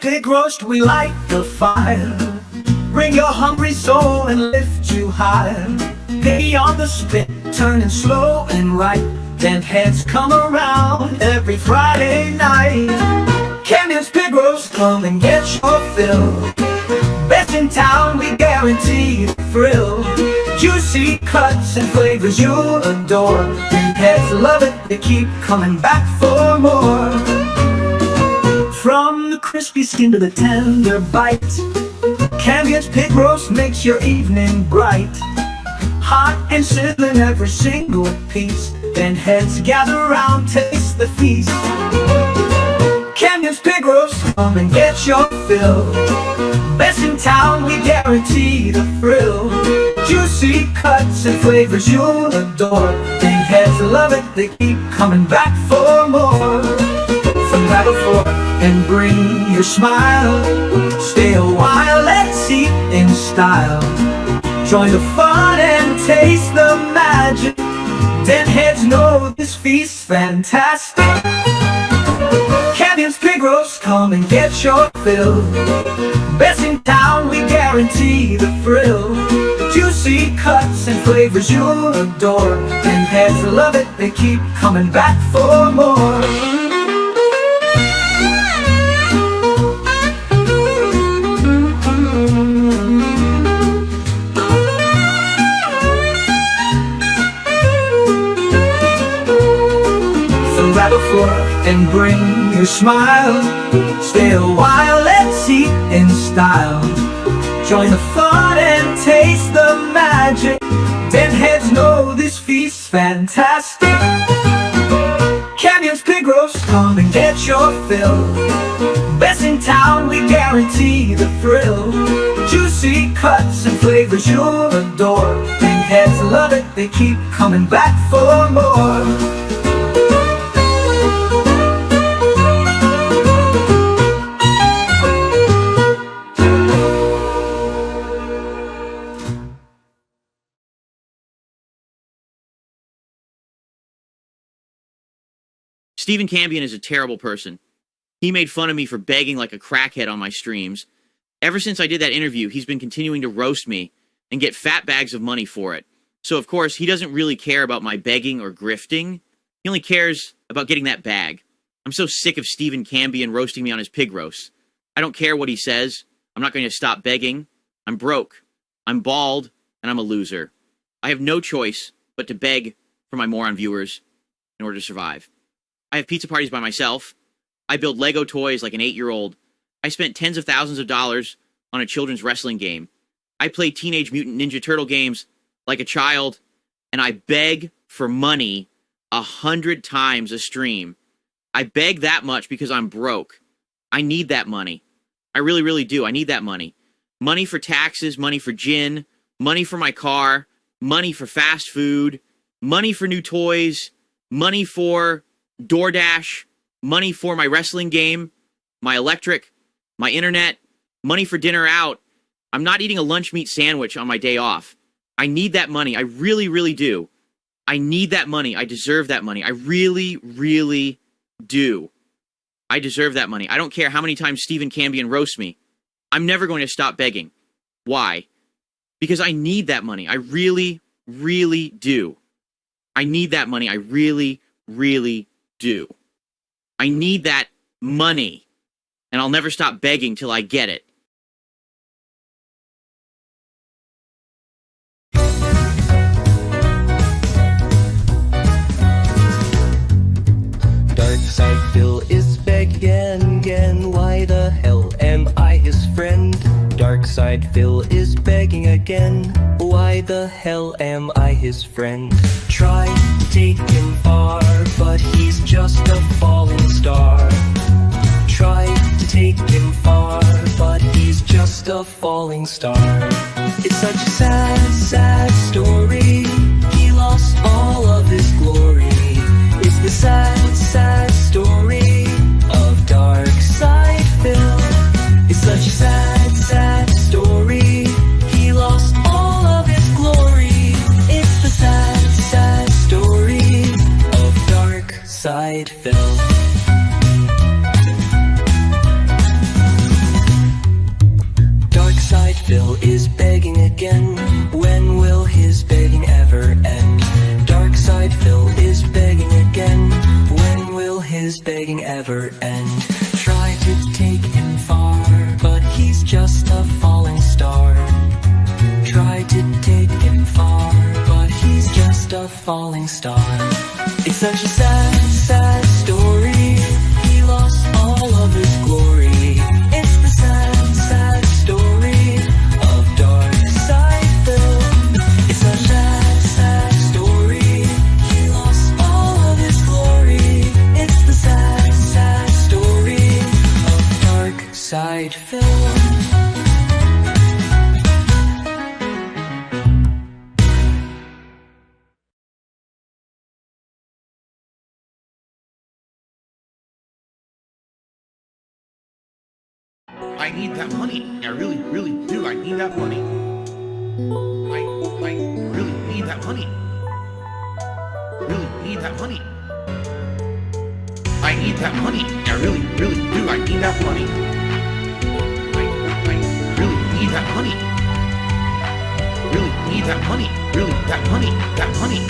pig roast, we light the fire. Bring your hungry soul and lift you higher. Piggy on the spit, turning slow and right. Then heads come around every Friday night. Cambian's pig roast, come and get your fill. Best in town, we guarantee the thrill. Juicy cuts and flavors you'll adore. And pets love it, they keep coming back for more. From the crispy skin to the tender bite, Cambian's pig roast makes your evening bright. Hot and sizzling every single piece. Then heads gather round, taste the feast. Cambian's pig roast, come and get your fill. Best in town, we guarantee the thrill. Juicy cuts and flavors you'll adore. Big heads love it, they keep coming back for more. So grab a fork and bring your smile. Stay a while, let's eat in style. Join the fun and taste the magic. Ten heads know this feast's fantastic. Cambian's pig roast, come and get your fill. Best in town, we guarantee the thrill. Juicy cuts and flavors you'll adore. And heads love it, they keep coming back for more. Grab a fork and bring your smile. Stay a while, let's eat in style. Join the fun and taste the magic. Ten heads know this feast's fantastic. Cambian's pig roast, come and get your fill. Best in town, we guarantee the thrill. Juicy cuts and flavors you'll adore. Ten heads love it, they keep coming back for more. Stephen Cambian is a terrible person. He made fun of me for begging like a crackhead on my streams. Ever since I did that interview, he's been continuing to roast me and get fat bags of money for it. So, of course, he doesn't really care about my begging or grifting. He only cares about getting that bag. I'm so sick of Stephen Cambian roasting me on his pig roast. I don't care what he says. I'm not going to stop begging. I'm broke. I'm bald. And I'm a loser. I have no choice but to beg for my moron viewers in order to survive. I have pizza parties by myself. I build Lego toys like an 8-year-old. I spent tens of thousands of dollars on a children's wrestling game. I play Teenage Mutant Ninja Turtle games like a child, and I beg for money 100 times a stream. I beg that much because I'm broke. I need that money. I really, really do. I need that money. Money for taxes, money for gin, money for my car, money for fast food, money for new toys, money for DoorDash, money for my wrestling game, my electric, my internet, money for dinner out. I'm not eating a lunch meat sandwich on my day off. I need that money. I really, really do. I need that money. I deserve that money. I really, really do. I deserve that money. I don't care how many times Stephen Cambian roasts me. I'm never going to stop begging. Why? Because I need that money. I really, really do. I need that money. I really, really do. I need that money, and I'll never stop begging till I get it. Dark Side Phil is begging again. Why the hell am I his friend? Dark Side Phil is begging again. Why the hell am I his friend? Try to take him far, but he's just a falling star. Try to take him far, but he's just a falling star. It's such a sad, sad story. He lost all of his glory. It's the sad, sad story of Dark Side Phil. It's such a sad, sad story. He lost all of his glory. It's the sad, sad story of Dark Side Phil. Phil is begging again. When will his begging ever end? Dark side Phil is begging again. When will his begging ever end? Try to take him far, but he's just a falling star. Try to take him far, but he's just a falling star. It's such a sad, sad story. He lost all of his glory. It's the sad, sad story of Dark Side Phil. It's a sad, sad story. He lost all of his glory. It's the sad, sad story of Dark Side Phil. I need that money. I really, really do. I need that money. I really need that money. Really need that money. I need that money. I really, really do. I need that money. I really need that money. Really need that money. Really, that money. That money.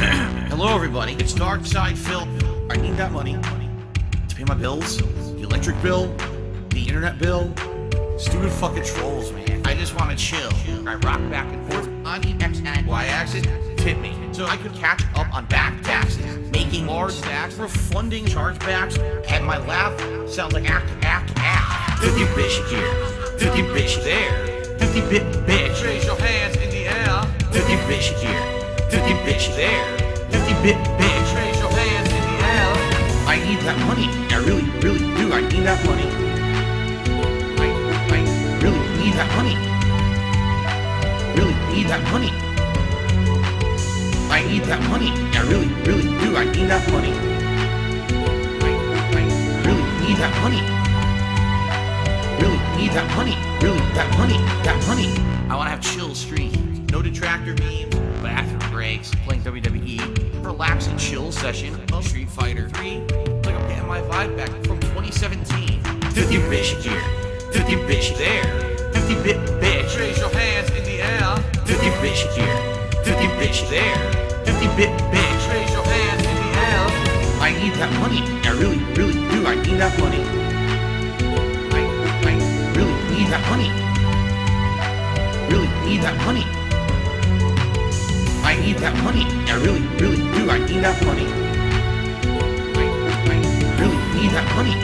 Hello, everybody. It's Dark Side Phil. I need that money to pay my bills, the electric bill, the internet bill. Stupid fucking trolls, man. I just want to chill. I rock back and forth on the X and Y axis. Tip me so I could catch up on back taxes, making large stacks, refunding chargebacks. And my laugh sounds like act. 50 bitch here, 50 bitch there, 50 bit bitch. Raise your hands in the air. 50 bitch here, 50 bitch there, 50 bit bitch. Raise your hands in the air. I need that money. I really, really do. I need that money. Really need that money. Really need that money. I need that money. I really, really do. I need that money. I really need that money. Really need that money. Really, that money. That money. I want to have chill streams. No detractor memes. Bathroom breaks. Playing WWE. Relaxing chill session of Street Fighter 3. Like I'm getting my vibe back from 2017. 50 bitch here. 50 bitch there, 50 bit bitch. Raise your hands in the air. 50 bitch here, 50 bitch there, 50 bit bitch. Raise your hands in the air. I need that money. I really, really do. I need that money. I really need that money. Really need that money. I need that money. I really, really do. I need that money. I really need that money.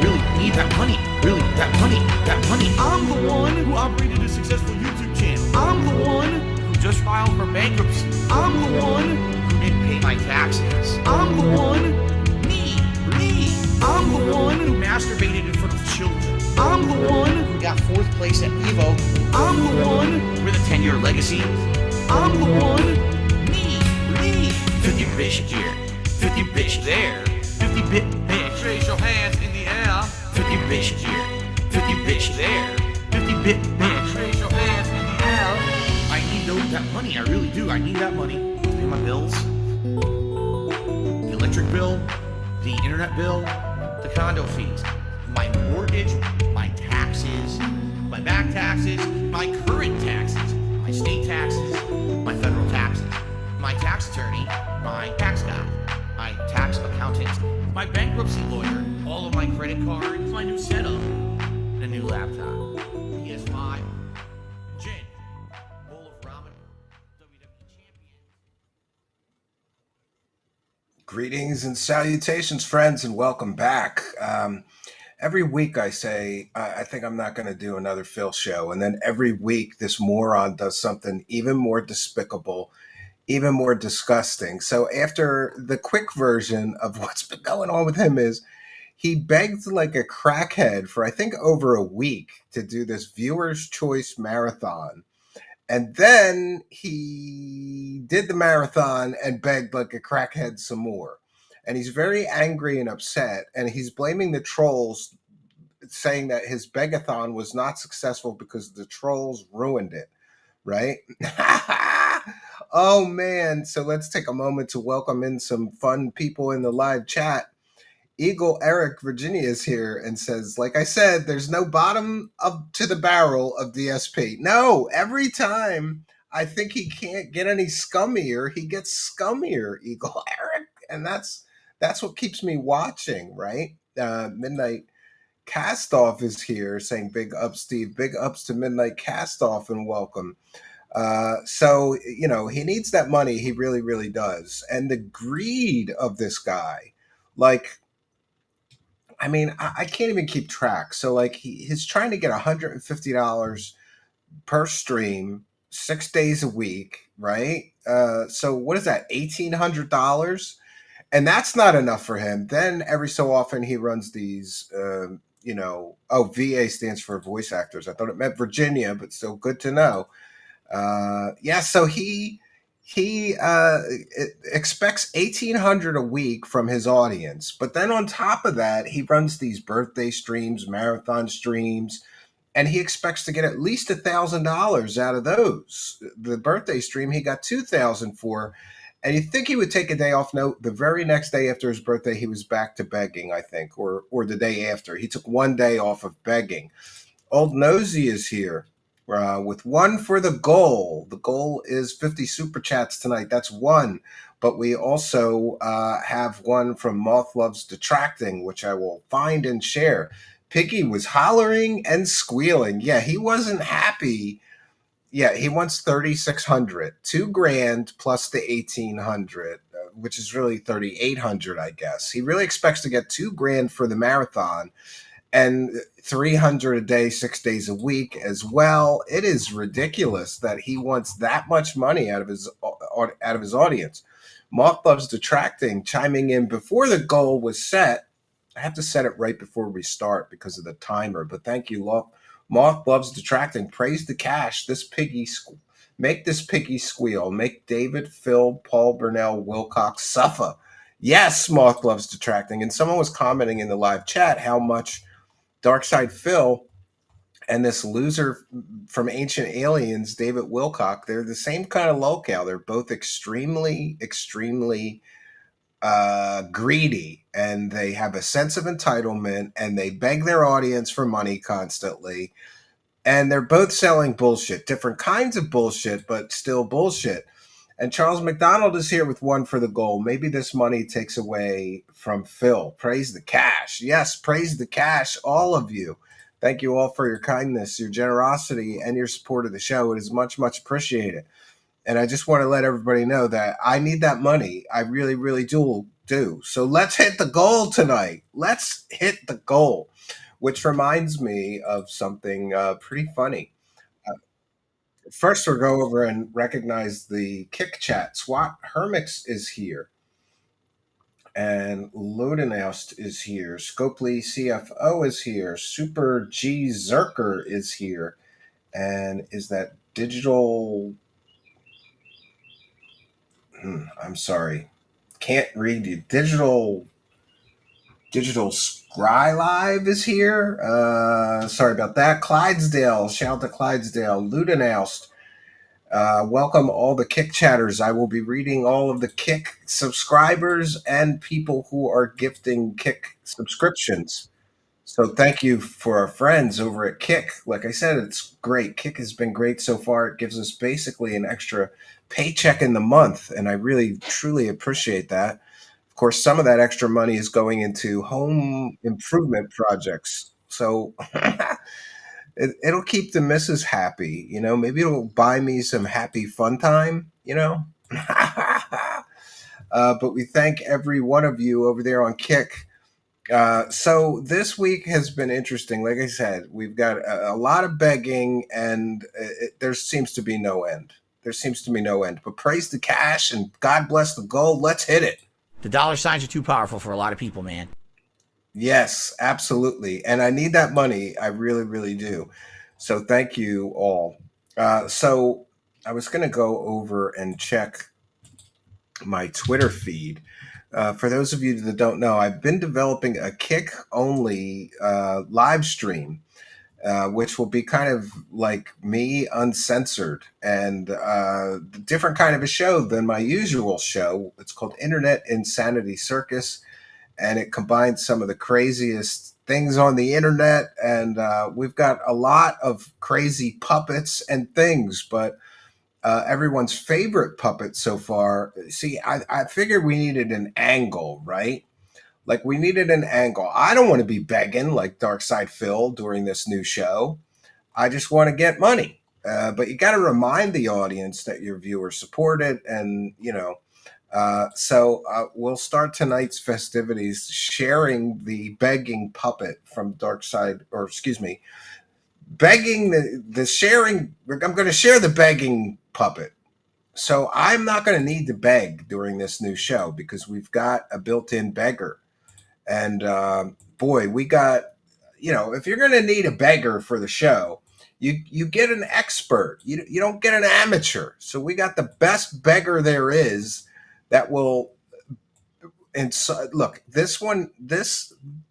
Really need that money. Really, that money. That money. I'm the one who operated a successful YouTube channel. I'm the one who just filed for bankruptcy. I'm the one who didn't pay my taxes. I'm the one. Me. I'm the one who masturbated in front of children. I'm the one who got 4th place at Evo. I'm the one with a 10-year legacy. I'm the one. Me. 50 bitch here. 50 bitch there. 50 bit bitch. Raise your hands in the air. 50 bitch here, 50 bitch there, 50 bit bitch. Raise your hands in the air. I need that money. I really do. I need that money to pay my bills, the electric bill, the internet bill, the condo fees, my mortgage, my taxes, my back taxes, my current taxes, my state taxes, my federal taxes, my tax attorney, my tax guy, my tax accountant, my bankruptcy lawyer, all of my credit cards, my new setup, and a new laptop, PS5, gin, bowl of ramen, WWE champion. Greetings and salutations, friends, and welcome back. Every week I say, I think I'm not going to do another Phil show. And then every week this moron does something even more despicable, even more disgusting. So after the quick version of what's been going on with him is he begged like a crackhead for, I think, over a week to do this viewer's choice marathon. And then he did the marathon and begged like a crackhead some more. And he's very angry and upset. And he's blaming the trolls, saying that his begathon was not successful because the trolls ruined it, right? Oh, man. So let's take a moment to welcome in some fun people in the live chat. Eagle Eric Virginia is here and says, like I said, there's no bottom up to the barrel of DSP. No, every time I think he can't get any scummier, he gets scummier, Eagle Eric. And that's what keeps me watching, right? Midnight Castoff is here saying big ups, Steve. Big ups to Midnight Castoff and welcome. So, he needs that money. He really, really does. And the greed of this guy, like, I mean, I can't even keep track. So, like, he's trying to get $150 per stream, 6 days a week, right? So, what is that, $1,800? And that's not enough for him. Then every so often he runs these, VA stands for voice actors. I thought it meant Virginia, but still good to know. So he expects 1,800 a week from his audience, but then on top of that, he runs these birthday streams, marathon streams, and he expects to get at least $1,000 out of those. The birthday stream he got 2,000 for, and you think he would take a day off? No, the very next day after his birthday, he was back to begging. I think, or the day after, he took one day off of begging. Old Nosy is here with one for the goal. The goal is 50 super chats tonight. That's one. But we also have one from Moth Loves Detracting, which I will find and share. Piggy was hollering and squealing. Yeah, he wasn't happy. Yeah, he wants 3,600, $2,000 plus the 1,800, which is really 3,800, I guess. He really expects to get $2,000 for the marathon and 300 a day, 6 days a week as well. It is ridiculous that he wants that much money out of his audience. Moth Loves Detracting chiming in before the goal was set. I have to set it right before we start because of the timer, but thank you, Moth Loves Detracting. Praise the cash. Make this piggy squeal. Make David, Phil, Paul, Burnell, Wilcox suffer. Yes, Moth Loves Detracting. And someone was commenting in the live chat how much Darkside Phil and this loser from Ancient Aliens, David Wilcock, they're the same kind of locale. They're both extremely, extremely greedy, and they have a sense of entitlement, and they beg their audience for money constantly. And they're both selling bullshit, different kinds of bullshit, but still bullshit. And Charles McDonald is here with one for the goal. Maybe this money takes away from Phil. Praise the cash. Yes, praise the cash, all of you. Thank you all for your kindness, your generosity, and your support of the show. It is much, much appreciated. And I just want to let everybody know that I need that money. I really, really do. So let's hit the goal tonight. Let's hit the goal, which reminds me of something pretty funny. First, we'll go over and recognize the Kick Chat. SWAT Hermix is here. And Lodenaust is here. Scopely CFO is here. Super G Zerker is here. And is that digital... I'm sorry. Can't read you. Digital Scry Live is here. Sorry about that. Clydesdale. Shout out to Clydesdale. Ludenaust. Welcome all the Kick chatters. I will be reading all of the Kick subscribers and people who are gifting Kick subscriptions. So thank you for our friends over at Kick. Like I said, it's great. Kick has been great so far. It gives us basically an extra paycheck in the month, and I really, truly appreciate that. Of course, some of that extra money is going into home improvement projects. So it'll keep the missus happy, maybe it'll buy me some happy fun time, but we thank every one of you over there on Kick. So this week has been interesting. Like I said, we've got a lot of begging, and there seems to be no end. But praise the cash and God bless the gold. Let's hit it. The dollar signs are too powerful for a lot of people, man. Yes, absolutely. And I need that money. I really, really do. So thank you all. So I was going to go over and check my Twitter feed. For those of you that don't know, I've been developing a Kick-only live stream, which will be kind of like me uncensored and different kind of a show than my usual show. It's called Internet Insanity Circus. and it combines some of the craziest things on the internet. And we've got a lot of crazy puppets and things, but everyone's favorite puppet so far. See, I figured we needed an angle, right? Like we needed an angle. I don't want to be begging like Darkside Phil during this new show. I just want to get money. But you got to remind the audience that your viewers support it. And, so we'll start tonight's festivities sharing the begging puppet from Darkside, or excuse me, begging the sharing. I'm going to share the begging puppet. So I'm not going to need to beg during this new show because we've got a built-in beggar. And boy, we got, if you're going to need a beggar for the show, you get an expert. You don't get an amateur. So we got the best beggar there is that will. And so, look, this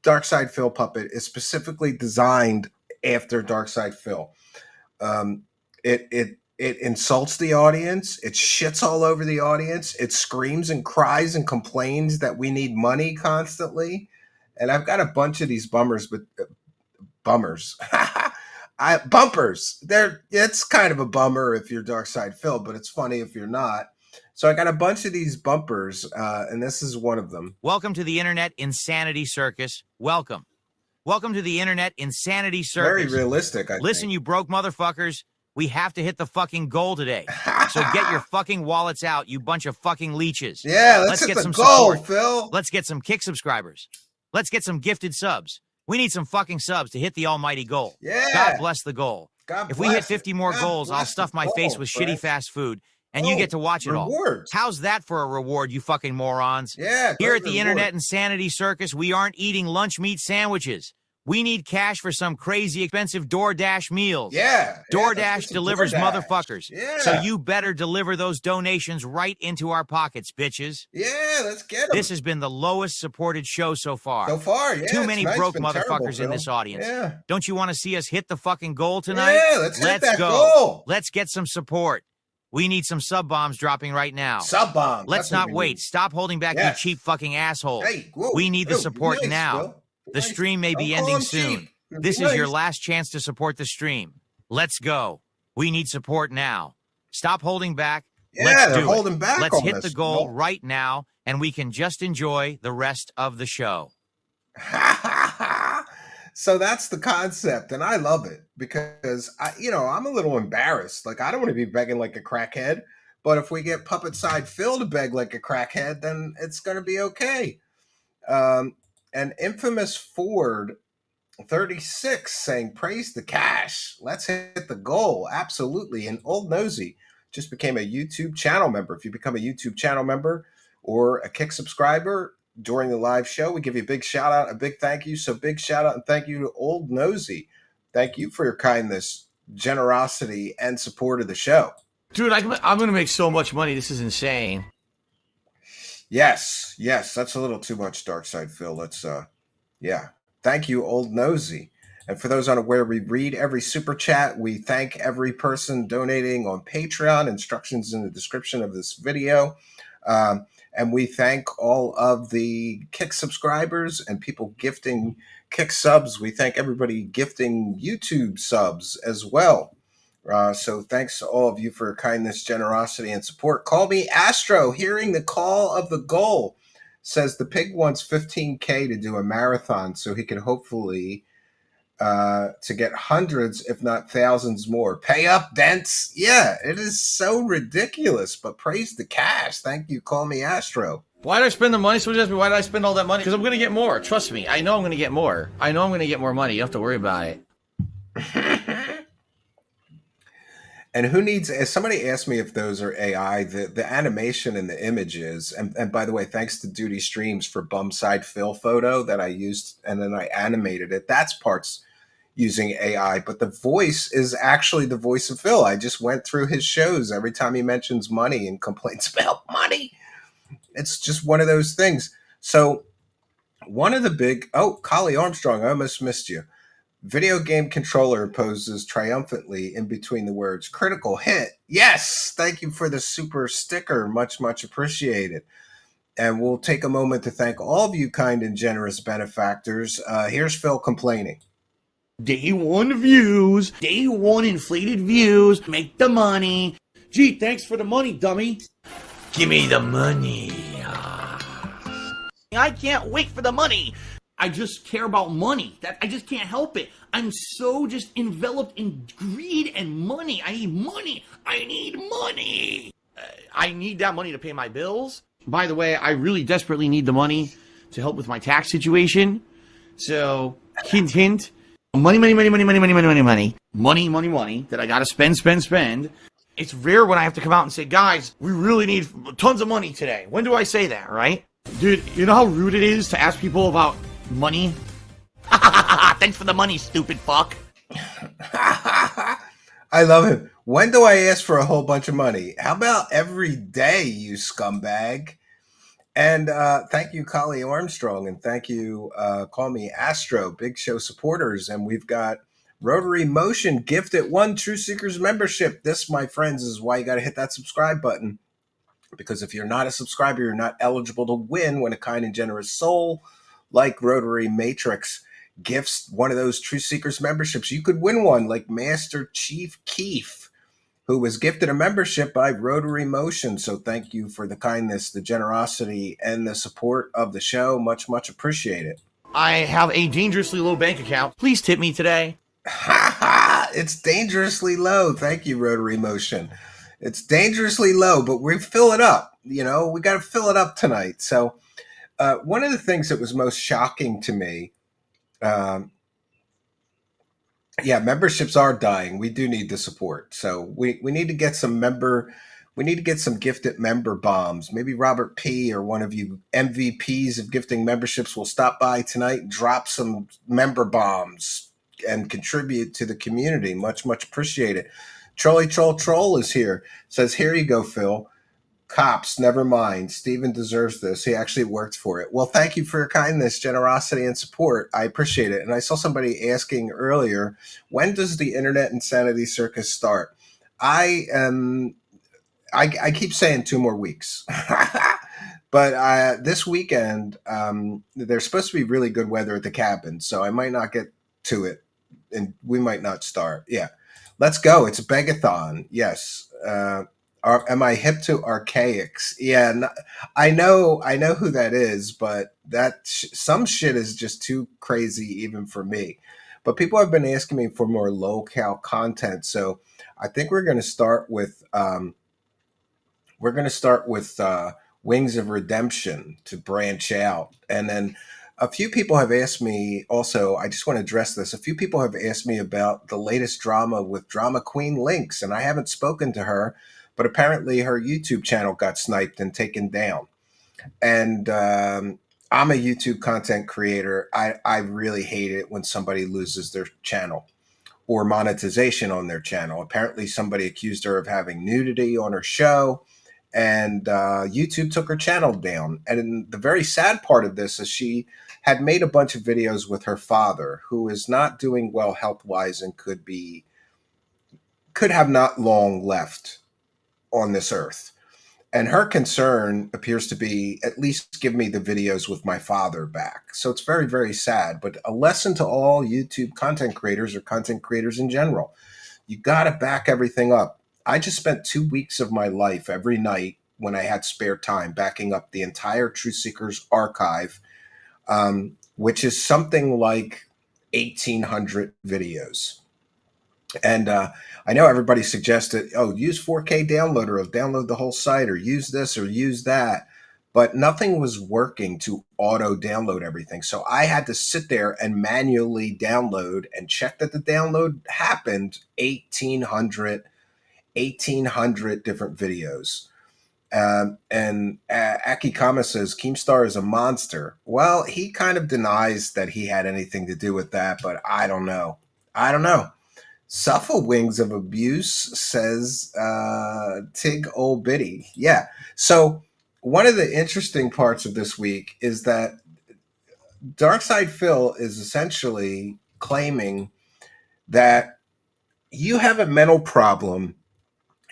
Darkside Phil puppet is specifically designed after Darkside Phil. It insults the audience. It shits all over the audience. It screams and cries and complains that we need money constantly. And I've got a bunch of these bummers, but bumpers. It's kind of a bummer if you're Darkside Phil, but it's funny if you're not. So I got a bunch of these bumpers, and this is one of them. Welcome to the Internet Insanity Circus. Welcome. Welcome to the Internet Insanity Circus. Very realistic, I Listen, think. you broke motherfuckers. We have to hit the fucking goal today. So get your fucking wallets out, you bunch of fucking leeches. Yeah, let's get hit some the goal, support. Phil. Let's get some kick subscribers. Let's get some gifted subs. We need some fucking subs to hit the almighty goal. Yeah. God bless the goal. If we hit 50 more goals, I'll stuff my face with shitty fast food, and you get to watch it rewards. all. How's that for a reward, you fucking morons? Yeah. Here at the Internet Insanity Circus, we aren't eating lunch meat sandwiches. We need cash for some crazy expensive DoorDash meals. Yeah. DoorDash delivers motherfuckers. Yeah. So you better deliver those donations right into our pockets, bitches. Yeah, let's get them. This has been the lowest supported show so far. So far, yeah. Too many tonight's broke been motherfuckers terrible, in this Phil. audience. Yeah. Don't you want to see us hit the fucking goal tonight? Yeah, let's hit that goal. Let's get some support. We need some sub bombs dropping right now. Sub bomb. Let's not wait. Stop holding back, you cheap fucking assholes. Hey, whoa, we need the support nice, now. Phil. The Nice. stream may be Don't call ending him soon. cheap. This Nice. is your last chance to support the stream. Let's go. We need support now. Stop holding back. Yeah, Let's they're do holding it. back Let's on hit this, the goal Phil. right now, and we can just enjoy the rest of the show. So that's the concept, and I love it because I'm a little embarrassed. Like I don't want to be begging like a crackhead, but if we get Puppet Side Phil to beg like a crackhead, then it's going to be okay. And Infamous Ford 36 saying praise the cash. Let's hit the goal. Absolutely. And Old Nosy just became a YouTube channel member. If you become a YouTube channel member or a Kick subscriber during the live show, we give you a big shout out, a big thank you. So big shout out and thank you to Old Nosy. Thank you for your kindness, generosity, and support of the show. Dude, I'm going to make so much money. This is insane. Yes, that's a little too much, Darkside Phil. Let's yeah. Thank you, Old Nosy. And for those unaware, we read every super chat. We thank every person donating on Patreon. Instructions in the description of this video. And we thank all of the Kick subscribers and people gifting Kick subs. We thank everybody gifting YouTube subs as well. So thanks to all of you for your kindness, generosity, and support. Call me Astro, hearing the call of the goal. Says the pig wants 15K to do a marathon so he can hopefully to get hundreds, if not thousands more. Pay up, Dents. Yeah, it is so ridiculous, but praise the cash. Thank you. Call me Astro. Why did I spend the money? Someone asked me, why did I spend all that money? Because I'm going to get more. Trust me. I know I'm going to get more. I know I'm going to get more money. You don't have to worry about it. And who needs, as somebody asked me if those are AI, the animation and the images, and by the way, thanks to Duty Streams for Bumside Phil photo that I used, and then I animated it. That's parts using AI, but the voice is actually the voice of Phil. I just went through his shows every time he mentions money and complains about money. It's just one of those things. So one of the big, Collie Armstrong, I almost missed you. Video game controller poses triumphantly in between the words critical hit. Yes, thank you for the super sticker. Much, much appreciated. And we'll take a moment to thank all of you kind and generous benefactors. Here's Phil complaining. Day one views, day one inflated views, make the money. Gee, thanks for the money, dummy. Give me the money. I can't wait for the money. I just care about money. I just can't help it. I'm so just enveloped in greed and money. I need money. I need money. I need that money to pay my bills. By the way, I really desperately need the money to help with my tax situation. So, hint, hint. Money that I gotta spend. It's rare when I have to come out and say, guys, we really need tons of money today. When do I say that, right? Dude, you know how rude it is to ask people about money? Thanks for the money, stupid fuck. I love him. When do I ask for a whole bunch of money? How about every day, you scumbag? And thank you, Collie Armstrong, and thank you, Call Me Astro, Big Show supporters. And we've got Rotary Motion gifted 1 True Seekers membership. This, my friends, is why you got to hit that subscribe button. Because if you're not a subscriber, you're not eligible to win when a kind and generous soul like Rotary Matrix gifts one of those True Seekers memberships. You could win one like Master Chief Keef, who was gifted a membership by Rotary Motion. So thank you for the kindness, the generosity, and the support of the show. Much, much appreciated. I have a dangerously low bank account. Please tip me today. Ha ha! It's dangerously low. Thank you, Rotary Motion. It's dangerously low, but we fill it up. You know, we got to fill it up tonight. So one of the things that was most shocking to me, memberships are dying. We do need the support. So we need to get some gifted member bombs. Maybe Robert P. or one of you MVPs of gifting memberships will stop by tonight and drop some member bombs and contribute to the community. Much, much appreciated. Trolly Troll is here. Says, here you go, Phil. Cops, never mind. Steven deserves this. He actually worked for it. Well, thank you for your kindness, generosity, and support. I appreciate it. And I saw somebody asking earlier, when does the Internet Insanity Circus start? I keep saying 2 more weeks. But this weekend, there's supposed to be really good weather at the cabin, so I might not get to it, and we might not start. Yeah. Let's go. It's a Begathon. Yes. Am I hip to archaics? Yeah, I know who that is, but some shit is just too crazy even for me. But people have been asking me for more low-cal content, so I think we're going to start with Wings of Redemption to branch out, and then a few people have asked me also, I just want to address this. A few people have asked me about the latest drama with Drama Queen Lynx, and I haven't spoken to her, but apparently her YouTube channel got sniped and taken down. And I'm a YouTube content creator. I really hate it when somebody loses their channel or monetization on their channel. Apparently somebody accused her of having nudity on her show, and YouTube took her channel down. And the very sad part of this is she had made a bunch of videos with her father, who is not doing well health-wise and could have not long left on this earth. And her concern appears to be, at least give me the videos with my father back. So it's very, very sad, but a lesson to all YouTube content creators or content creators in general. You got to back everything up. I just spent 2 weeks of my life every night when I had spare time backing up the entire True Seekers archive, which is something like 1,800 videos. And I know everybody suggested, use 4K downloader, or download the whole site, or use this or use that. But nothing was working to auto download everything. So I had to sit there and manually download and check that the download happened. 1,800 different videos. And Akikama says, Keemstar is a monster. Well, he kind of denies that he had anything to do with that, but I don't know. Suffer Wings of Abuse says, Tig Old Biddy. Yeah. So one of the interesting parts of this week is that Darkside Phil is essentially claiming that you have a mental problem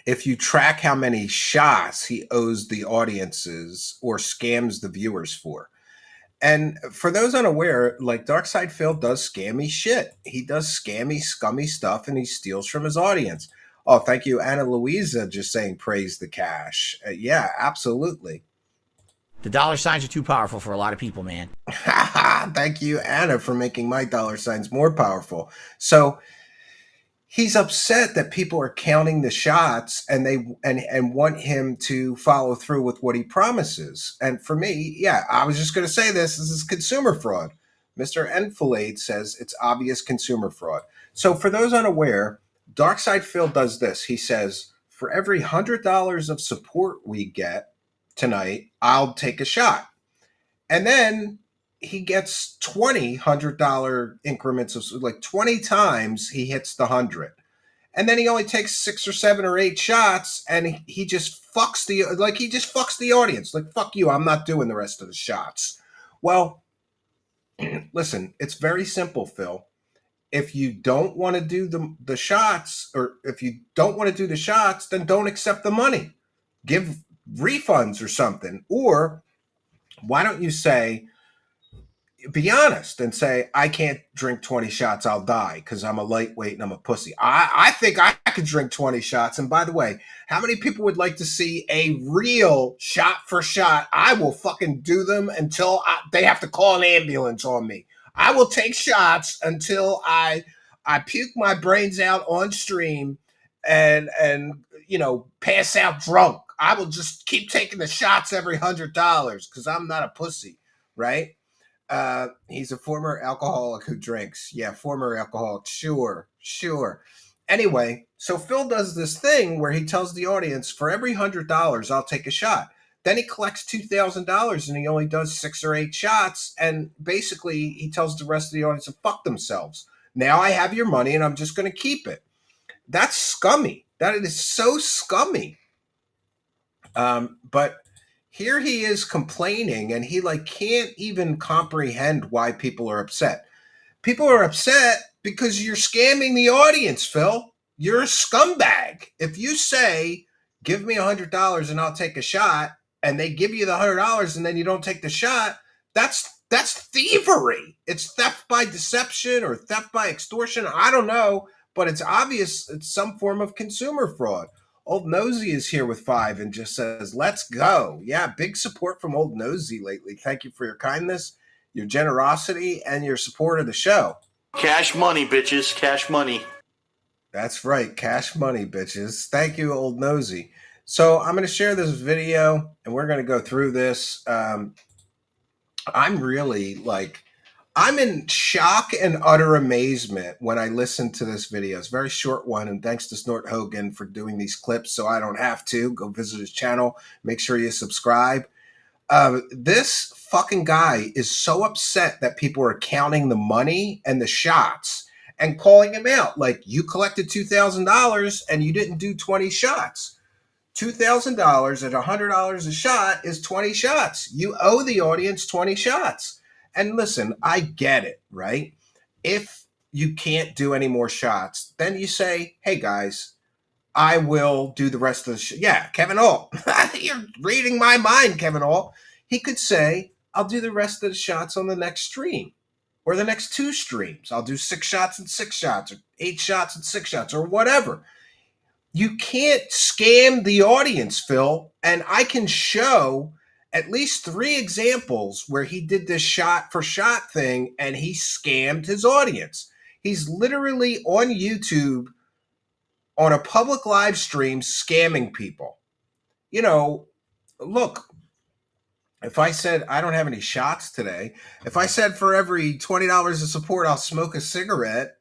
if you track how many shots he owes the audiences or scams the viewers for. And for those unaware, like Darkside Phil does scammy shit. He does scammy, scummy stuff, and he steals from his audience. Oh, thank you, Anna Louisa, just saying praise the cash. Yeah, absolutely. The dollar signs are too powerful for a lot of people, man. Thank you, Anna, for making my dollar signs more powerful. So he's upset that people are counting the shots and they and want him to follow through with what he promises. And for me, yeah, I was just going to say this is consumer fraud. Mr. Enfilade says it's obvious consumer fraud. So for those unaware, Darkside Phil does this. He says, for every $100 of support we get tonight, I'll take a shot. And then he gets 20 $100 increments of like 20 times he hits the 100. And then he only takes 6 or 7 or 8 shots and he just fucks the audience. Like, fuck you, I'm not doing the rest of the shots. Well, listen, it's very simple, Phil. If you don't want to do the shots, or if you don't want to do the shots, then don't accept the money. Give refunds or something. Or why don't you be honest and say, I can't drink 20 shots, I'll die because I'm a lightweight and I'm a pussy. I think I could drink 20 shots. And by the way, how many people would like to see a real shot for shot? I will fucking do them until they have to call an ambulance on me. I will take shots until I puke my brains out on stream and pass out drunk. I will just keep taking the shots every $100 because I'm not a pussy, right? He's a former alcoholic who drinks. Yeah, former alcoholic. Sure. Anyway, so Phil does this thing where he tells the audience, for every $100, I'll take a shot. Then he collects $2,000 and he only does 6 or 8 shots. And basically he tells the rest of the audience to fuck themselves. Now I have your money and I'm just going to keep it. That's scummy. That is so scummy. But here he is complaining and he can't even comprehend why people are upset. People are upset because you're scamming the audience, Phil. You're a scumbag. If you say, give me $100 and I'll take a shot, and they give you the $100 and then you don't take the shot, that's thievery. It's theft by deception or theft by extortion. I don't know, but it's obvious it's some form of consumer fraud. Old Nosy is here with 5 and just says, let's go. Yeah, big support from Old Nosy lately. Thank you for your kindness, your generosity, and your support of the show. Cash money, bitches. Cash money. That's right. Cash money, bitches. Thank you, Old Nosy. So I'm going to share this video and we're going to go through this. I'm really I'm in shock and utter amazement when I listen to this video. It's a very short one, and thanks to Snort Hogan for doing these clips so I don't have to. Go visit his channel. Make sure you subscribe. This fucking guy is so upset that people are counting the money and the shots and calling him out. Like, you collected $2,000 and you didn't do 20 shots. $2,000 at $100 a shot is 20 shots. You owe the audience 20 shots. And listen, I get it, right? If you can't do any more shots, then you say, hey guys, I will do the rest of the yeah, Kevin Hall. You're reading my mind, Kevin Hall. He could say, I'll do the rest of the shots on the next stream or the next 2 streams. I'll do 6 shots and 6 shots or 8 shots and 6 shots or whatever. You can't scam the audience, Phil. And I can show at least 3 examples where he did this shot for shot thing and he scammed his audience. He's literally on YouTube on a public live stream scamming people. Look, if I said I don't have any shots today, if I said for every $20 of support I'll smoke a cigarette,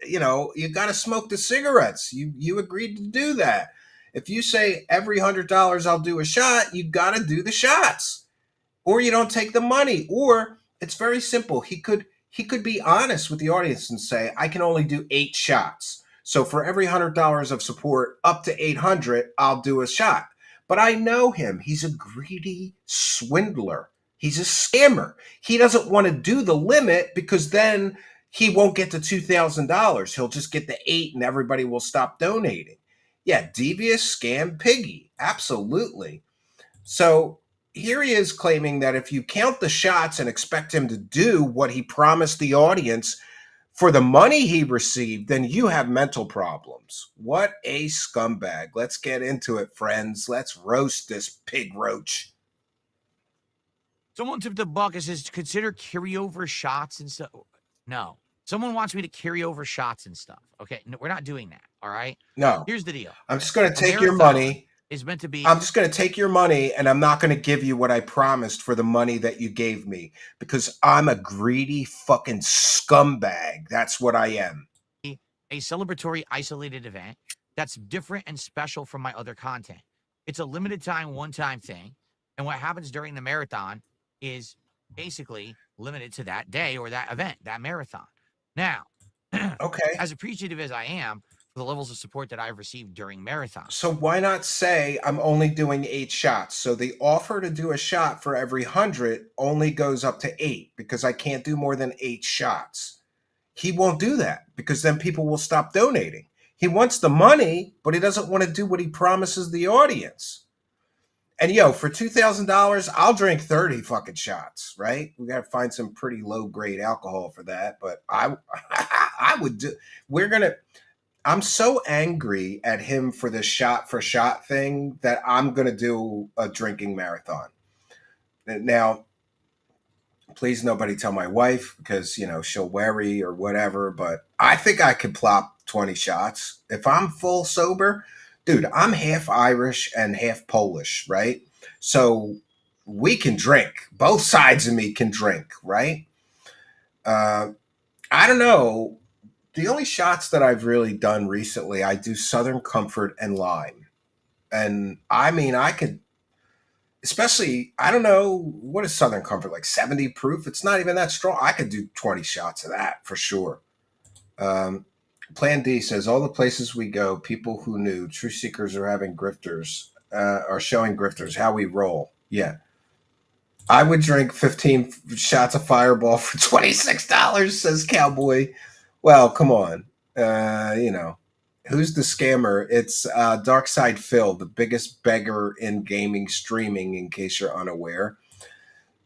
you got to smoke the cigarettes. You agreed to do that. If you say every $100 I'll do a shot, you got to do the shots, or you don't take the money. Or it's very simple. He could be honest with the audience and say, I can only do 8 shots. So for every $100 of support up to 800, I'll do a shot. But I know him. He's a greedy swindler. He's a scammer. He doesn't want to do the limit because then he won't get the $2,000. He'll just get the 8 and everybody will stop donating. Yeah, devious scam piggy. Absolutely. So here he is claiming that if you count the shots and expect him to do what he promised the audience for the money he received, then you have mental problems. What a scumbag. Let's get into it, friends. Let's roast this pig roach. Someone tipped a buck and says, consider carryover shots and stuff. No. Someone wants me to carry over shots and stuff. Okay. No, we're not doing that. All right. No, Here's the deal. I'm just going to A take your marathon money. is meant to be. I'm just going to take your money and I'm not going to give you what I promised for the money that you gave me because I'm a greedy fucking scumbag. That's what I am. A celebratory isolated event that's different and special from my other content. It's a limited time, one-time thing. And what happens during the marathon is basically limited to that day or that event, that marathon. Now, Okay. as appreciative as I am for the levels of support that I've received during marathons. So why not say I'm only doing 8 shots? So the offer to do a shot for every 100 only goes up to 8 because I can't do more than 8 shots. He won't do that because then people will stop donating. He wants the money, but he doesn't want to do what he promises the audience. And for $2,000, I'll drink 30 fucking shots, right? We got to find some pretty low grade alcohol for that, but I would do. I'm so angry at him for this shot for shot thing that I'm going to do a drinking marathon. Now, please nobody tell my wife because, she'll worry or whatever, but I think I could plop 20 shots. If I'm full sober, dude, I'm half Irish and half Polish, right? So we can drink. Both sides of me can drink, right? I don't know. The only shots that I've really done recently, I do Southern Comfort and Lime. And I mean, I could, especially, I don't know, what is Southern Comfort, like 70 proof? It's not even that strong. I could do 20 shots of that for sure. Plan D says, all the places we go, people who knew true seekers are having grifters, are showing grifters how we roll. Yeah. I would drink 15 shots of Fireball for $26, says Cowboy. Well, come on. Who's the scammer? It's Darkside Phil, the biggest beggar in gaming streaming, in case you're unaware.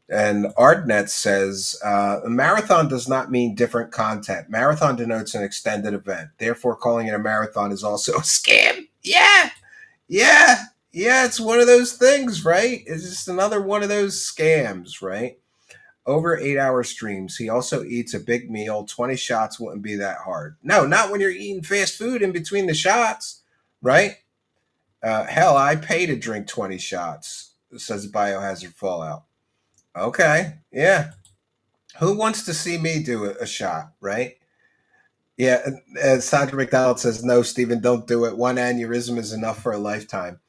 And Ardnet says, a marathon does not mean different content. Marathon denotes an extended event. Therefore, calling it a marathon is also a scam. Yeah. It's one of those things, right? It's just another one of those scams, right? Over 8-hour streams. He also eats a big meal. 20 shots wouldn't be that hard. No, not when you're eating fast food in between the shots, right? Hell, I pay to drink 20 shots, says Biohazard Fallout. Okay, yeah. Who wants to see me do a shot, right? Yeah, Sandra McDonald says, no, Stephen, don't do it. One aneurysm is enough for a lifetime.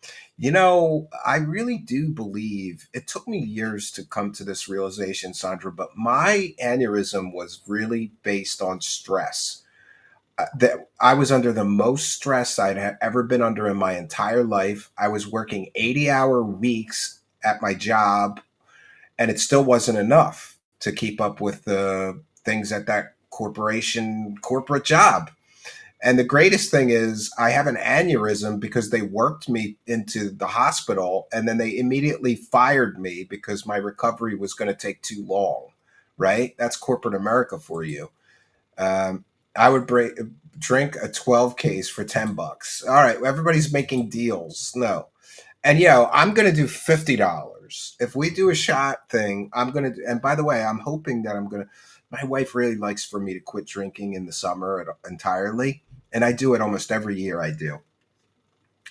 I really do believe it took me years to come to this realization, Sandra, but my aneurysm was really based on stress. That I was under the most stress I'd ever been under in my entire life. I was working 80-hour weeks at my job, and it still wasn't enough to keep up with the things at that corporate job. And the greatest thing is I have an aneurysm because they worked me into the hospital and then they immediately fired me because my recovery was going to take too long, right? That's corporate America for you. I would drink a 12 case for $10. All right, everybody's making deals. No. And I'm going to do $50. If we do a shot thing, I'm going to, and by the way, I'm hoping that my wife really likes for me to quit drinking in the summer entirely. And I do it almost every year I do.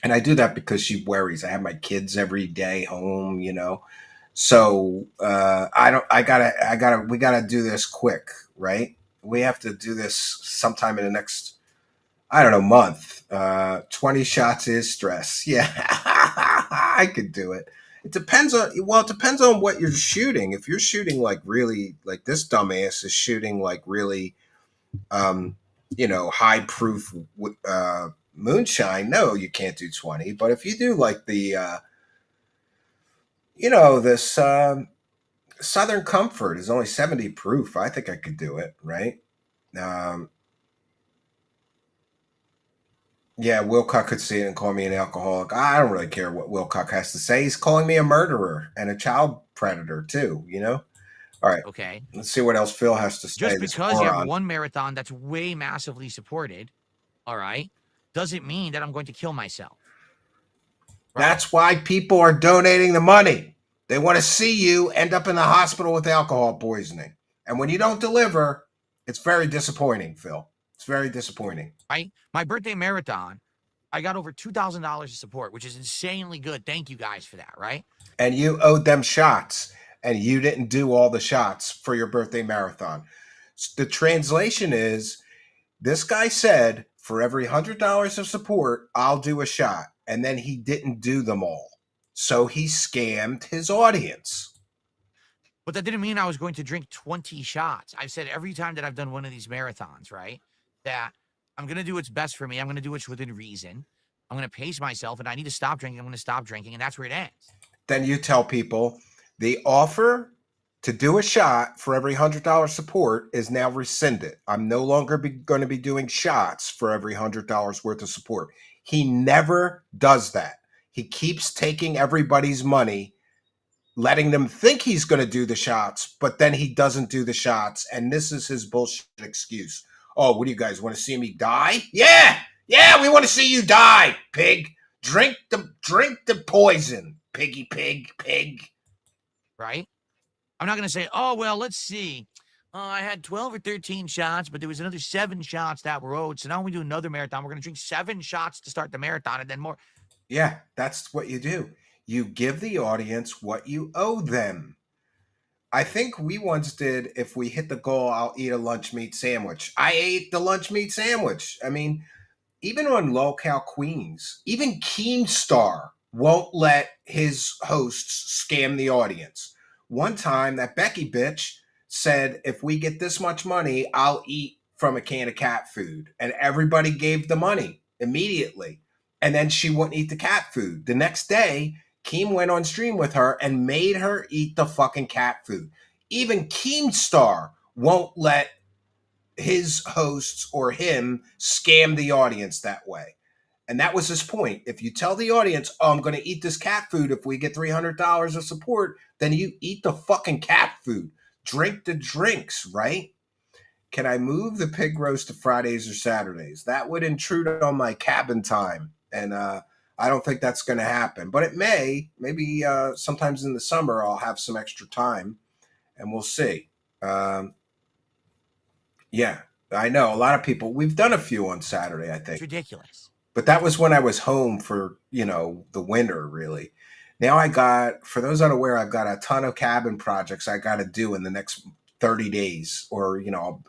And I do that because she worries. I have my kids every day home, So we gotta do this quick, right? We have to do this sometime in the next, I don't know, month. 20 shots is stress. Yeah, I could do it. It depends on what you're shooting. If you're shooting like really, like this dumbass is shooting like really, high proof moonshine, no, you can't do 20. But if you do like the, this Southern Comfort is only 70 proof, I think I could do it, right? Yeah, Wilcock could see it and call me an alcoholic. I don't really care what Wilcock has to say. He's calling me a murderer and a child predator too, you know? All right, Okay. let's see what else Phil has to say, Just this because you have moron. one marathon that's way massively supported, all right, doesn't mean that I'm going to kill myself. Right? That's why people are donating the money. They want to see you end up in the hospital with alcohol poisoning. And when you don't deliver, it's very disappointing, Phil. It's very disappointing. Right? My birthday marathon, I got over $2,000 of support, which is insanely good. Thank you guys for that, right? And you owed them shots, and you didn't do all the shots for your birthday marathon. The translation is this guy said, for every $100 of support, I'll do a shot. And then he didn't do them all. So he scammed his audience. But that didn't mean I was going to drink 20 shots. I've said every time that I've done one of these marathons, right, that I'm going to do what's best for me. I'm going to do what's within reason. I'm going to pace myself, and I need to stop drinking. I'm going to stop drinking, and that's where it ends. Then you tell people the offer to do a shot for every $100 support is now rescinded. I'm no longer going to be doing shots for every $100 worth of support. He never does that. He keeps taking everybody's money, letting them think he's going to do the shots, but then he doesn't do the shots. And this is his bullshit excuse. Oh, what do you guys want to see me die? Yeah, we want to see you die, pig. Drink the poison, piggy pig. Right? I'm not going to say, oh, well, let's see. I had 12 or 13 shots, but there was another 7 shots that were owed. So now when we do another marathon, we're going to drink 7 shots to start the marathon and then more. Yeah, that's what you do. You give the audience what you owe them. I think we once did, if we hit the goal, I'll eat a lunch meat sandwich. I ate the lunch meat sandwich. I mean, even on Lolcow Queens, even Keemstar won't let his hosts scam the audience. One time, that Becky bitch said, if we get this much money, I'll eat from a can of cat food. And everybody gave the money immediately. And then she wouldn't eat the cat food. The next day, Keem went on stream with her and made her eat the fucking cat food. Even Keemstar won't let his hosts or him scam the audience that way. And that was his point. If you tell the audience, oh, I'm going to eat this cat food if we get $300 of support, then you eat the fucking cat food. Drink the drinks, right? Can I move the pig roast to Fridays or Saturdays? That would intrude on my cabin time. And I don't think that's going to happen. But it may. Maybe sometimes in the summer I'll have some extra time. And we'll see. Yeah, I know. A lot of people, we've done a few on Saturday, I think. It's ridiculous. But that was when I was home for, the winter, really. Now for those unaware, I've got a ton of cabin projects I got to do in the next 30 days, or,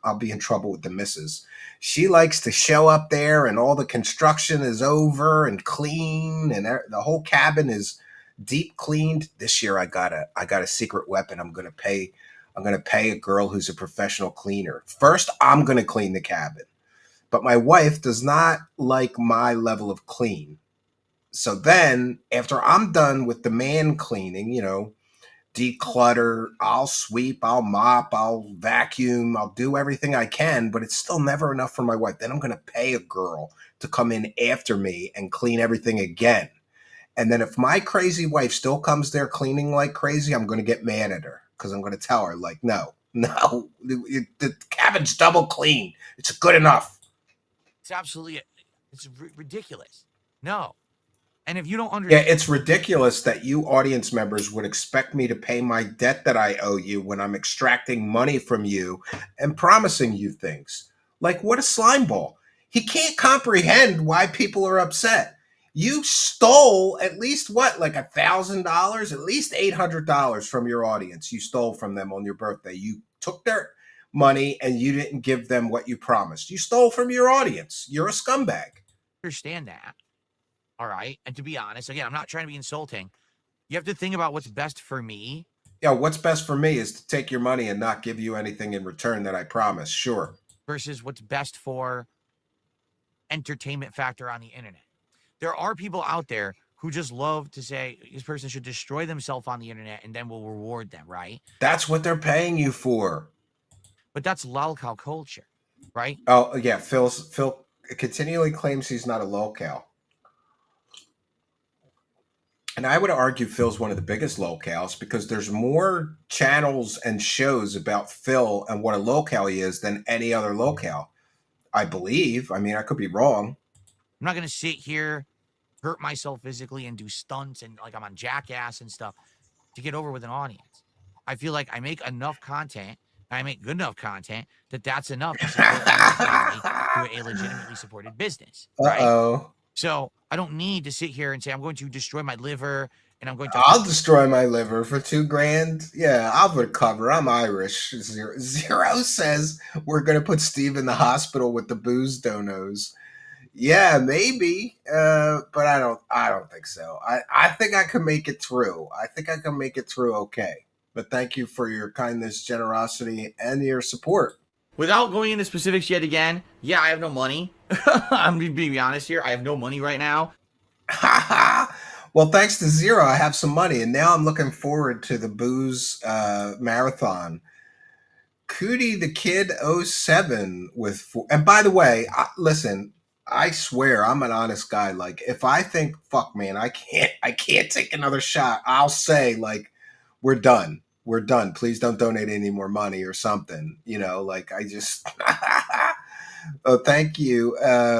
I'll be in trouble with the missus. She likes to show up there and all the construction is over and clean and the whole cabin is deep cleaned. This year I got a secret weapon. I'm going to pay a girl who's a professional cleaner. First, I'm going to clean the cabin. But my wife does not like my level of clean. So then, after I'm done with the man cleaning, declutter, I'll sweep, I'll mop, I'll vacuum, I'll do everything I can, but it's still never enough for my wife. Then I'm going to pay a girl to come in after me and clean everything again. And then if my crazy wife still comes there cleaning like crazy, I'm going to get mad at her because I'm going to tell her, like, no, the cabin's double clean. It's good enough. It's absolutely, it's ridiculous. No. And if you don't understand. Yeah, it's ridiculous that you audience members would expect me to pay my debt that I owe you when I'm extracting money from you and promising you things. Like, what a slime ball. He can't comprehend why people are upset. You stole at least like $1,000, at least $800 from your audience. You stole from them on your birthday. You took their money and you didn't give them what you promised. You stole from your audience. You're a scumbag. Understand that. All right. And to be honest, again, I'm not trying to be insulting. You have to think about what's best for me. Yeah, what's best for me is to take your money and not give you anything in return that I promised. Sure. Versus what's best for entertainment factor on the internet. There are people out there who just love to say this person should destroy themselves on the internet and then we'll reward them, right? That's what they're paying you for. But that's lolcow culture, right? Oh, yeah, Phil continually claims he's not a lolcow. And I would argue Phil's one of the biggest lolcows because there's more channels and shows about Phil and what a lolcow he is than any other lolcow. I believe. I mean, I could be wrong. I'm not gonna sit here, hurt myself physically, and do stunts and like I'm on Jackass and stuff to get over with an audience. I feel like I make enough content, and I make good enough content that's enough to support me and my family through a legitimately supported business. Right? Uh-oh. So I don't need to sit here and say I'm going to destroy my liver and I'm going to. I'll destroy my liver for $2,000. Yeah, I'll recover. I'm Irish. Zero says we're gonna put Steve in the hospital with the booze donos. Yeah, maybe, but I don't think so. I think I can make it through. I think I can make it through okay. But thank you for your kindness, generosity, and your support. Without going into specifics yet again, yeah, I have no money. I'm being honest here. I have no money right now. Well, thanks to Zero, I have some money, and now I'm looking forward to the booze marathon. Cootie the Kid 07 with and by the way, listen, I swear I'm an honest guy. Like if I think fuck man, I can't take another shot, I'll say like we're done. We're done. Please don't donate any more money or something. You know, like I just oh, thank you,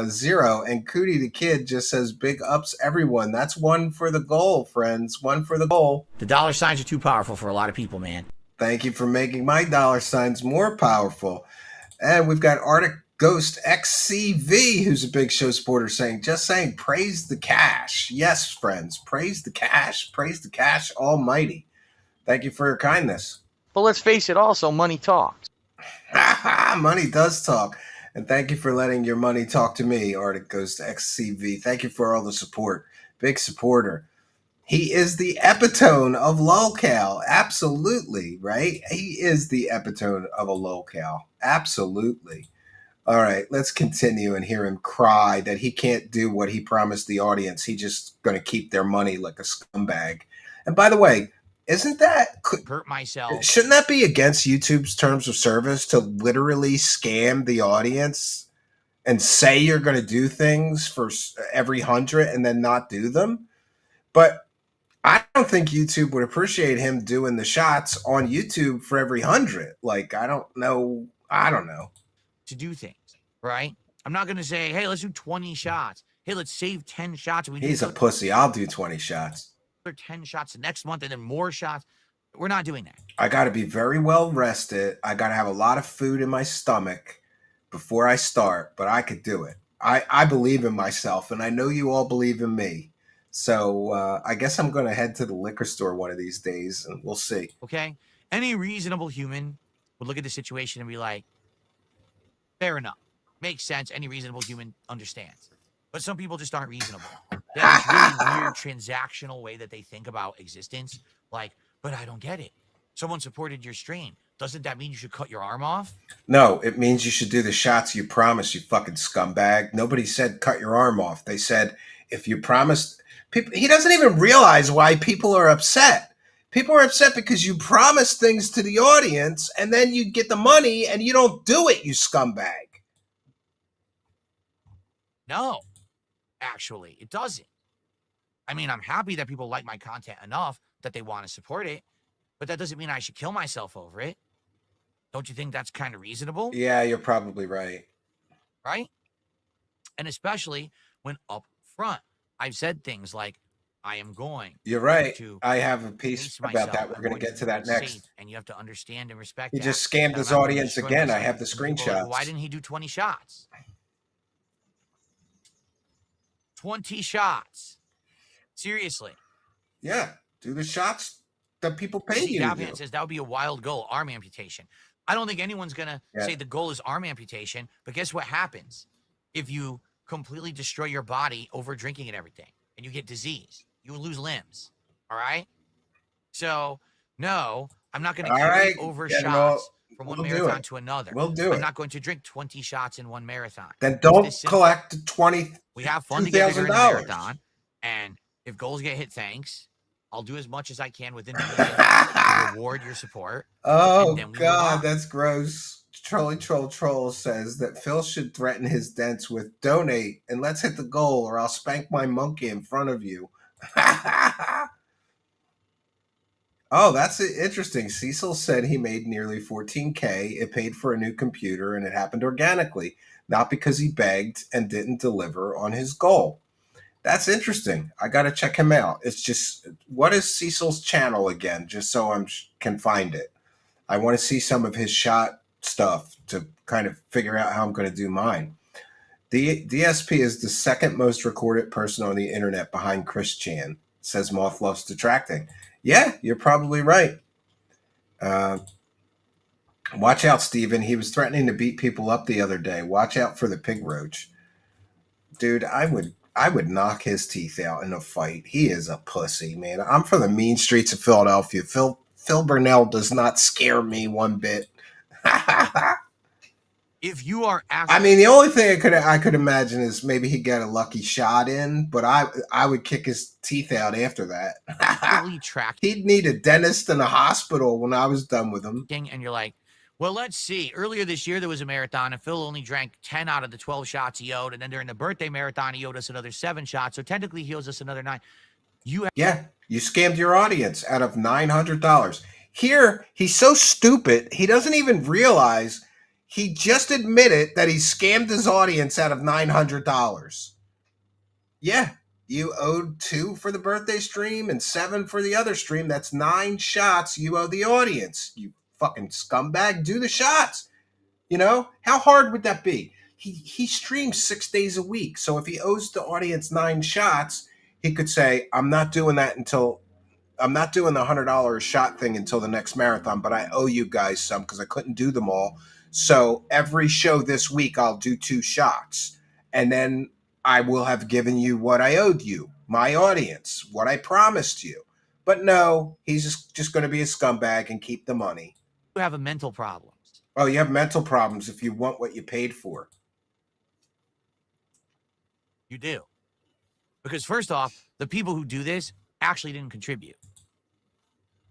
Zero. And Cootie the Kid just says big ups everyone. That's one for the goal, friends. One for the goal. The dollar signs are too powerful for a lot of people, man. Thank you for making my dollar signs more powerful. And we've got Arctic Ghost XCV, who's a big show supporter, just saying, praise the cash. Yes, friends, praise the cash almighty. Thank you for your kindness. But let's face it also, money talks. Money does talk. And thank you for letting your money talk to me, Arctic Ghost XCV. Thank you for all the support. Big supporter. He is the epitome of lolcow. Absolutely, right? He is the epitome of a lolcow. Absolutely. All right, let's continue and hear him cry that he can't do what he promised the audience. He's just going to keep their money like a scumbag. And by the way, isn't that... hurt myself. Shouldn't that be against YouTube's terms of service to literally scam the audience and say you're going to do things for every 100 and then not do them? But I don't think YouTube would appreciate him doing the shots on YouTube for every 100. Like, I don't know. To do things, right? I'm not going to say, hey, let's do 20 shots. Hey, let's save 10 shots. He's a pussy. I'll do 20 shots. 10 shots the next month and then more shots. We're not doing that. I got to be very well rested. I got to have a lot of food in my stomach before I start, but I could do it. I believe in myself, and I know you all believe in me. So I guess I'm going to head to the liquor store one of these days, and we'll see. Okay? Any reasonable human would look at the situation and be like, fair enough. Makes sense. Any reasonable human understands. But some people just aren't reasonable. They have this really weird transactional way that they think about existence. Like, but I don't get it. Someone supported your stream. Doesn't that mean you should cut your arm off? No, it means you should do the shots you promised, you fucking scumbag. Nobody said cut your arm off. They said if you promised... People, he doesn't even realize why people are upset. People are upset because you promise things to the audience and then you get the money and you don't do it, you scumbag. No, actually, it doesn't. I mean, I'm happy that people like my content enough that they want to support it, but that doesn't mean I should kill myself over it. Don't you think that's kind of reasonable? Yeah, you're probably right. Right? And especially when up front, I've said things like, I am going. You're right. To I have a piece about that. We're going to get to that next. And you have to understand and respect He that. just scammed his audience again. I have the screenshots. Like, why didn't he do 20 shots? 20 shots. Seriously. Yeah. Do the shots that people pay you to Cambian do. says that would be a wild goal, arm amputation. I don't think anyone's going to say the goal is arm amputation, but guess what happens? If you completely destroy your body over drinking and everything, and you get disease, you will lose limbs. All right? So, no, I'm not going to carry over shots from one marathon to another. We'll do it. I'm not going to drink 20 shots in one marathon. Then don't collect 20. We have fun together during the marathon, and if goals get hit, thanks. I'll do as much as I can within the limit. reward your support. Oh, And then we move God, on. that's gross. Troll says that Phil should threaten his dents with donate and let's hit the goal or I'll spank my monkey in front of you. Oh, that's interesting. Cecil said he made nearly 14K. It paid for a new computer and it happened organically, not because he begged and didn't deliver on his goal. That's interesting. I got to check him out. It's just, what is Cecil's channel again? Just so I can find it. I want to see some of his shot stuff to kind of figure out how I'm going to do mine. The DSP is the second most recorded person on the internet behind Chris Chan, says Moth Loves Detracting. Yeah, you're probably right. Watch out, Steven. He was threatening to beat people up the other day. Watch out for the pig roach. Dude, I would knock his teeth out in a fight. He is a pussy, man. I'm from the mean streets of Philadelphia. Phil Burnell does not scare me one bit. If you are actually, I mean, the only thing I could imagine is maybe he got a lucky shot in, but I would kick his teeth out after that. tracking, He'd need a dentist and a hospital when I was done with him. and you're like, well, let's see. Earlier this year, there was a marathon, and Phil only drank 10 out of the 12 shots he owed. And then during the birthday marathon, he owed us another 7 shots. So technically, he owes us another 9. Yeah, you scammed your audience out of $900. Here, he's so stupid, he doesn't even realize he just admitted that he scammed his audience out of $900. Yeah, you owed 2 for the birthday stream and 7 for the other stream. That's 9 shots you owe the audience. You fucking scumbag, do the shots. You know, how hard would that be? He streams 6 days a week. So if he owes the audience 9 shots, he could say, I'm not doing the $100 shot thing until the next marathon, but I owe you guys some because I couldn't do them all. So every show this week, I'll do 2 shots. And then I will have given you what I owed you, my audience, what I promised you. But no, he's just going to be a scumbag and keep the money. You have a mental problem. Oh, you have mental problems if you want what you paid for. You do. Because first off, the people who do this actually didn't contribute.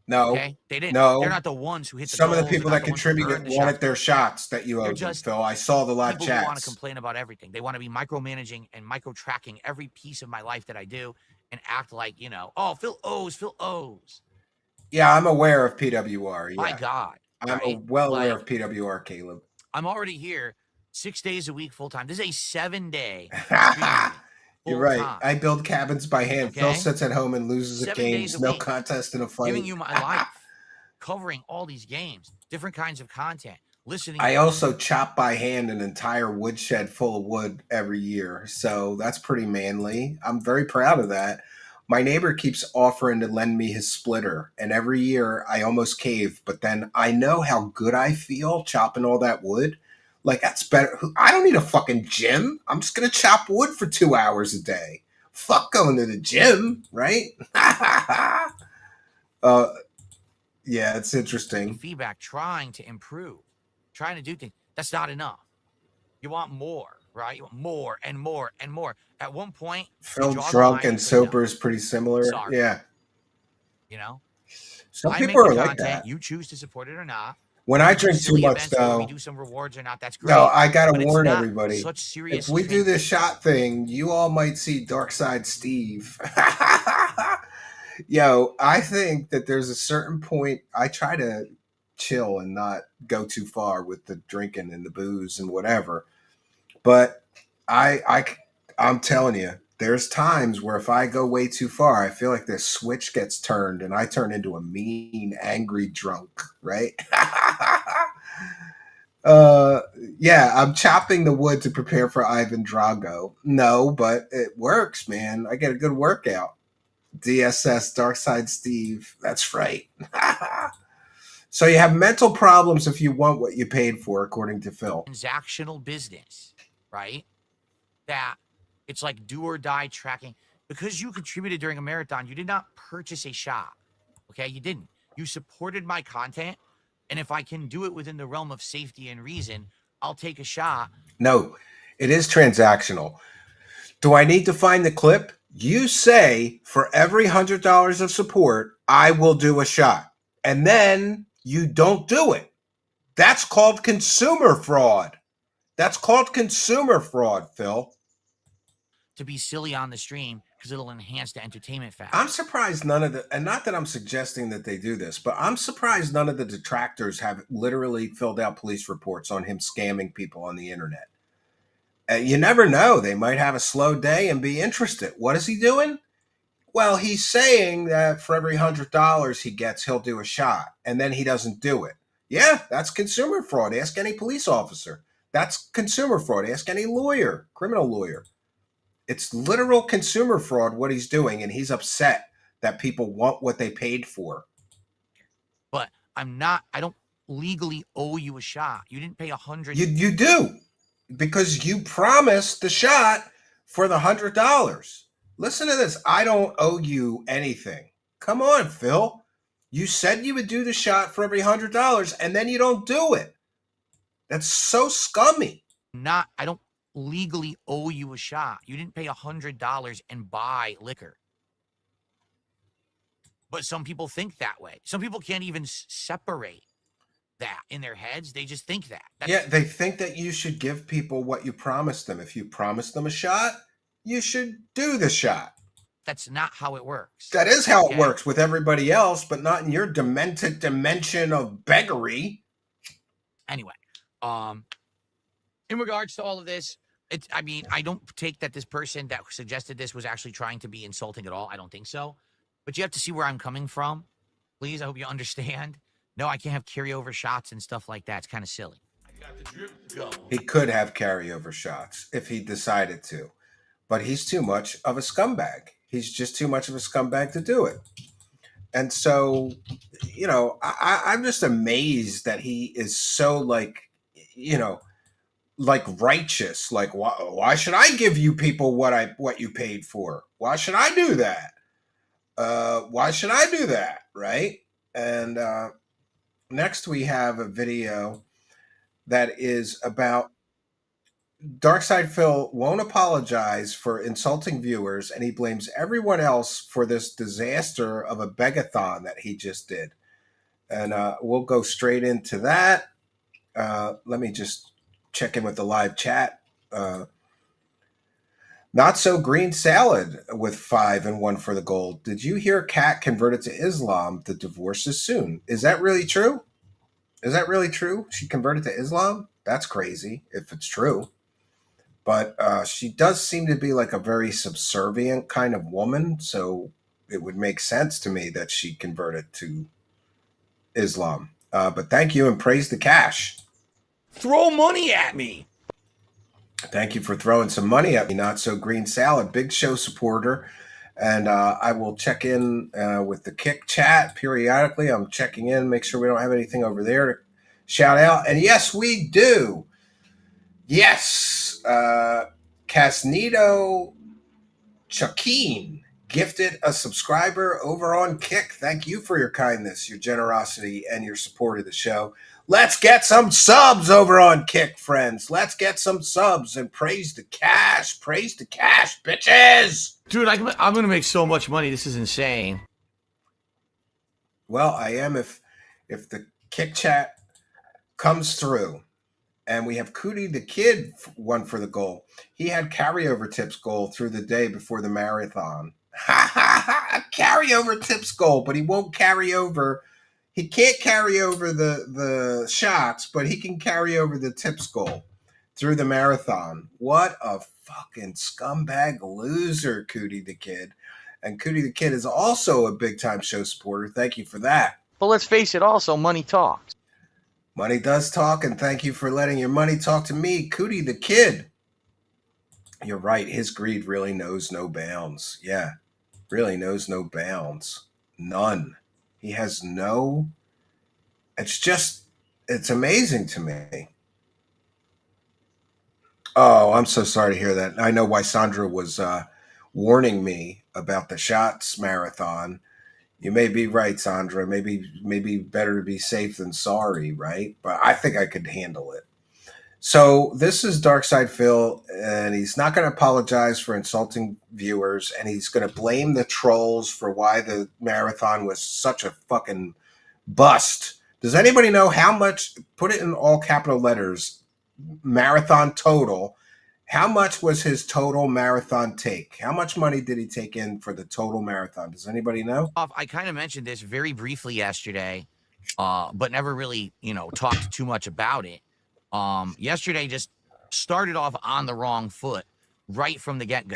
No, okay? They didn't. No, they're not the ones who hit the some of the goals, people they're that not the ones who earned contributed the wanted shots. their shots that you They're owed them, just Phil. I saw the live people chats. who want to complain about everything. They want to be micromanaging and micro-tracking every piece of my life that I do and act like, oh, Phil owes. Yeah, I'm aware of PWR. Yeah. My God. I'm right? well aware of PWR, Caleb. I'm already here 6 days a week full-time. This is a 7-day You're right. I build cabins by hand. Okay? Phil sits at home and loses 7 at days games. a No week, contest in a fight. giving you my life, covering all these games, different kinds of content, listening. I also chop by hand an entire woodshed full of wood every year. So that's pretty manly. I'm very proud of that. My neighbor keeps offering to lend me his splitter. And every year I almost cave. But then I know how good I feel chopping all that wood. Like, that's better. I don't need a fucking gym. I'm just going to chop wood for 2 hours a day. Fuck going to the gym, right? Yeah, it's interesting. Feedback, trying to improve, trying to do things. That's not enough. You want more, right? You want more and more and more. At one point, Phil drunk and sober is pretty similar. Sorry. Yeah. Some I people make are the like content. that. You choose to support it or not. When I drink too much, though, we do some rewards or not. That's great. no, I gotta but it's warn not everybody. Such serious. If we do this shot thing, you all might see Dark Side Steve. Yo, I think that there's a certain point. I try to chill and not go too far with the drinking and the booze and whatever. But I'm telling you, there's times where if I go way too far, I feel like the switch gets turned and I turn into a mean, angry drunk, right? Yeah, I'm chopping the wood to prepare for Ivan Drago. No, but it works, man. I get a good workout. DSS, Dark Side Steve. That's right. So you have mental problems if you want what you paid for, according to Phil. Transactional business, right? That it's like do or die tracking. Because you contributed during a marathon, you did not purchase a shot. Okay, you didn't. You supported my content. And if I can do it within the realm of safety and reason, I'll take a shot. No, it is transactional. Do I need to find the clip? You say for every $100 of support, I will do a shot. and then you don't do it. That's called consumer fraud. That's called consumer fraud, Phil. To be silly on the stream because it'll enhance the entertainment factor. I'm surprised none of the, and not that I'm suggesting that they do this, but I'm surprised none of the detractors have literally filled out police reports on him scamming people on the internet. You never know. They might have a slow day and be interested. What is he doing? Well, he's saying that for every $100 he gets, he'll do a shot, and then he doesn't do it. Yeah, that's consumer fraud. Ask any police officer. That's consumer fraud. Ask any lawyer, criminal lawyer. It's literal consumer fraud what he's doing, and he's upset that people want what they paid for. But I don't legally owe you a shot. You didn't pay $100. You do, because you promised the shot for the $100. Listen to this. I don't owe you anything. Come on, Phil. You said you would do the shot for every $100, and then you don't do it. That's so scummy. I don't legally owe you a shot. You didn't pay $100 and buy liquor. But some people think that way. Some people can't even separate that in their heads. They just think that. Yeah, they think that you should give people what you promised them. If you promised them a shot, you should do the shot. That's not how it works. That is how it works with everybody else, but not in your demented dimension of beggary. Anyway, in regards to all of this, I don't take that this person that suggested this was actually trying to be insulting at all. I don't think so. But you have to see where I'm coming from. Please, I hope you understand. No, I can't have carryover shots and stuff like that. It's kind of silly. He could have carryover shots if he decided to, but he's too much of a scumbag. He's just too much of a scumbag to do it. And so, I'm just amazed that he is so like righteous. Like, why should I give you people what you paid for? Why should I do that? Why should I do that? Right? And next we have a video that is about Darkside Phil won't apologize for insulting viewers, and he blames everyone else for this disaster of a begathon that he just did. And we'll go straight into that. Let me just check in with the live chat. Not so green salad with 5 and 1 for the gold. Did you hear Kat converted to Islam? The divorce is soon. Is that really true? Is that really true? She converted to Islam? That's crazy if it's true. But she does seem to be like a very subservient kind of woman. So it would make sense to me that she converted to Islam. But thank you and praise the cash. Throw money at me. Thank you for throwing some money at me. Not so green salad. Big show supporter. And I will check in with the Kick chat periodically. I'm checking in, make sure we don't have anything over there to shout out. And yes, we do. Yes. Casnito Chakeen gifted a subscriber over on Kick. Thank you for your kindness, your generosity, and your support of the show. Let's get some subs over on Kick, friends. Let's get some subs and praise the cash. Praise the cash, bitches. Dude, I'm going to make so much money. This is insane. Well, I am if the Kick chat comes through. And we have Cootie the Kid, 1 for the goal. He had carryover tips goal through the day before the marathon. Ha ha ha! Carryover tips goal, but he won't carry over. He can't carry over the shots, but he can carry over the tips goal through the marathon. What a fucking scumbag loser, Cootie the Kid. And Cootie the Kid is also a big time show supporter. Thank you for that. But let's face it, also, money talks. Money does talk, and thank you for letting your money talk to me, Cootie the Kid. You're right. His greed really knows no bounds. Yeah, really knows no bounds. None. He has no... It's amazing to me. Oh, I'm so sorry to hear that. I know why Sandra was warning me about the shots marathon. You may be right, Sandra. Maybe better to be safe than sorry, right? But I think I could handle it. So this is Darkside Phil, and he's not going to apologize for insulting viewers, and he's going to blame the trolls for why the marathon was such a fucking Bust. Does anybody know how much? Put it in all capital letters. Marathon total. How much was his total marathon take? How much money did he take in for the total marathon? Does anybody know? I kind of mentioned this very briefly yesterday, but never really, talked too much about it. Yesterday just started off on the wrong foot right from the get go.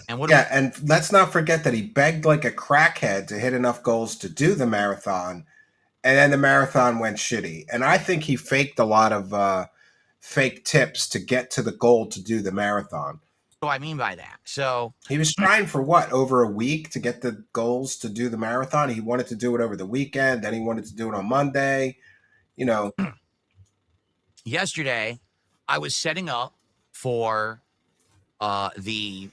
And what? Yeah, and let's not forget that he begged like a crackhead to hit enough goals to do the marathon, and then the marathon went shitty. And I think he faked a lot of fake tips to get to the goal to do the marathon. do I mean by that? So He was trying for what, over a week to get the goals to do the marathon. He wanted to do it over the weekend, then he wanted to do it on Monday. You know, yesterday I was setting up for the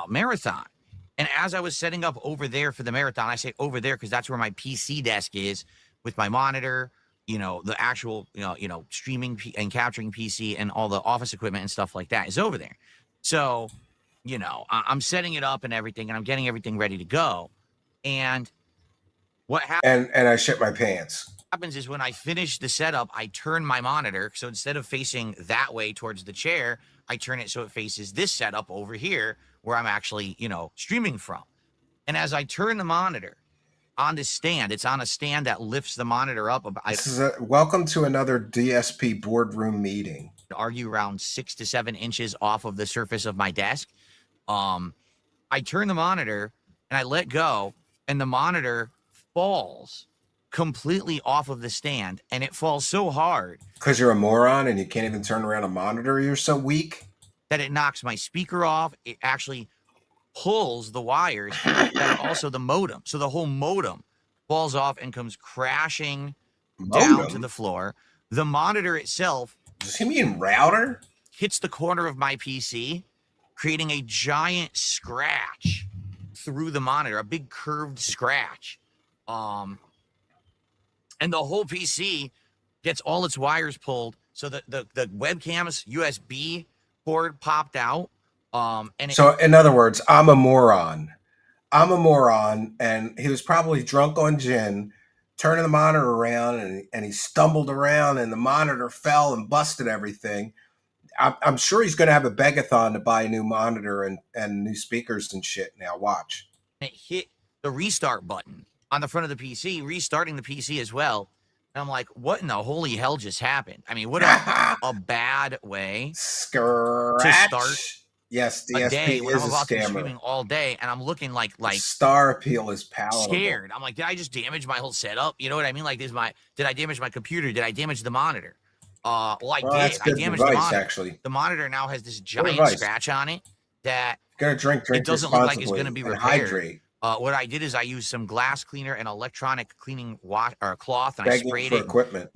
marathon. And as I was setting up over there for the marathon, I say over there because that's where my PC desk is with my monitor, the actual, streaming and capturing PC and all the office equipment and stuff like that is over there. So, I'm setting it up and everything, and I'm getting everything ready to go. And what happens? and I shit my pants. Is when I finish the setup, I turn my monitor. So instead of facing that way towards the chair, I turn it so it faces this setup over here where I'm actually, streaming from. And as I turn the monitor on this stand, it's on a stand that lifts the monitor up. Welcome to another DSP boardroom meeting. Argue around 6 to 7 inches off of the surface of my desk. I turn the monitor and I let go, and the monitor falls completely off of the stand, and it falls so hard because you're a moron and you can't even turn around a monitor. You're so weak that it knocks my speaker off. It actually pulls the wires that are also the modem, so the whole modem falls off and comes crashing down to the floor. The monitor itself, does he mean router, hits the corner of my PC, creating a giant scratch through the monitor, a big curved scratch. And the whole PC gets all its wires pulled. So the webcam's USB port popped out. So in other words, I'm a moron. And he was probably drunk on gin, turning the monitor around, and he stumbled around, and the monitor fell and busted everything. I'm sure he's going to have a begathon to buy a new monitor and new speakers and shit. Now watch. It hit the restart button on the front of the PC, restarting the PC as well. And I'm like, what in the holy hell just happened? I mean, what a bad way to start yes, a day when is I'm about to be scammer. streaming all day, and I'm looking like star appeal is palatable. Scared. I'm like, did I just damage my whole setup? You know what I mean? Like, did I damage my computer? Did I damage the monitor? Well, I did. I damaged the monitor. Actually, the monitor now has this giant scratch on it that it doesn't look like it's going to be repaired. Hydrate. What I did is I used some glass cleaner and electronic cleaning cloth, and I sprayed it. Equipment.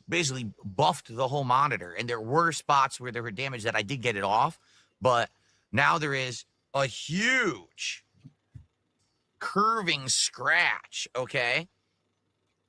Basically buffed the whole monitor. And there were spots where there were damage that I did get it off, but now there is a huge curving scratch. Okay.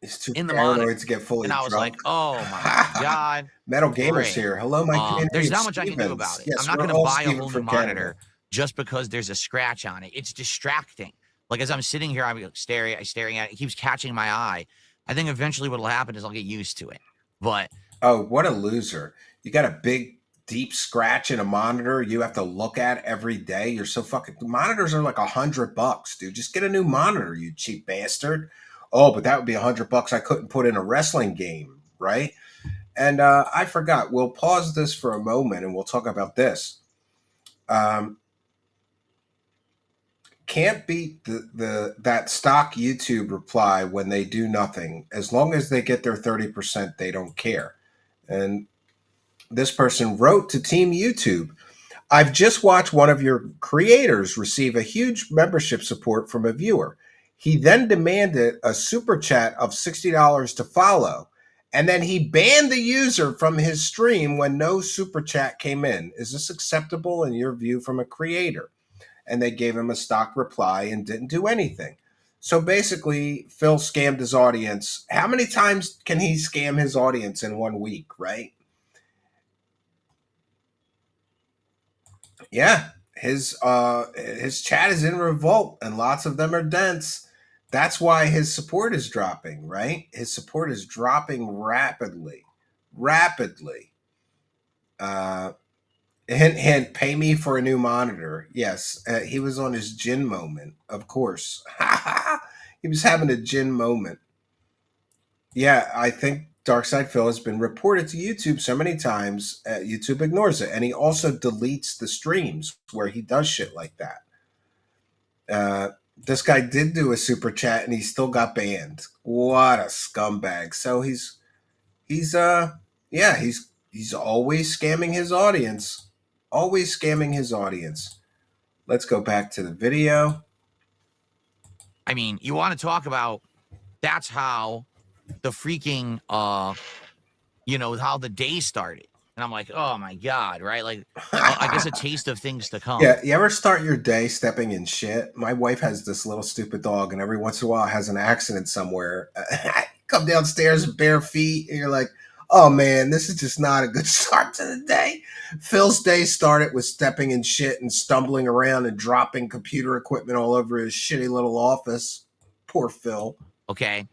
It's too in the paranoid monitor to get fully and I was drunk. like, oh my God. Metal Gamers here. Hello, my there's not much I can do about it. Yes, I'm not going to buy a whole new monitor Canada. just because there's a scratch on it. It's distracting. Like, as I'm sitting here, I'm staring at it. It keeps catching my eye. I think eventually what'll happen is I'll get used to it. But oh, what a loser. You got a big, deep scratch in a monitor you have to look at every day. You're so fucking... Monitors are like $100, dude. Just get a new monitor, you cheap bastard. Oh, but that would be $100 I couldn't put in a wrestling game, right? And I forgot. We'll pause this for a moment and we'll talk about this. Can't beat that stock YouTube reply when they do nothing. As long as they get their 30%, they don't care. And this person wrote to Team YouTube, I've just watched one of your creators receive a huge membership support from a viewer. He then demanded a super chat of $60 to follow. And then he banned the user from his stream when no super chat came in. Is this acceptable in your view from a creator? And they gave him a stock reply and didn't do anything. So basically, Phil scammed his audience. How many times can he scam his audience in 1 week, right? Yeah, his chat is in revolt, and lots of them are dense. That's why his support is dropping, right? His support is dropping rapidly. Rapidly. Uh, hint, hint, pay me for a new monitor. Yes, he was on his Jin moment, of course. He was having a Jin moment. Yeah, I think Darkside Phil has been reported to YouTube so many times, YouTube ignores it. And he also deletes the streams where he does shit like that. This guy did do a super chat and he still got banned. What a scumbag. So he's always scamming his audience. Always scamming his audience. Let's go back to the video. I mean, you want to talk about that's how the freaking how the day started. And I'm like, oh my God, right? Like, I guess a taste of things to come. Yeah, you ever start your day stepping in shit? My wife has this little stupid dog, and every once in a while has an accident somewhere. Come downstairs bare feet, and you're like, oh man, this is just not a good start to the day. Phil's day started with stepping in shit and stumbling around and dropping computer equipment all over his shitty little office. Poor Phil. Okay.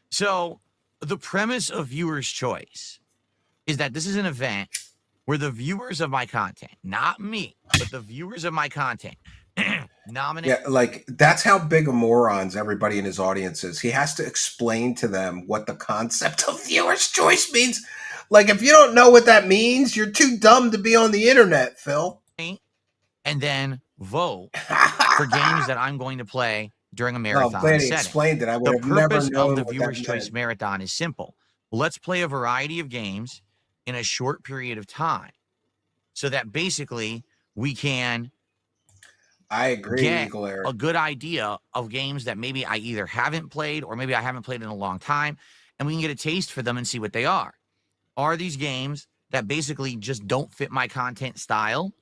So the premise of Viewer's Choice is that this is an event where the viewers of my content, not me, but the viewers of my content, nominate. Yeah, like that's how big of morons everybody in his audience is. He has to explain to them what the concept of viewer's choice means. Like, if you don't know what that means, you're too dumb to be on the internet, Phil. And then vote for games that I'm going to play during a marathon Glad he setting. explained it. I would The have never purpose known of the what Viewer's that Choice meant. Marathon is simple. Let's play a variety of games in a short period of time so that basically we can I agree, get Eagle Air. a good idea of games that maybe I either haven't played or maybe I haven't played in a long time, and we can get a taste for them and see what they are. Are these games that basically just don't fit my content style,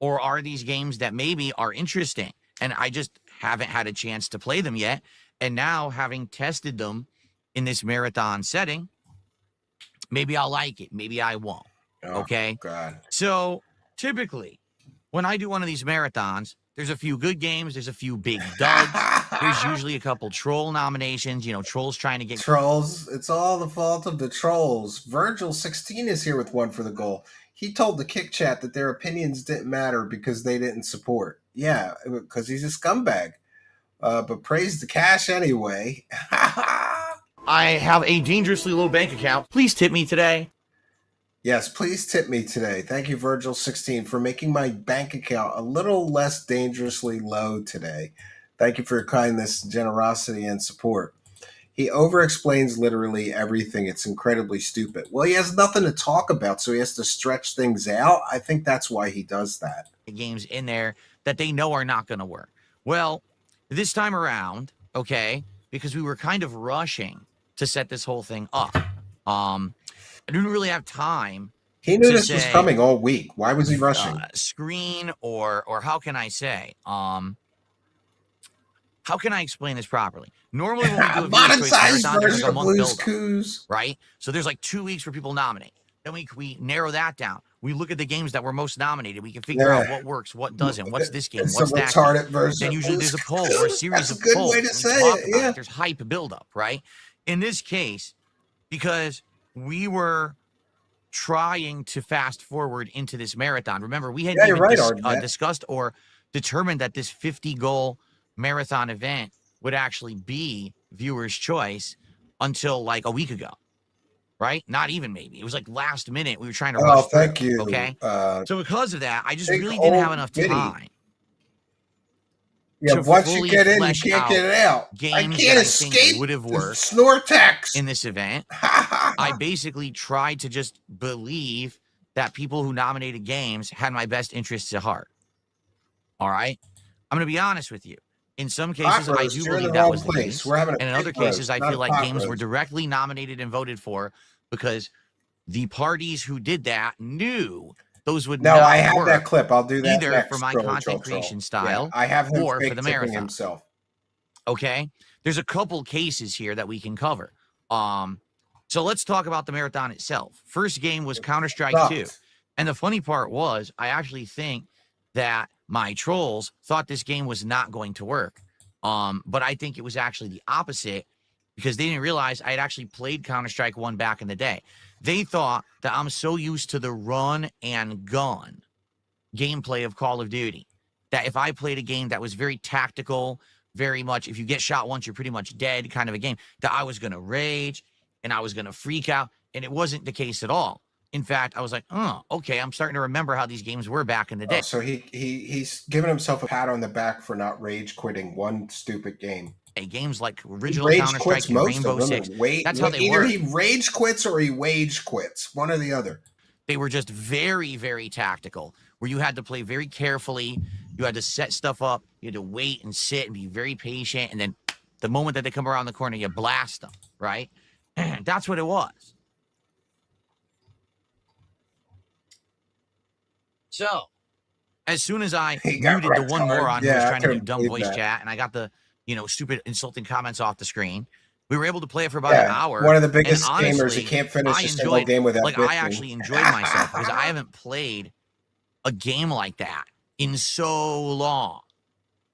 or are these games that maybe are interesting and I just haven't had a chance to play them yet? And now, having tested them in this marathon setting, maybe I'll like it, maybe I won't. Okay. God. So typically, when I do one of these marathons, there's a few good games, there's a few big duds, there's usually a couple troll nominations, trolls trying to get Trolls. It's all the fault of the trolls. Virgil16 is here with one for the goal. He told the Kick Chat that their opinions didn't matter because they didn't support. Yeah, because he's a scumbag. But praise the cash anyway. I have a dangerously low bank account. Please tip me today. Yes, please tip me today. Thank you, Virgil16, for making my bank account a little less dangerously low today. Thank you for your kindness, generosity, and support. He over-explains literally everything. It's incredibly stupid. Well, he has nothing to talk about, so he has to stretch things out. I think that's why he does that. games in there that they know are not going to work. Well, this time around, okay, because we were kind of rushing to set this whole thing up. I didn't really have time. He knew this was coming all week. Why was he rushing? Screen or how can I say? How can I explain this properly? Normally when we do a viewer choice marathon, there's like a month build, right? So there's like 2 weeks where people nominate. Then we narrow that down. We look at the games that were most nominated. We can figure out what works, what doesn't. What's this game? It's What's a that retarded game? version. Then usually there's a poll or a series of good polls. way to say talk it. about Yeah. There's hype buildup, right? In this case, because we were trying to fast forward into this marathon. Remember, we had discussed or determined that this 50-goal marathon event would actually be viewer's choice until like a week ago, right? Not even maybe. It was like last minute. We were trying to rush through. Thank you. Okay. So because of that, I just big really didn't have old enough bitty. time. Yeah, to once you fully get in, you flesh can't get it out. I games can't that I escape think would have the worked Snortex. in this event. I basically tried to just believe that people who nominated games had my best interests at heart. All right. I'm going to be honest with you. In some cases, I do believe that was the case. And in other cases, I feel like games were directly nominated and voted for because the parties who did that knew those would not I have work that clip. I'll do that either next, for my content creation style I have him or for fake the tipping marathon. himself. Okay. There's a couple cases here that we can cover. So let's talk about the marathon itself. First game was Counter-Strike 2. And the funny part was I actually think that my trolls thought this game was not going to work. But I think it was actually the opposite because they didn't realize I had actually played Counter-Strike 1 back in the day. They thought that I'm so used to the run and gun gameplay of Call of Duty that if I played a game that was very tactical, very much if you get shot once, you're pretty much dead kind of a game, that I was going to rage and I was going to freak out. And it wasn't the case at all. In fact, I was like, oh, okay, I'm starting to remember how these games were back in the day. Oh, so he's giving himself a pat on the back for not rage quitting one stupid game. Games like original Counter-Strike and Rainbow Six, that's how they either were. he rage quits or he wage quits, one or the other. They were just very, very tactical, where you had to play very carefully. You had to set stuff up. You had to wait and sit and be very patient. And then the moment that they come around the corner, you blast them, right? That's what it was. So, as soon as I muted the one moron who was trying to do dumb voice chat, and I got the, stupid insulting comments off the screen, we were able to play it for about an hour. One of the biggest gamers, you can't finish a single game without bitching. I actually enjoyed myself because I haven't played a game like that in so long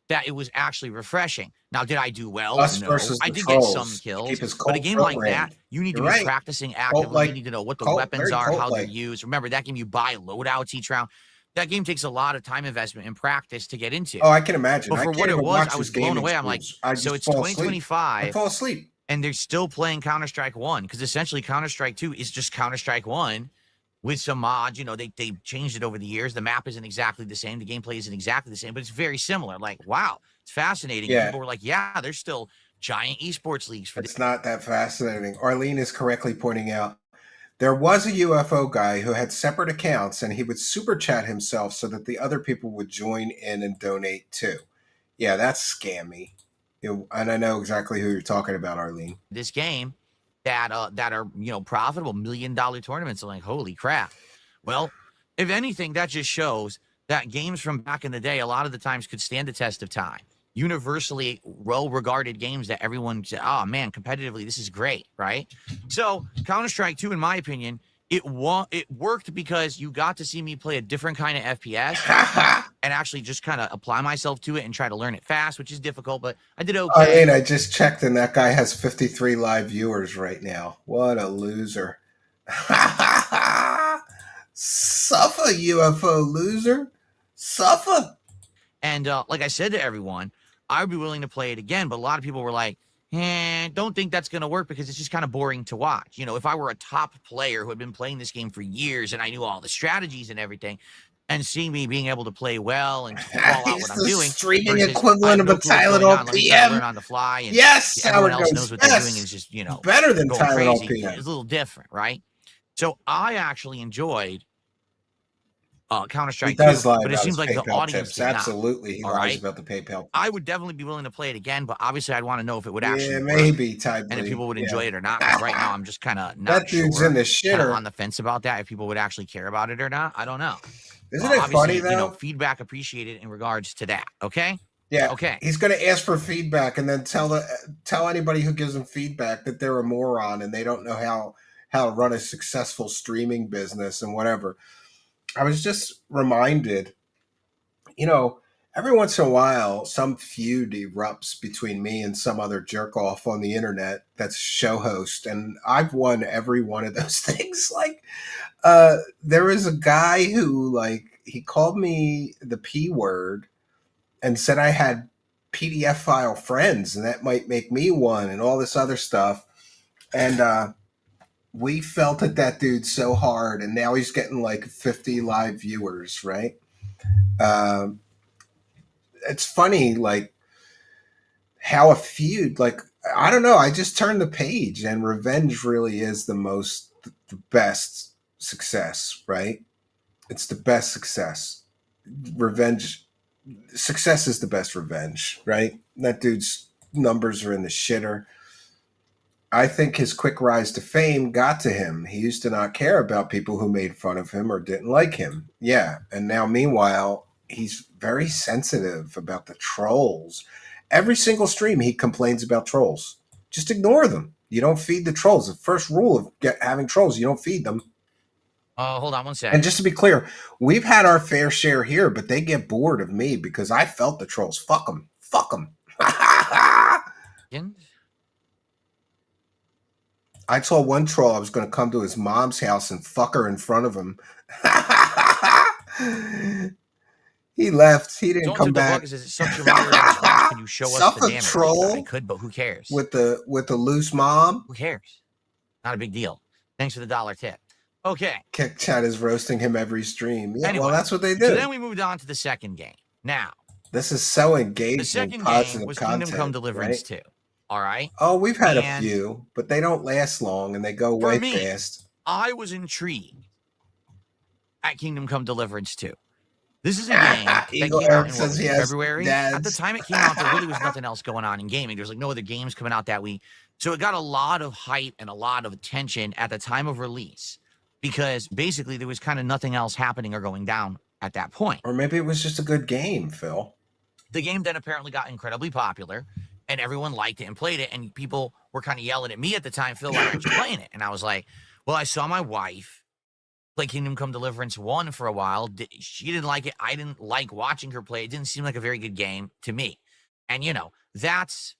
that it was actually refreshing. Now, did I do well? Us No. versus I the did trolls. get some kills, Keep his but a cult game like programmed. that, you need to You're be right. practicing actively. Cult-like- You need to know what the cult- weapons very are, how they're cult-like. used. Remember, that game you buy loadouts each round. That game takes a lot of time investment and practice to get into. Oh, I can imagine. But I for can't what it even was, watch I his was blown gaming away. I'm like, streams. I so just it's fall asleep. 2025. I fall asleep. And they're still playing Counter-Strike 1 because essentially Counter-Strike 2 is just Counter-Strike 1 with some mods. They changed it over the years. The map isn't exactly the same. The gameplay isn't exactly the same, but it's very similar. Like, wow, it's fascinating. Yeah. People were like, yeah, there's still giant esports leagues for this. It's not that fascinating. Arlene is correctly pointing out there was a UFO guy who had separate accounts and he would super chat himself so that the other people would join in and donate too. Yeah, that's scammy. And I know exactly who you're talking about, Arlene. This game that are profitable $1 million tournaments. I'm like, holy crap. Well, if anything, that just shows that games from back in the day a lot of the times could stand the test of time. Universally well-regarded games that everyone said, oh man, competitively this is great, right? So Counter-Strike 2, in my opinion, it worked because you got to see me play a different kind of FPS and actually just kind of apply myself to it and try to learn it fast, which is difficult, but I did okay. I mean, I just checked and that guy has 53 live viewers right now. What a loser. Suffer, UFO loser. Suffer. And like I said to everyone, I would be willing to play it again, but a lot of people were like, don't think that's going to work because it's just kind of boring to watch. If I were a top player who had been playing this game for years and I knew all the strategies and everything, and seeing me being able to play well and call out what I'm doing. Streaming equivalent of a Tylenol PM. Learn on the fly. And yes, everyone else knows what they're doing and it's just, better than going Tylenol crazy. PM. It's a little different, right? So I actually enjoyed Counter-Strike 2, but it seems like the audience did not. Absolutely, he lies about the PayPal. I would definitely be willing to play it again, but obviously I'd want to know if it would actually work, maybe Ty and if people would enjoy it or not. 'Cause right now I'm just kind of not that dude's sure, in the kinda shitter. on the fence about that. If people would actually care about it or not, I don't know. Isn't it funny though? Feedback appreciated in regards to that. Okay. Yeah. Okay. He's going to ask for feedback and then tell anybody who gives him feedback that they're a moron and they don't know how to run a successful streaming business and whatever. I was just reminded, every once in a while, some feud erupts between me and some other jerk off on the internet that's a show host. And I've won every one of those things. Like, there was a guy who, he called me the P word and said I had PDF file friends and that might make me one and all this other stuff. And, we felt at that dude so hard, and now he's getting 50 live viewers, right? It's funny, how a feud, I don't know, I just turned the page, and revenge really is the best success, right? It's the best success. Success is the best revenge, right? That dude's numbers are in the shitter. I think his quick rise to fame got to him. He used to not care about people who made fun of him or didn't like him. Yeah. And now, meanwhile, he's very sensitive about the trolls. Every single stream, he complains about trolls. Just ignore them. You don't feed the trolls. The first rule of having trolls, you don't feed them. Hold on one second. And just to be clear, we've had our fair share here, but they get bored of me because I felt the trolls. Fuck them. Fuck them. I told one troll I was going to come to his mom's house and fuck her in front of him. He left. He didn't Don't come tip the back. bucket says it sucks your moderator's fast. Can you show us the Suffer damage? troll I could, but who cares? with the loose mom. Who cares? Not a big deal. Thanks for the $1 tip. Okay. Kick Chat is roasting him every stream. Yeah, Anyway, well, that's what they do. So then we moved on to the second game. Now, This is so engaging. the second positive game was content, Kingdom Come Deliverance right? 2. All right. Oh, we've had a And few, but they don't last long and they go for way me, fast. I was intrigued at Kingdom Come Deliverance 2. This is a game that Eagle came out Eric in says he has February. At the dads. time it came out, there really was nothing else going on in gaming. There's like no other games coming out that week. So it got a lot of hype and a lot of attention at the time of release because basically there was kind of nothing else happening or going down at that point. Or maybe it was just a good game, Phil. The game then apparently got incredibly popular and everyone liked it and played it. And people were kind of yelling at me at the time, Phil, why aren't you playing it? And I was like, well, I saw my wife play Kingdom Come Deliverance 1 for a while. She didn't like it. I didn't like watching her play. It didn't seem like a very good game to me. And, you know, that's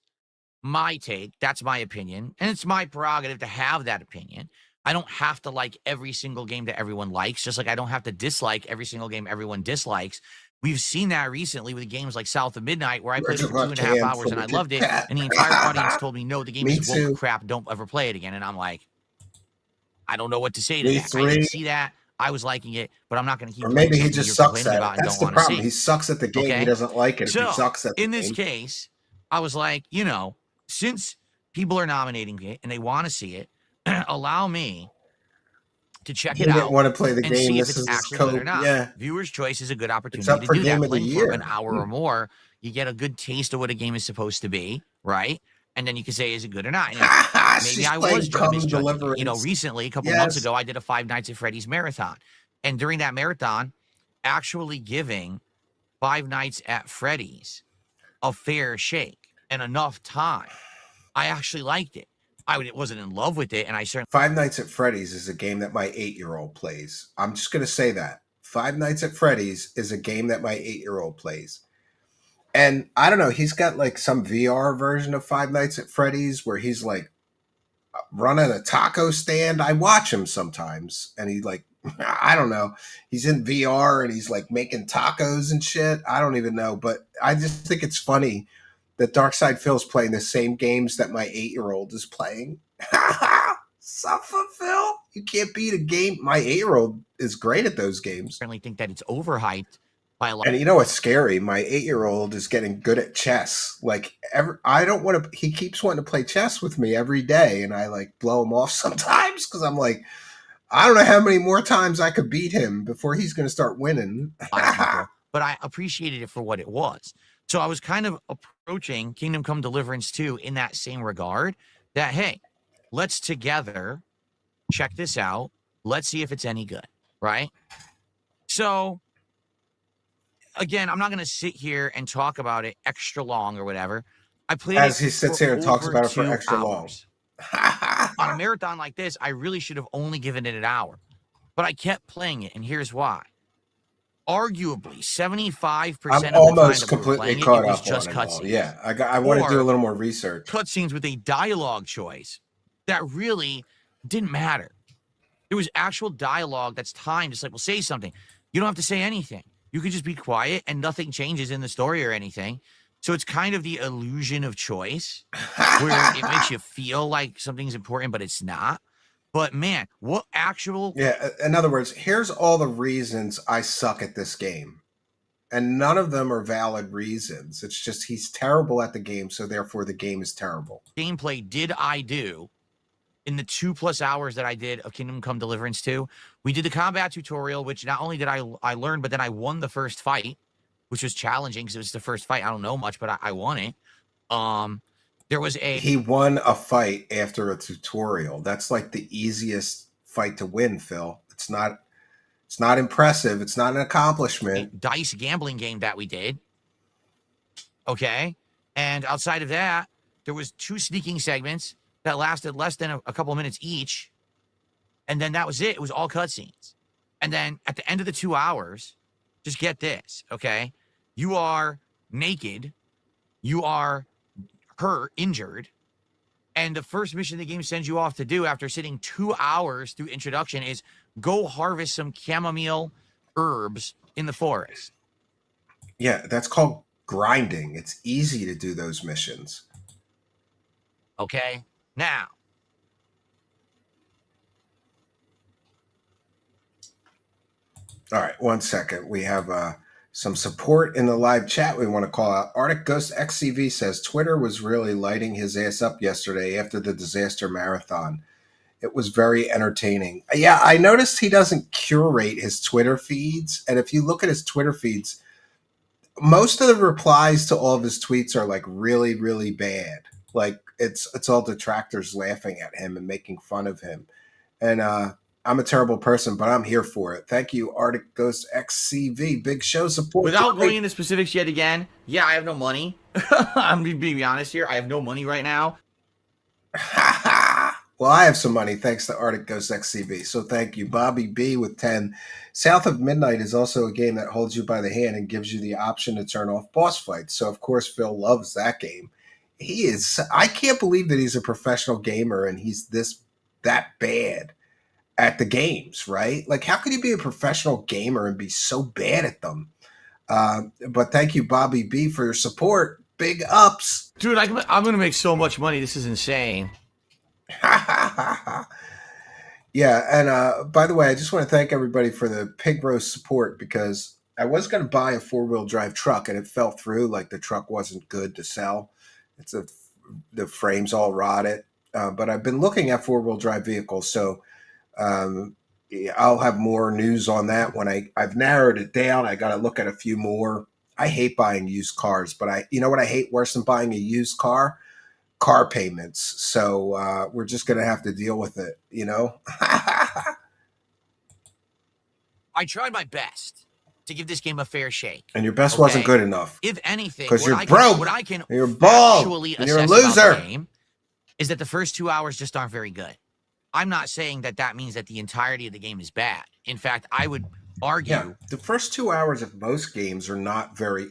my take. That's my opinion. And it's my prerogative to have that opinion. I don't have to like every single game that everyone likes, just like I don't have to dislike every single game everyone dislikes. We've seen that recently with games like South of Midnight, where I played it for 2.5 hours and I loved it. And the entire audience told me, no, the game is woke crap. Don't ever play it again. And I'm like, I don't know what to say to that. I didn't see that. I was liking it, but I'm not going to keep. Or maybe he just sucks at it. That's the problem. He sucks at the game. Okay? He doesn't like it. So, he sucks at the in this game. case, I was like, you know, since people are nominating it and they want to see it, allow me to check it out. Didn't want to play the and game. see This if it's is actually code. good or not. Yeah. Viewer's choice is a good opportunity up to for do game that. of the Playing year. for an hour or more, you get a good taste of what a game is supposed to be, right? And then you can say, is it good or not? And maybe I was misjudging it. You know, recently, a couple months ago, I did a Five Nights at Freddy's marathon. And during that marathon, actually giving Five Nights at Freddy's a fair shake and enough time, I actually liked it. I wasn't in love with it, and I certainly... Five Nights at Freddy's is a game that my 8-year-old plays. I'm just going to say that. Five Nights at Freddy's is a game that my 8-year-old plays. And I don't know, he's got like some VR version of Five Nights at Freddy's where he's like running a taco stand. I watch him sometimes, and he like, I don't know, he's in VR and he's like making tacos and shit. I don't even know, but I just think it's funny that Darkside Phil's playing the same games that my 8-year-old is playing. Suffer, Phil. You can't beat a game. My 8-year-old is great at those games. certainly think that it's overhyped by a lot. And you know what's scary? My 8-year-old is getting good at chess. Like, I don't want to. He keeps wanting to play chess with me every day, and I like blow him off sometimes because I'm like, I don't know how many more times I could beat him before he's going to start winning. But I appreciated it for what it was. So I was kind of approaching Kingdom Come Deliverance 2 in that same regard. That hey, let's together check this out. Let's see if it's any good, right? So. Again, I'm not going to sit here and talk about it extra long or whatever. I played as it he sits for here and talks over about it for 2 extra hours. On a marathon like this, I really should have only given it an hour. But I kept playing it, and here's why. Arguably, 75% of the I'm time almost that we were completely playing caught it was up just on it. cutscenes. Yeah, I want to do a little more research. Cutscenes with a dialogue choice that really didn't matter. There was actual dialogue that's timed. It's like, well, say something. You don't have to say anything. You could just be quiet and nothing changes in the story or anything. So it's kind of the illusion of choice where it makes you feel like something's important, but it's not. But man, what actual... Yeah, in other words, here's all the reasons I suck at this game. And none of them are valid reasons. It's just he's terrible at the game, so therefore the game is terrible. Gameplay did I do in the 2+ hours that I did of Kingdom Come Deliverance 2. We did the combat tutorial, which not only did I learn, but then I won the first fight, which was challenging because it was the first fight. I don't know much, but I won it. There was He won a fight after a tutorial. That's like the easiest fight to win, Phil. It's not impressive. It's not an accomplishment. Dice gambling game that we did. Okay. And outside of that, there was 2 sneaking segments that lasted less than a couple of minutes each. And then that was it. It was all cutscenes. And then at the end of the 2 hours, just get this, okay? You are naked. You are hurt, injured, and the first mission the game sends you off to do after sitting 2 hours through introduction is go harvest some chamomile herbs in the forest. Yeah, that's called grinding. It's easy to do those missions. Okay? Now, all right, 1 second. We have some support in the live chat we want to call out. Arctic Ghost XCV says Twitter was really lighting his ass up yesterday after the disaster marathon. It was very entertaining. Yeah, I noticed he doesn't curate his Twitter feeds. And if you look at his Twitter feeds, most of the replies to all of his tweets are like really, really bad. Like it's all detractors laughing at him and making fun of him. And I'm a terrible person, but I'm here for it. Thank you, Arctic Ghost XCV. Big show support. Without going into specifics yet again, yeah, I have no money. I'm being honest here. I have no money right now. Well, I have some money thanks to Arctic Ghost XCV. So thank you. Bobby B with 10. South of Midnight is also a game that holds you by the hand and gives you the option to turn off boss fights. So, of course, Phil loves that game. I can't believe that he's a professional gamer and he's that bad at the games, right? Like, how could you be a professional gamer and be so bad at them? But thank you, Bobby B, for your support. Big ups. dude, I'm going to make so much money. This is insane. Yeah, and by the way, I just want to thank everybody for the PIGROAST support because I was going to buy a 4-wheel drive truck and it fell through. Like the truck wasn't good to sell. The frame's all rotted. But I've been looking at 4-wheel drive vehicles, so I'll have more news on that when I've narrowed it down. I got to look at a few more. I hate buying used cars, but you know what I hate worse than buying a used car? Car payments. So we're just going to have to deal with it, you know? I tried my best to give this game a fair shake. And your best wasn't good enough. If anything, 'cause you're what broke. I can You're bald. actually And you're a assess about loser. the game is that the first 2 hours just aren't very good. I'm not saying that means that the entirety of the game is bad. In fact, I would argue. Yeah, the first 2 hours of most games are not very,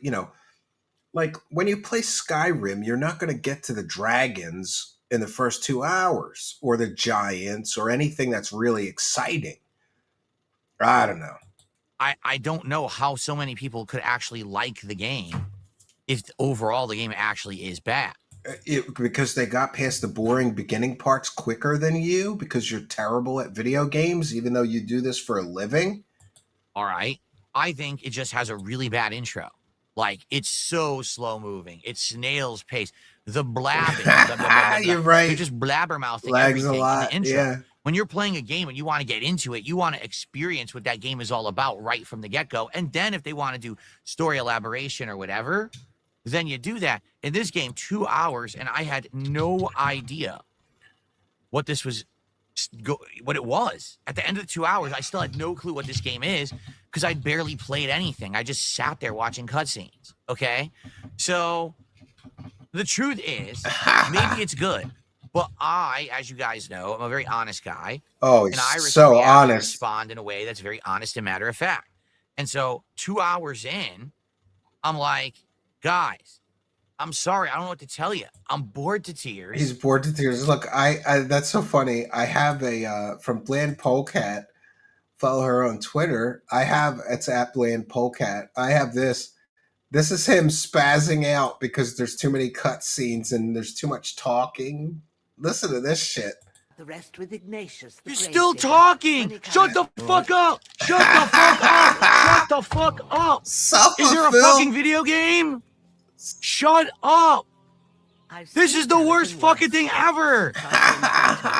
like when you play Skyrim, you're not going to get to the dragons in the first 2 hours or the giants or anything that's really exciting. I don't know. I don't know how so many people could actually like the game if overall the game actually is bad. Because they got past the boring beginning parts quicker than you because you're terrible at video games, even though you do this for a living. All right. I think it just has a really bad intro. Like, it's so slow moving. It's snail's pace. The blabbing. You're right. They're just blabbermouthing Lags everything a lot. in the intro. Yeah. When you're playing a game and you want to get into it, you want to experience what that game is all about right from the get-go. And then if they want to do story elaboration or whatever, then you do that. In this game, 2 hours, and I had no idea what this was, what it was. At the end of the 2 hours, I still had no clue what this game is because I barely played anything. I just sat there watching cutscenes, okay? So the truth is, maybe it's good, but I, as you guys know, I'm a very honest guy. Oh, and I so honest. respond in a way that's very honest and matter of fact. And so 2 hours in, I'm like, guys, I'm sorry. I don't know what to tell you. I'm bored to tears. He's bored to tears. Look, I that's so funny. I have a from Bland Polecat. Follow her on Twitter. It's at Bland Polecat. I have this. This is him spazzing out because there's too many cutscenes and there's too much talking. Listen to this shit. The rest with Ignatius. You're still talking. Shut the fuck up. Shut the fuck up. Shut the fuck up. Suffer, Is there a Phil. fucking video game? Shut up. This is the worst fucking thing ever.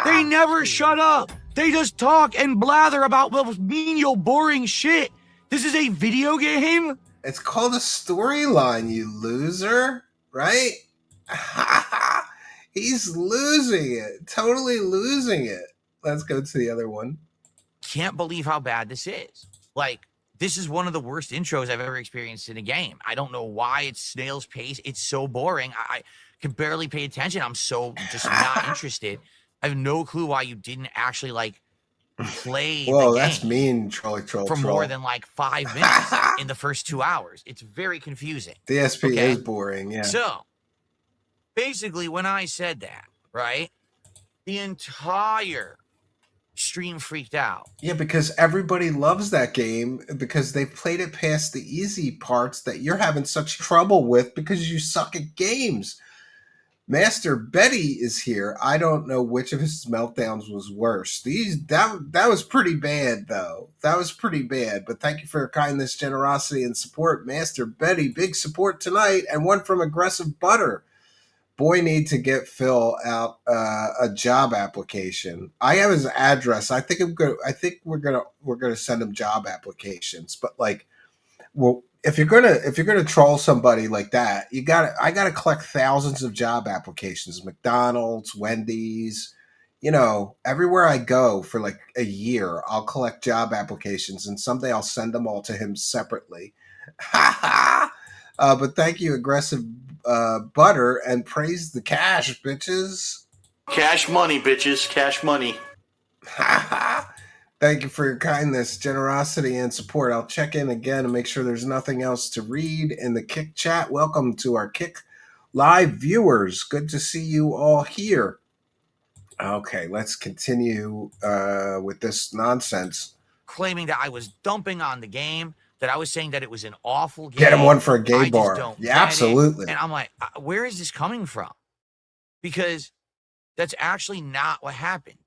They never shut up. They just talk and blather about menial, boring shit. This is a video game? It's called a storyline, you loser, right? He's losing it. Totally losing it. Let's go to the other one. Can't believe how bad this is. Like, this is one of the worst intros I've ever experienced in a game. I don't know why it's snail's pace. It's so boring. I can barely pay attention. I'm so just not interested. I have no clue why you didn't actually, like, play the game. That's mean, troll. For more than, like, 5 minutes in the first 2 hours. It's very confusing. The SP is boring, yeah. So, basically, when I said that, right, the entire stream freaked out. Yeah, because everybody loves that game because they've played it past the easy parts that you're having such trouble with because you suck at games. Master Betty is here. I don't know which of his meltdowns was worse. That was pretty bad though. That was pretty bad. But thank you for your kindness, generosity, and support, Master Betty. Big support tonight, and one from Aggressive Butter. Boy, need to get Phil out a job application. I have his address. I think we're gonna send him job applications. But like, well, if you're gonna troll somebody like that, I gotta collect thousands of job applications. McDonald's, Wendy's, everywhere I go for like a year, I'll collect job applications, and someday I'll send them all to him separately. But thank you, Aggressive Butter, and praise the cash, bitches. Cash money, bitches. Cash money. Thank you for your kindness, generosity, and support. I'll check in again and make sure there's nothing else to read in the Kick chat. Welcome to our Kick Live viewers. Good to see you all here. Okay, let's continue with this nonsense. Claiming that I was dumping on the game, that I was saying that it was an awful game. Get him one for a gay I bar. just don't Yeah, get absolutely. it. And I'm like, where is this coming from? Because that's actually not what happened.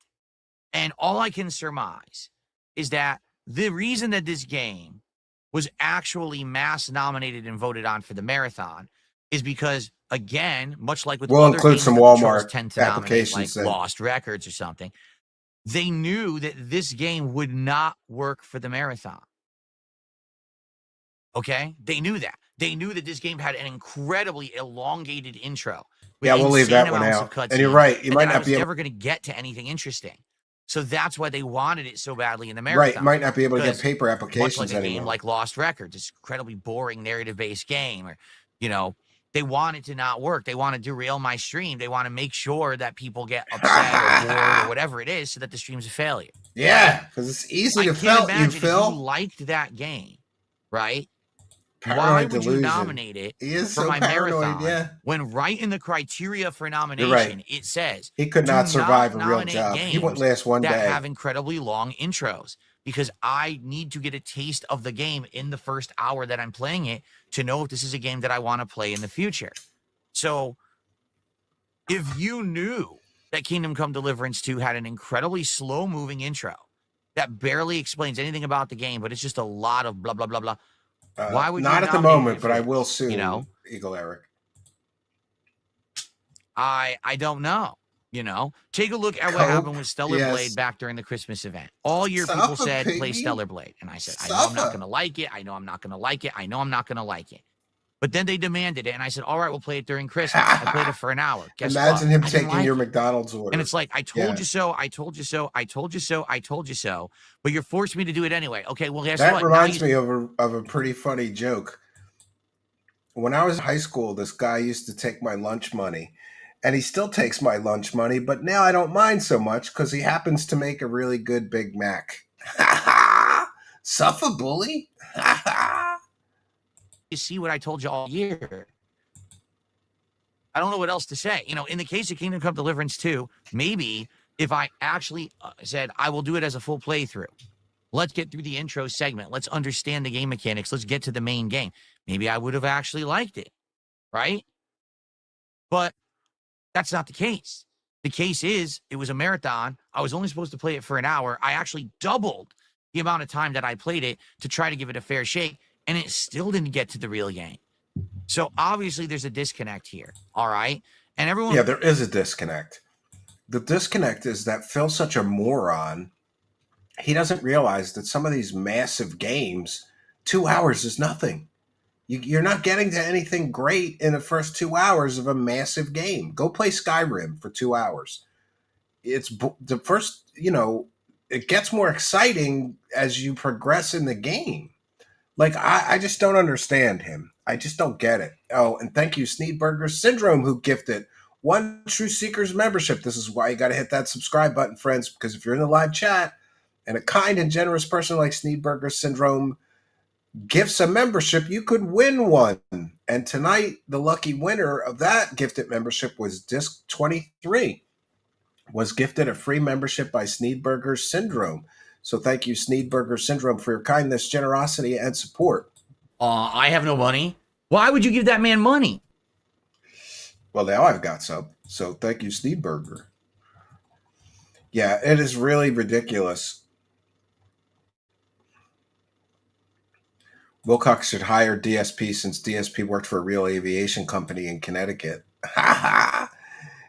And all I can surmise is that the reason that this game was actually mass nominated and voted on for the marathon is because, again, much like with We'll other include games some that the Walmart trolls tend to nominate, applications like then. Lost Records or something, they knew that this game would not work for the marathon. Okay? They knew that. They knew that this game had an incredibly elongated intro. Yeah, we'll leave that one out. And you're right. You might not be never going to get to anything interesting. So that's why they wanted it so badly in the marathon. Right, you might not be able to get paper Much applications like a anymore. game like Lost Records, it's incredibly boring narrative-based game, or they want it to not work. They want to derail my stream. They want to make sure that people get upset or bored or whatever it is, so that the stream's a failure. Yeah, because it's easy to can't fail. You imagine if Phil. you liked that game, right? Paranoid Why would delusion. you nominate it He is for so my paranoid, marathon yeah. when right in the criteria for nomination right. it says He could do not survive a real nominate job. He games wouldn't last one that day. have incredibly long intros, because I need to get a taste of the game in the first hour that I'm playing it to know if this is a game that I want to play in the future. So if you knew that Kingdom Come Deliverance 2 had an incredibly slow moving intro that barely explains anything about the game, but it's just a lot of blah, blah, blah, blah, why would you not at the nominate moment, it but for I this? will soon, Eagle Eric. I don't know. Take a look at what Cope, happened with Stellar yes. Blade back during the Christmas event. All year Suffer, people said, play piggy. Stellar Blade. And I said, I know I'm not Suffer. going to like it. I know I'm not going to like it. I know I'm not going to like it. But then they demanded it. And I said, all right, we'll play it during Christmas. I played it for an hour. Guess Imagine what? him I didn't taking like your it. McDonald's order. And it's like, I told Yeah. you so, I told you so, I told you so, I told you so. But you're forcing me to do it anyway. Okay, well, guess That what? reminds me of a pretty funny joke. When I was in high school, this guy used to take my lunch money. And he still takes my lunch money, but now I don't mind so much because he happens to make a really good Big Mac. Suffer, bully. You see what I told you all year. I don't know what else to say. In the case of Kingdom Come Deliverance 2, maybe if I actually said, I will do it as a full playthrough. Let's get through the intro segment. Let's understand the game mechanics. Let's get to the main game. Maybe I would have actually liked it, right? But that's not the case. The case is, it was a marathon. I was only supposed to play it for an hour. I actually doubled the amount of time that I played it to try to give it a fair shake, and it still didn't get to the real game. So obviously there's a disconnect here, all right? And everyone... Yeah, there is a disconnect. The disconnect is that Phil's such a moron. He doesn't realize that some of these massive games, 2 hours is nothing. You're not getting to anything great in the first 2 hours of a massive game. Go play Skyrim for 2 hours. It's the first, it gets more exciting as you progress in the game. Like, I just don't understand him. I just don't get it. Oh, and thank you, Sneedburger Syndrome, who gifted one True Seekers membership. This is why you got to hit that subscribe button, friends, because if you're in the live chat and a kind and generous person like Sneedburger Syndrome gifts a membership, you could win one. And tonight, the lucky winner of that gifted membership was Disc 23, was gifted a free membership by Sneedberger Syndrome. So thank you, Sneedberger Syndrome, for your kindness, generosity, and support. I have no money. Why would you give that man money? Well, now I've got some. So thank you, Sneedberger. Yeah, it is really ridiculous. Wilcox should hire DSP since DSP worked for a real aviation company in Connecticut.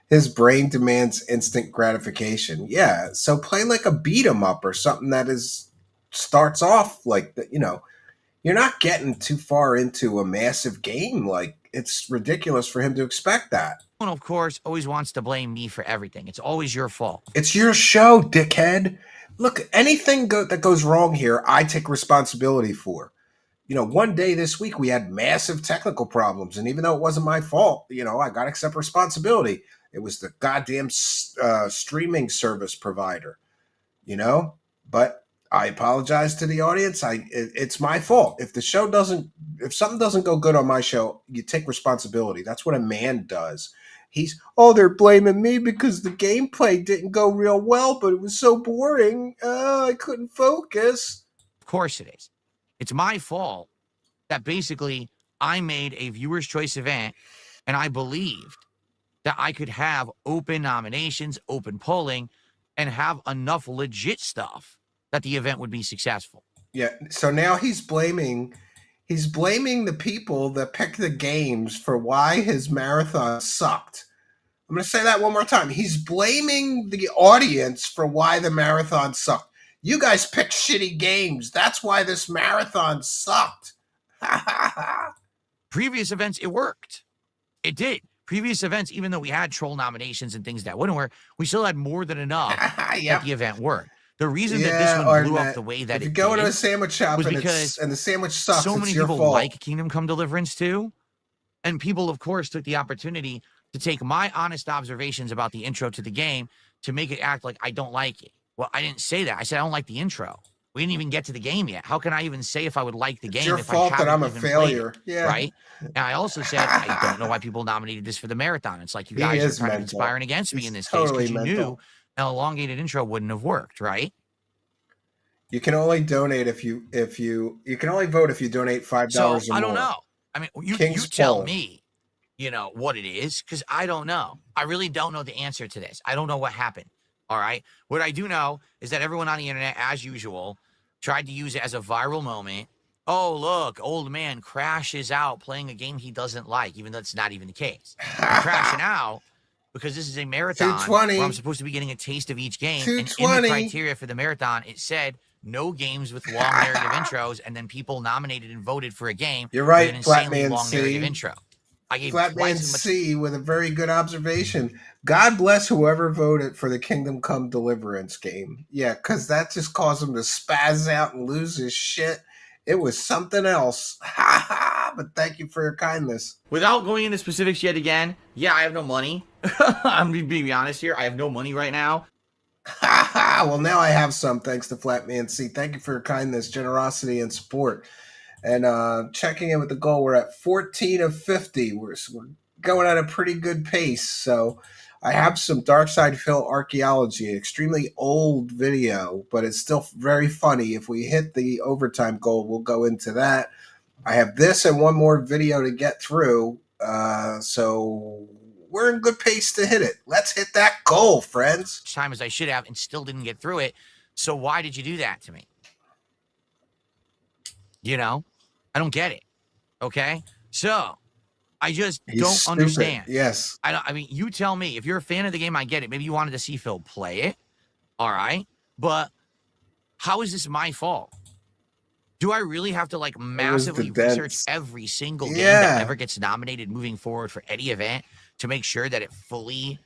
His brain demands instant gratification. Yeah, so play like a beat 'em up or something that starts off like that. You're not getting too far into a massive game. Like, it's ridiculous for him to expect that. And of course, always wants to blame me for everything. It's always your fault. It's your show, dickhead. Look, anything that goes wrong here, I take responsibility for. One day this week we had massive technical problems, and even though it wasn't my fault, I got to accept responsibility. It was the goddamn streaming service provider, but I apologize to the audience. It's my fault. If something doesn't go good on my show, you take responsibility. That's what a man does. They're blaming me because the gameplay didn't go real well, but it was so boring. I couldn't focus. Of course it is. It's my fault that basically I made a viewer's choice event and I believed that I could have open nominations, open polling, and have enough legit stuff that the event would be successful. Yeah. So now he's blaming the people that picked the games for why his marathon sucked. I'm going to say that one more time. He's blaming the audience for why the marathon sucked. You guys picked shitty games. That's why this marathon sucked. Previous events, it worked. It did. Previous events, even though we had troll nominations and things that wouldn't work, we still had more than enough that the event worked. The reason that this one blew up the way that if you go into a sandwich shop and the sandwich sucks, so many it's your people fault. like Kingdom Come Deliverance too. And people, of course, took the opportunity to take my honest observations about the intro to the game to make it act like I don't like it. Well, I didn't say that. I said I don't like the intro. We didn't even get to the game yet. How can I even say if I would like the game? It's your if fault I that I'm a even failure. Yeah. Right? And I also said, I don't know why people nominated this for the marathon. It's like you guys are kind of conspiring against me in this case because you knew an elongated intro wouldn't have worked, right? You can only donate if you can only vote if you donate $5 or more. I don't know. I mean, you tell me, what it is, because I don't know. I really don't know the answer to this. I don't know what happened. All right. What I do know is that everyone on the internet, as usual, tried to use it as a viral moment. Oh, look, old man crashes out playing a game he doesn't like, even though it's not even the case. I'm crashing out because this is a marathon where I'm supposed to be getting a taste of each game. And in the criteria for the marathon, it said no games with long narrative intros, and then people nominated and voted for a game. You're right, with an insanely long narrative intro. I gave Flatman C with a very good observation. God bless whoever voted for the Kingdom Come Deliverance game. Yeah, because that just caused him to spaz out and lose his shit. It was something else. But thank you for your kindness. Without going into specifics yet again, yeah, I have no money. I'm being honest here. I have no money right now. Well, now I have some, thanks to Flatman C. Thank you for your kindness, generosity, and support. And checking in with the goal, we're at 14 of 50. We're going at a pretty good pace. So I have some Darkside Phil archaeology, extremely old video, but it's still very funny. If we hit the overtime goal, we'll go into that. I have this and one more video to get through. So we're in good pace to hit it. Let's hit that goal, friends. Time as I should have and still didn't get through it. So why did you do that to me? I don't get it. Okay. So I just don't understand. Yes. I mean, you tell me. If you're a fan of the game, I get it. Maybe you wanted to see Phil play it. All right. But how is this my fault? Do I really have to massively research every single game that ever gets nominated moving forward for any event to make sure that it fully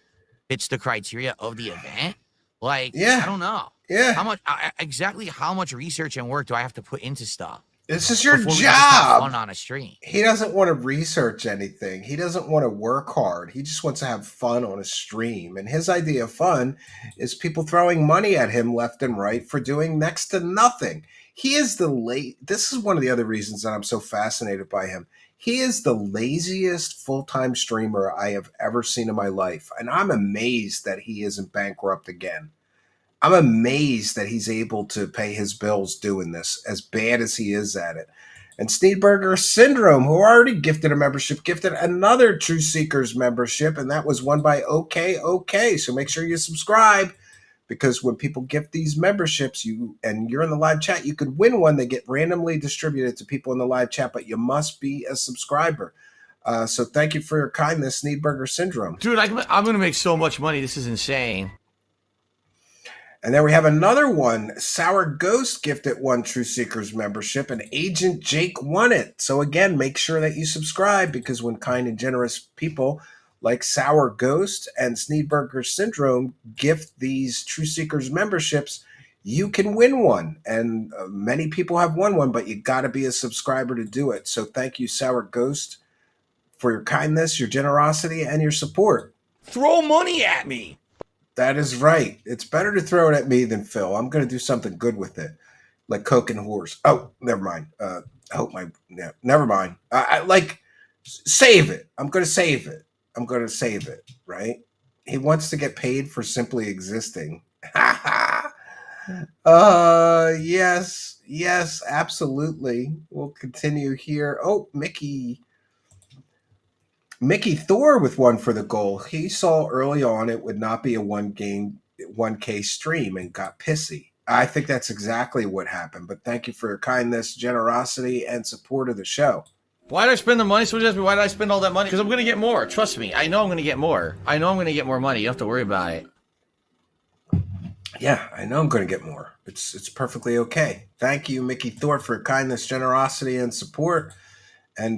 fits the criteria of the event? I don't know. Yeah. How much research and work do I have to put into stuff? This is your job. We just have fun on a stream. He doesn't want to research anything. He doesn't want to work hard. He just wants to have fun on a stream. And his idea of fun is people throwing money at him left and right for doing next to nothing. He is this is one of the other reasons that I'm so fascinated by him. He is the laziest full-time streamer I have ever seen in my life. And I'm amazed that he isn't bankrupt again. I'm amazed that he's able to pay his bills doing this, as bad as he is at it. And Sneedburger Syndrome, who already gifted a membership, gifted another True Seekers membership, and that was won by OK. So make sure you subscribe, because when people gift these memberships, and you're in the live chat, you could win one. They get randomly distributed to people in the live chat, but you must be a subscriber. So thank you for your kindness, Sneedburger Syndrome. Dude, I'm going to make so much money. This is insane. And then we have another one. Sour Ghost gifted one True Seekers membership, and Agent Jake won it. So again, make sure that you subscribe, because when kind and generous people like Sour Ghost and Sneedburger Syndrome gift these True Seekers memberships, you can win one. And many people have won one, but you got to be a subscriber to do it. So thank you, Sour Ghost, for your kindness, your generosity, and your support. Throw money at me. That is right. It's better to throw it at me than Phil. I'm going to do something good with it, like Coke and Whores. Oh, never mind. Never mind. Save it. I'm going to save it. Right? He wants to get paid for simply existing. Yes, absolutely. We'll continue here. Oh, Mickey Thor with one for the goal. He saw early on it would not be a 1K stream and got pissy. I think that's exactly what happened. But thank you for your kindness, generosity, and support of the show. Why did I spend the money? So just why did I spend all that money? Because I'm going to get more. Trust me. I know I'm going to get more. I know I'm going to get more money. You don't have to worry about it. Yeah, I know I'm going to get more. It's perfectly okay. Thank you, Mickey Thor, for your kindness, generosity, and support. And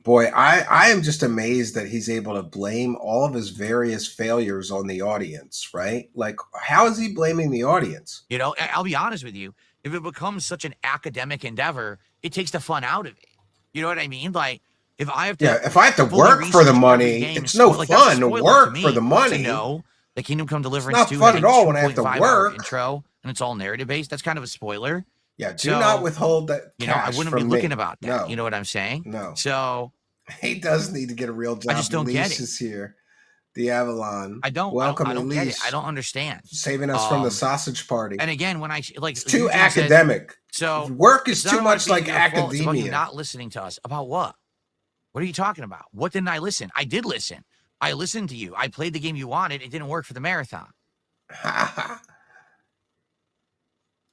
boy, I am just amazed that he's able to blame all of his various failures on the audience, right? Like, how is he blaming the audience? You know, I'll be honest with you. If it becomes such an academic endeavor, it takes the fun out of it. You know what I mean? Like, if I have to work for the money, it's no fun to work for the money. No, the Kingdom Come Deliverance it's not fun at all when I have to work. Intro, and it's all narrative based. That's kind of a spoiler. Yeah, do not withhold that. You know, I wouldn't be looking about that. No. You know what I'm saying? No. So he does need to get a real job. I just don't get it. Is here. The Avalon. I don't. Welcome, I don't get it. Elise. I don't understand. Saving us from the sausage party. And again, when I like, it's too academic. So work is too much like academia. It's about you not listening to us. About what? What are you talking about? What didn't I listen? I did listen. I listened to you. I played the game you wanted. It didn't work for the marathon.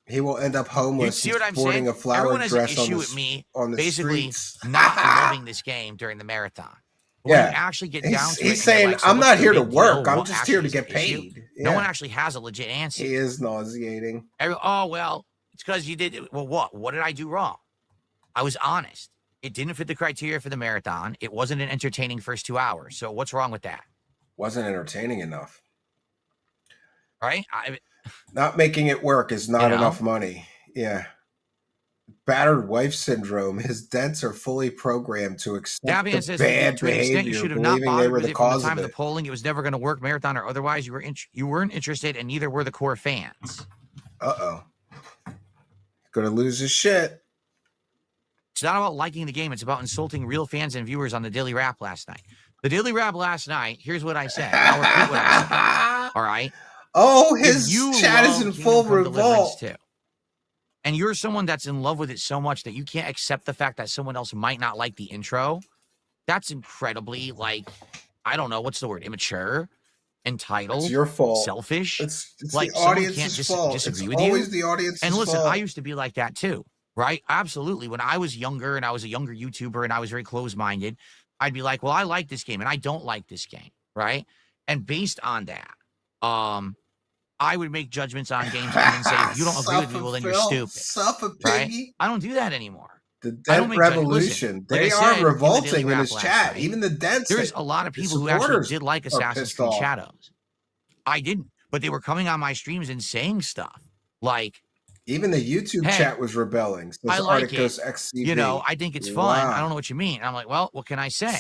He will end up homeless. You see what I'm sporting saying? a flower Everyone has dress an issue on with me on the basically streets. not loving this game during the marathon. When you actually get down to it, he's saying, like, so I'm not here to big work. deal? I'm What just here to actually get is the issue? paid. No one actually has a legit answer. He is nauseating. Oh, well, it's because you did. Well, what? What did I do wrong? I was honest. It didn't fit the criteria for the marathon. It wasn't an entertaining first 2 hours. So what's wrong with that? Wasn't entertaining enough. Right? Not making it work is not enough money. Yeah. Battered wife syndrome. His dents are fully programmed to accept Cambian the bad to an extent, behavior, you should have not believing they bothered were with the it from cause the time of of it. the polling. It was never going to work, marathon or otherwise. You weren't interested, and neither were the core fans. Uh-oh. Gonna lose his shit. It's not about liking the game. It's about insulting real fans and viewers on the Daily Rap last night. The Daily Rap last night, here's what I said. I'll repeat what I said. All right? Oh, his chat is in full revolt. Too, and you're someone that's in love with it so much that you can't accept the fact that someone else might not like the intro. That's incredibly, like, I don't know, what's the word? Immature, entitled, it's your fault. Selfish. It's like the someone can't audience's fault. disagree It's with you. always the audience's And listen, fault. I used to be like that too, right? Absolutely. When I was younger and I was a younger YouTuber and I was very closed-minded, I'd be like, well, I like this game and I don't like this game, right? And based on that, I would make judgments on games and then say, if you don't agree with me, well, then you're stupid. Right? I don't do that anymore. The Dent Revolution. They are revolting in his chat. Even the Dents. There's a lot of people who actually did like Assassin's Creed Shadows. I didn't, but they were coming on my streams and saying stuff like, even the YouTube chat was rebelling. I like it. XCB. You know, I think it's fun. I don't know what you mean. And I'm like, well, what can I say?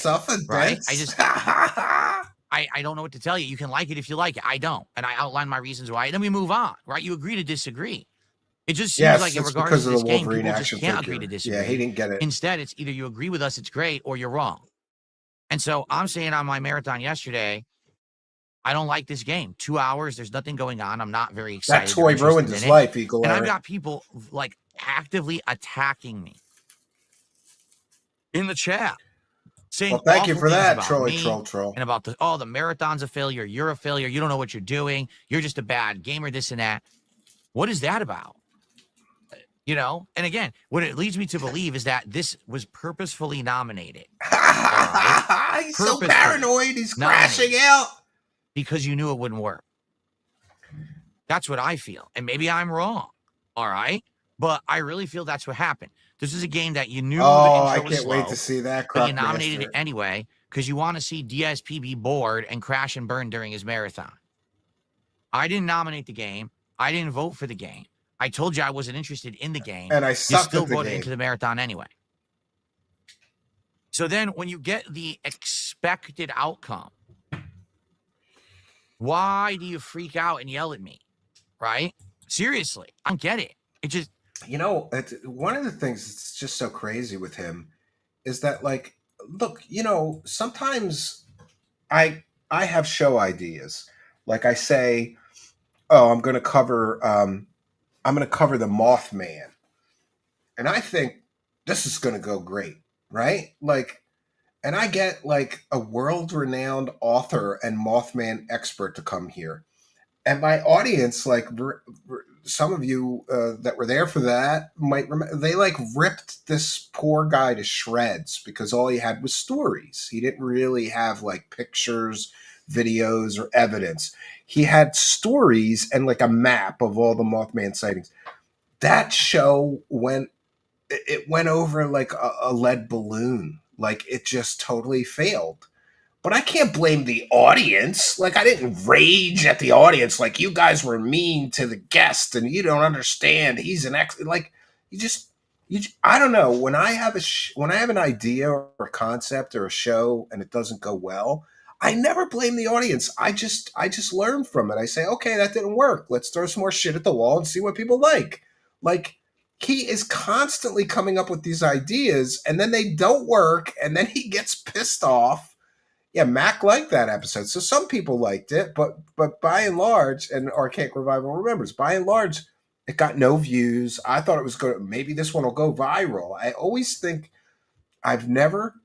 Right? I just, I don't know what to tell you. You can like it if you like it. I don't. And I outline my reasons why. Then we move on, right? You agree to disagree. It just seems Yes, like in it's regards because to of this the game, Wolverine people just action can't figure. agree to disagree. Yeah, he didn't get it. Instead, it's either you agree with us, it's great, or you're wrong. And so I'm saying on my marathon yesterday, I don't like this game. 2 hours, there's nothing going on. I'm not very That excited or toy ruined interested his in it. life, Eagle And I've Eric. got people like actively attacking me in the chat, saying Well, thank you awful for things that, about Troy me Troll. and about the marathon's a failure. You're a failure. You don't know what you're doing. You're just a bad gamer, this and that. What is that about? You know? And again, what it leads me to believe is that this was purposefully nominated. Right? He's so paranoid. He's crashing nominated out. because you knew it wouldn't work. That's what I feel. And maybe I'm wrong. All right. But I really feel that's what happened. This is a game that you knew the Oh, intro I was can't wait slow, to see that. but you nominated it anyway because you want to see DSP be bored and crash and burn during his marathon. I didn't nominate the game. I didn't vote for the game. I told you I wasn't interested in the game. And I You sucked still at the voted game. into the marathon anyway. So then when you get the expected outcome, why do you freak out and yell at me? Right? Seriously, I don't get it. It just, You know, one of the things that's just so crazy with him is that, like, look, you know, sometimes I have show ideas. Like I say, oh, I'm going to cover the Mothman, and I think this is going to go great, right? Like, and I get like a world-renowned author and Mothman expert to come here, and my audience, like some of you that were there for that might remember, they like ripped this poor guy to shreds because all he had was stories. He didn't really have like pictures, videos, or evidence. He had stories and like a map of all the Mothman sightings. That show went over like a lead balloon. Like it just totally failed. But I can't blame the audience. Like, I didn't rage at the audience like you guys were mean to the guest and you don't understand. He's an like I don't know. When I have when I have an idea or a concept or a show and it doesn't go well, I never blame the audience. I just learn from it. I say, okay, that didn't work. Let's throw some more shit at the wall and see what people like. Like, he is constantly coming up with these ideas and then they don't work and then he gets pissed off. Yeah, Mac liked that episode. So some people liked it, but by and large, and Archaic Revival remembers, by and large, it got no views. I thought it was good. Maybe this one will go viral. I always think I've never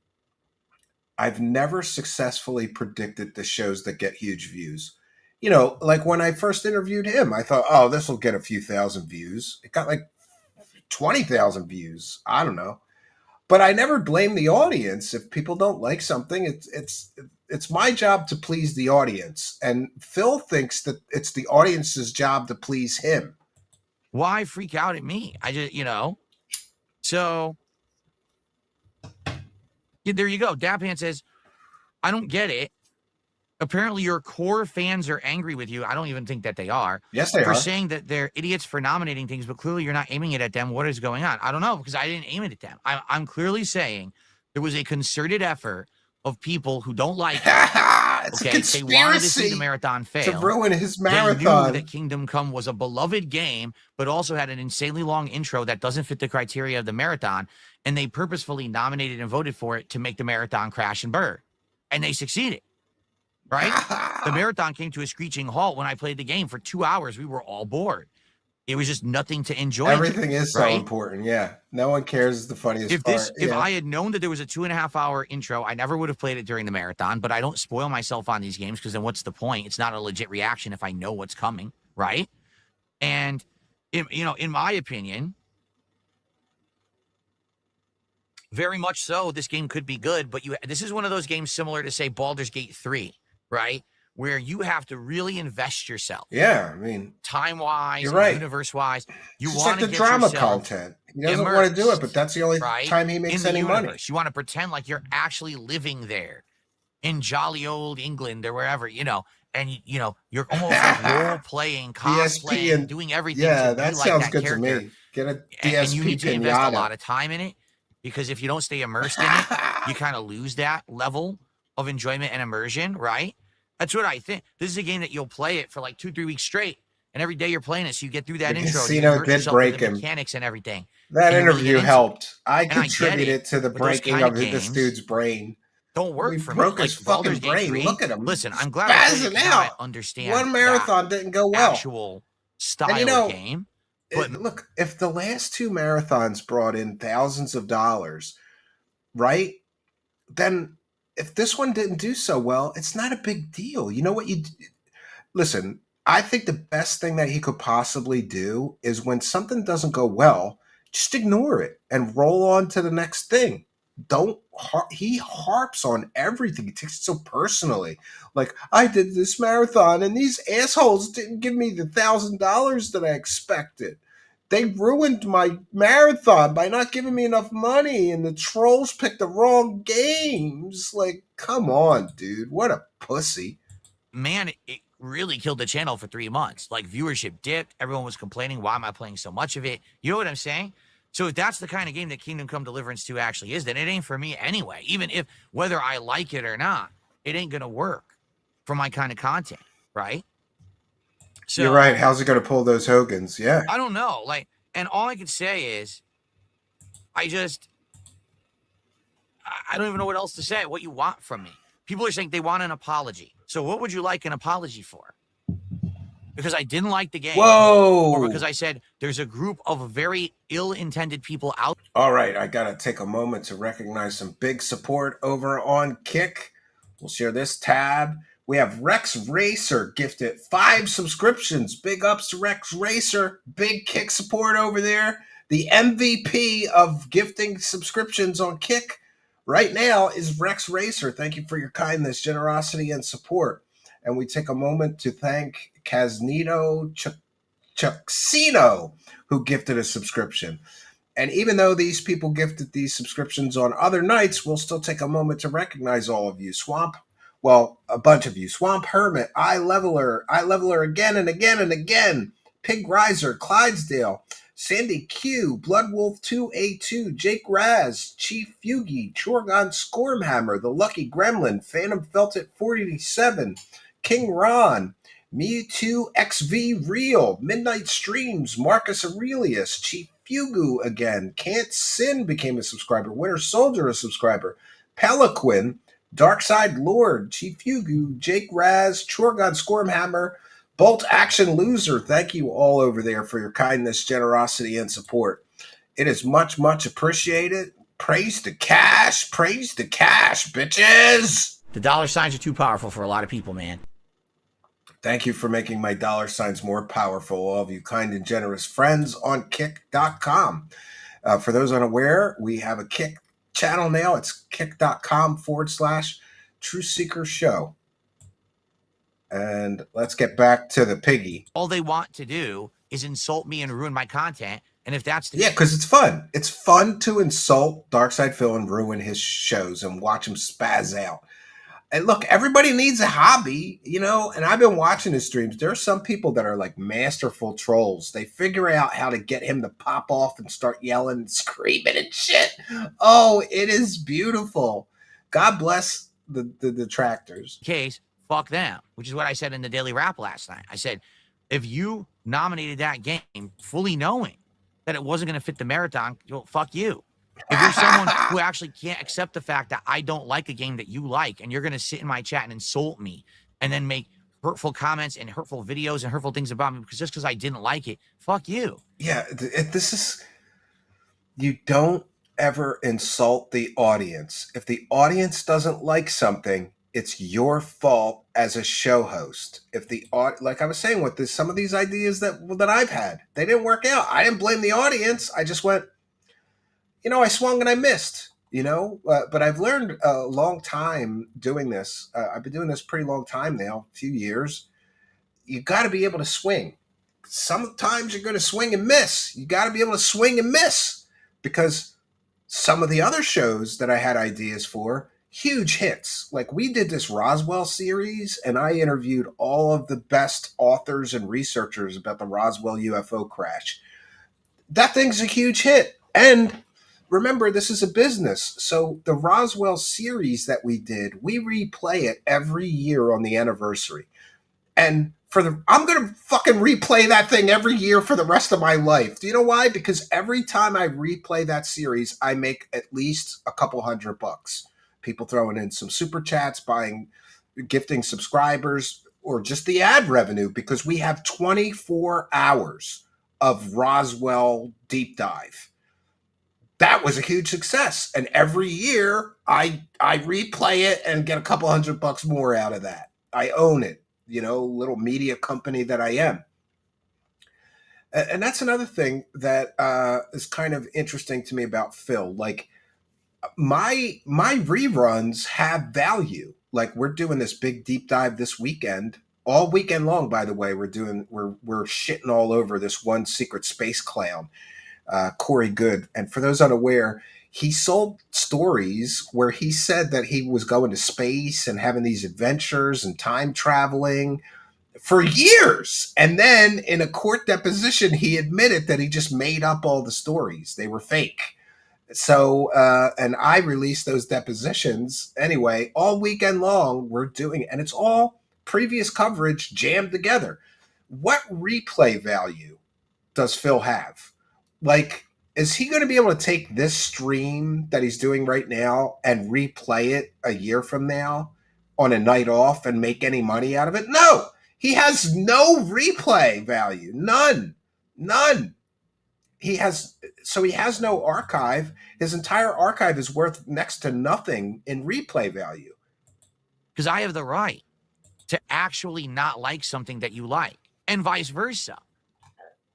successfully predicted the shows that get huge views. You know, like when I first interviewed him, I thought, oh, this will get a few thousand views. It got like 20,000 views. I don't know. But I never blame the audience if people don't like something. It's my job to please the audience, and Phil thinks that it's the audience's job to please him. why freak out at me? I just, so yeah, there you go. Dapan says, I don't get it. Apparently your core fans are angry with you. I don't even think that they are. Yes, they for are. saying that they're idiots for nominating things, but clearly you're not aiming it at them. What is going on? I don't know, because I didn't aim it at them. I'm clearly saying there was a concerted effort of people who don't like it. It's Okay, a they wanted to see the conspiracy marathon fail. to ruin his They marathon. knew that Kingdom Come was a beloved game, but also had an insanely long intro that doesn't fit the criteria of the marathon, and they purposefully nominated and voted for it to make the marathon crash and burn. And they succeeded. Right? The marathon came to a screeching halt when I played the game for 2 hours. We were all bored. It was just nothing to enjoy. Everything is so right? important. Yeah. No one cares is the funniest part. If Yeah. I had known that there was a 2.5 hour intro, I never would have played it during the marathon, but I don't spoil myself on these games because then what's the point? It's not a legit reaction if I know what's coming. Right. And, in my opinion, very much so, this game could be good, but this is one of those games similar to, say, Baldur's Gate 3. Right? Where you have to really invest yourself. Yeah, I mean, time-wise, you're right. Universe-wise. You it's want like to the get drama yourself content. He doesn't want to do it, but that's the only right? time he makes in any the money. universe. You want to pretend like you're actually living there in jolly old England or wherever, and you're almost like role-playing, cosplaying, and doing everything yeah, to that be like sounds that good character. to me. Get a DSP and you need to invest pinata. a lot of time in it, because if you don't stay immersed in it, you kind of lose that level of enjoyment and immersion, right? That's what I think. This is a game that you'll play it for like 2-3 weeks straight, And every day you're playing it, so you get through that The intro. casino You immerse did yourself break into the him. mechanics and everything. That and you really interview get into helped. I And I get contributed it, to the but those breaking kind of of this games dude's brain. don't work We for me. broke Like his Baldur's fucking Gate brain. 3, Look at him. listen, I'm glad I played it Spazzing 'cause now I out. understand One that marathon didn't go well. actual And style of game. But look, if the last two marathons brought in thousands of dollars, right? Then if this one didn't do so well, it's not a big deal. You know what listen, I think the best thing that he could possibly do is when something doesn't go well, just ignore it and roll on to the next thing. Don't he harps on everything. He takes it so personally. Like, I did this marathon and these assholes didn't give me the $1,000 that I expected. They ruined my marathon by not giving me enough money, and the trolls picked the wrong games. Like, come on, dude. What a pussy. man, it really killed the channel for 3 months. Like viewership dipped. Everyone was complaining, why am I playing so much of it? You know what I'm saying? So if that's the kind of game that Kingdom Come Deliverance 2 actually is, then it ain't for me anyway. Even if whether I like it or not, it ain't gonna work for my kind of content, right? So You're right. How's it going to pull those Hogans? Yeah. I don't know. Like, and all I can say is I don't even know what else to say. What you want from me. People are saying they want an apology. So what would you like an apology for? Because I didn't like the game. Whoa. Or because I said there's a group of very ill-intended people out. All right. I got to take a moment to recognize some big support over on Kick. We'll share this tab. We have Rex Racer gifted 5 subscriptions. Big ups to Rex Racer. Big Kick support over there. The MVP of gifting subscriptions on Kick right now is Rex Racer. Thank you for your kindness, generosity, and support. And we take a moment to thank Casnito Chucksino, who gifted a subscription. And even though these people gifted these subscriptions on other nights, we'll still take a moment to recognize all of you. A bunch of you. Swamp Hermit, iLeveler again and again and again. Pig Riser, Clydesdale, Sandy Q, Bloodwolf 2A2, Jake Raz, Chief Fugi, Chorgon Scormhammer, The Lucky Gremlin, Phantom Felt It 47, King Ron, Mewtwo XV Real, Midnight Streams, Marcus Aurelius, Chief Fugu again, Can't Sin became a subscriber, Winter Soldier a subscriber, Peliquin, Darkside Lord, Chief Fugu, Jake Raz, Chorgon Scormhammer, Bolt Action Loser. Thank you all over there for your kindness, generosity, and support. It is much, much appreciated. Praise to cash, bitches. The dollar signs are too powerful for a lot of people, man. Thank you for making my dollar signs more powerful, all of you kind and generous friends on kick.com. For those unaware, we have a Kick channel now. It's kick.com/True Seeker Show. And let's get back to the piggy. All they want to do is insult me and ruin my content. And if that's the Yeah, because it's fun. It's fun to insult Darkside Phil and ruin his shows and watch him spaz out. And look, everybody needs a hobby, you know, and I've been watching his streams. There are some people that are like masterful trolls. They figure out how to get him to pop off and start yelling and screaming and shit. Oh, it is beautiful. God bless the detractors. case, fuck them, which is what I said in the Daily Rap last night. I said, if you nominated that game fully knowing that it wasn't going to fit the marathon, well, fuck you. If you're someone who actually can't accept the fact that I don't like a game that you like, and you're going to sit in my chat and insult me and then make hurtful comments and hurtful videos and hurtful things about me just because I didn't like it, fuck you. Yeah, you don't ever insult the audience. If the audience doesn't like something, it's your fault as a show host. If like I was saying with some of these ideas that I've had, they didn't work out. I didn't blame the audience. I just went, I swung and I missed, but I've learned a long time doing this. I've been doing this pretty long time now, a few years. You got to be able to swing. Sometimes you're going to swing and miss. You got to be able to swing and miss, because some of the other shows that I had ideas for, huge hits. Like we did this Roswell series, and I interviewed all of the best authors and researchers about the Roswell UFO crash. That thing's a huge hit. And remember, this is a business. So the Roswell series that we did, we replay it every year on the anniversary. And I'm going to fucking replay that thing every year for the rest of my life. Do you know why? Because every time I replay that series, I make at least a couple $100. People throwing in some super chats, gifting subscribers, or just the ad revenue, because we have 24 hours of Roswell deep dive. That was a huge success. And every year I replay it and get a couple $100 more out of that. I own it, little media company that I am. And that's another thing that is kind of interesting to me about Phil. Like my reruns have value. Like we're doing this big deep dive this weekend, all weekend long, by the way. We're shitting all over this one secret space clown, Corey Good. And for those unaware, he sold stories where he said that he was going to space and having these adventures and time traveling for years. And then in a court deposition, he admitted that he just made up all the stories. They were fake. So, and I released those depositions anyway, all weekend long. We're doing it, and it's all previous coverage jammed together. What replay value does Phil have? Like, is he going to be able to take this stream that he's doing right now and replay it a year from now on a night off and make any money out of it? No, he has no replay value. None. He has no archive. His entire archive is worth next to nothing in replay value. Because I have the right to actually not like something that you like, and vice versa.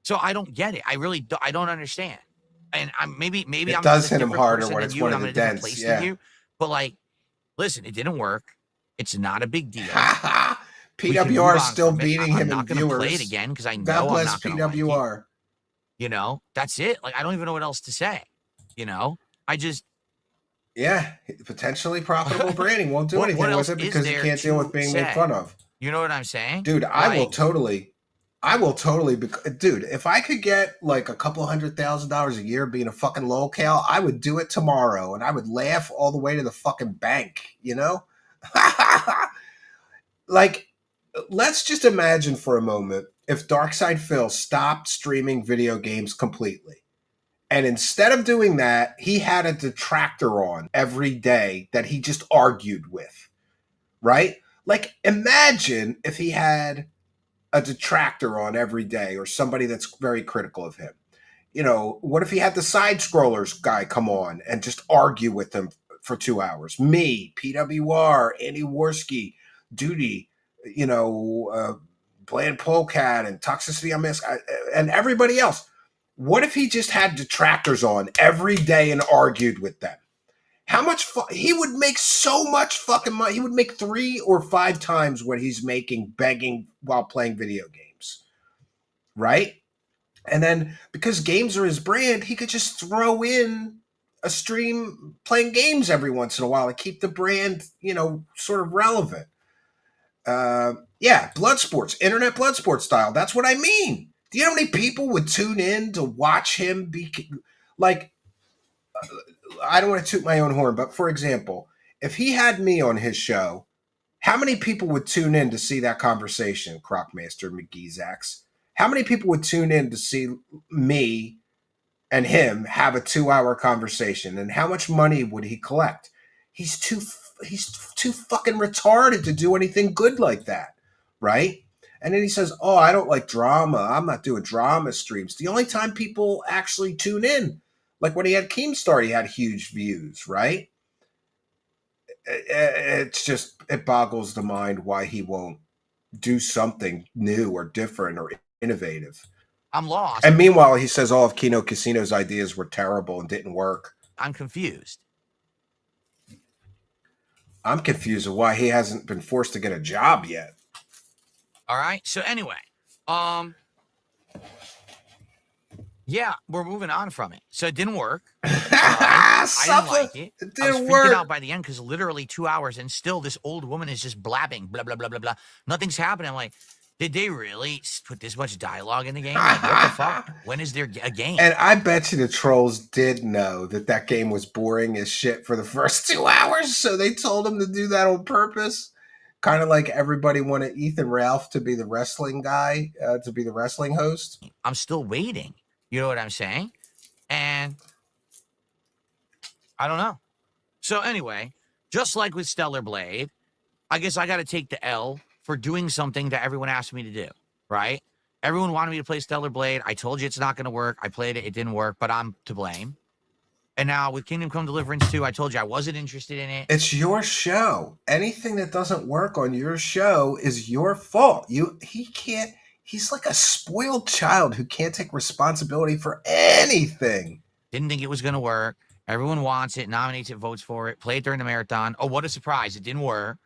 So I don't get it. I really I don't understand. And maybe it I'm does just a hit him different harder person when than it's you, one and of I'm the in a different dents. place Yeah. than you. But like, listen, it didn't work. It's not a big deal. We can move PWR on is still from it. beating I'm him not in going to play viewers. it again because I know God I'm bless not going to like it. PWR. That's it. Like, I don't even know what else to say. I just Yeah, potentially profitable branding. Won't do what anything else with it is because he there can't deal to with being say? made fun of. You know what I'm saying? Dude, I will totally, dude, if I could get like a couple $100,000 a year being a fucking lolcow, I would do it tomorrow and I would laugh all the way to the fucking bank, Like, let's just imagine for a moment if Darkside Phil stopped streaming video games completely. And instead of doing that, he had a detractor on every day that he just argued with, right? Like, imagine if he had a detractor on every day or somebody that's very critical of him. What if he had the side scrollers guy come on and just argue with him for 2 hours? Me, PWR, Andy Worski, Duty, Bland Polecat and Toxicity on Miss, and everybody else. What if he just had detractors on every day and argued with them? How much he would make so much fucking money. He would make 3 or 5 times what he's making begging while playing video games, right? And then because games are his brand, he could just throw in a stream playing games every once in a while and keep the brand, sort of relevant. Blood sports, internet blood sports style. That's what I mean. Do you know how many people would tune in to watch him be like, I don't want to toot my own horn, but for example, if he had me on his show, how many people would tune in to see that conversation, Crocmaster McGeezax? How many people would tune in to see me and him have a 2-hour conversation? And how much money would he collect? He's too fucking retarded to do anything good like that, right? And then he says, oh, I don't like drama. I'm not doing drama streams. The only time people actually tune in, like when he had Keemstar, he had huge views, right? It boggles the mind why he won't do something new or different or innovative. I'm lost. And meanwhile, he says all of Kino Casino's ideas were terrible and didn't work. I'm confused. I'm confused of why he hasn't been forced to get a job yet. All right. So anyway, yeah, we're moving on from it. So it didn't work. I didn't like it. It I was didn't freaking work. out by the end because literally 2 hours and still this old woman is just blabbing, blah, blah, blah, blah, blah. Nothing's happening. I'm like, did they really put this much dialogue in the game? Like, what the fuck? When is there a game? And I bet you the trolls did know that game was boring as shit for the first 2 hours, so they told him to do that on purpose. Kind of like everybody wanted Ethan Ralph to be the wrestling guy, to be the wrestling host. I'm still waiting. You know what I'm saying? And I don't know. So anyway, just like with Stellar Blade, I guess I got to take the L for doing something that everyone asked me to do, right? Everyone wanted me to play Stellar Blade. I told you it's not going to work. I played it. It didn't work, but I'm to blame. And now with Kingdom Come Deliverance 2, I told you I wasn't interested in it. It's your show. Anything that doesn't work on your show is your fault. He can't. He's like a spoiled child who can't take responsibility for anything. Didn't think it was going to work. Everyone wants it, nominates it, votes for it. Play it during the marathon. Oh, what a surprise. It didn't work.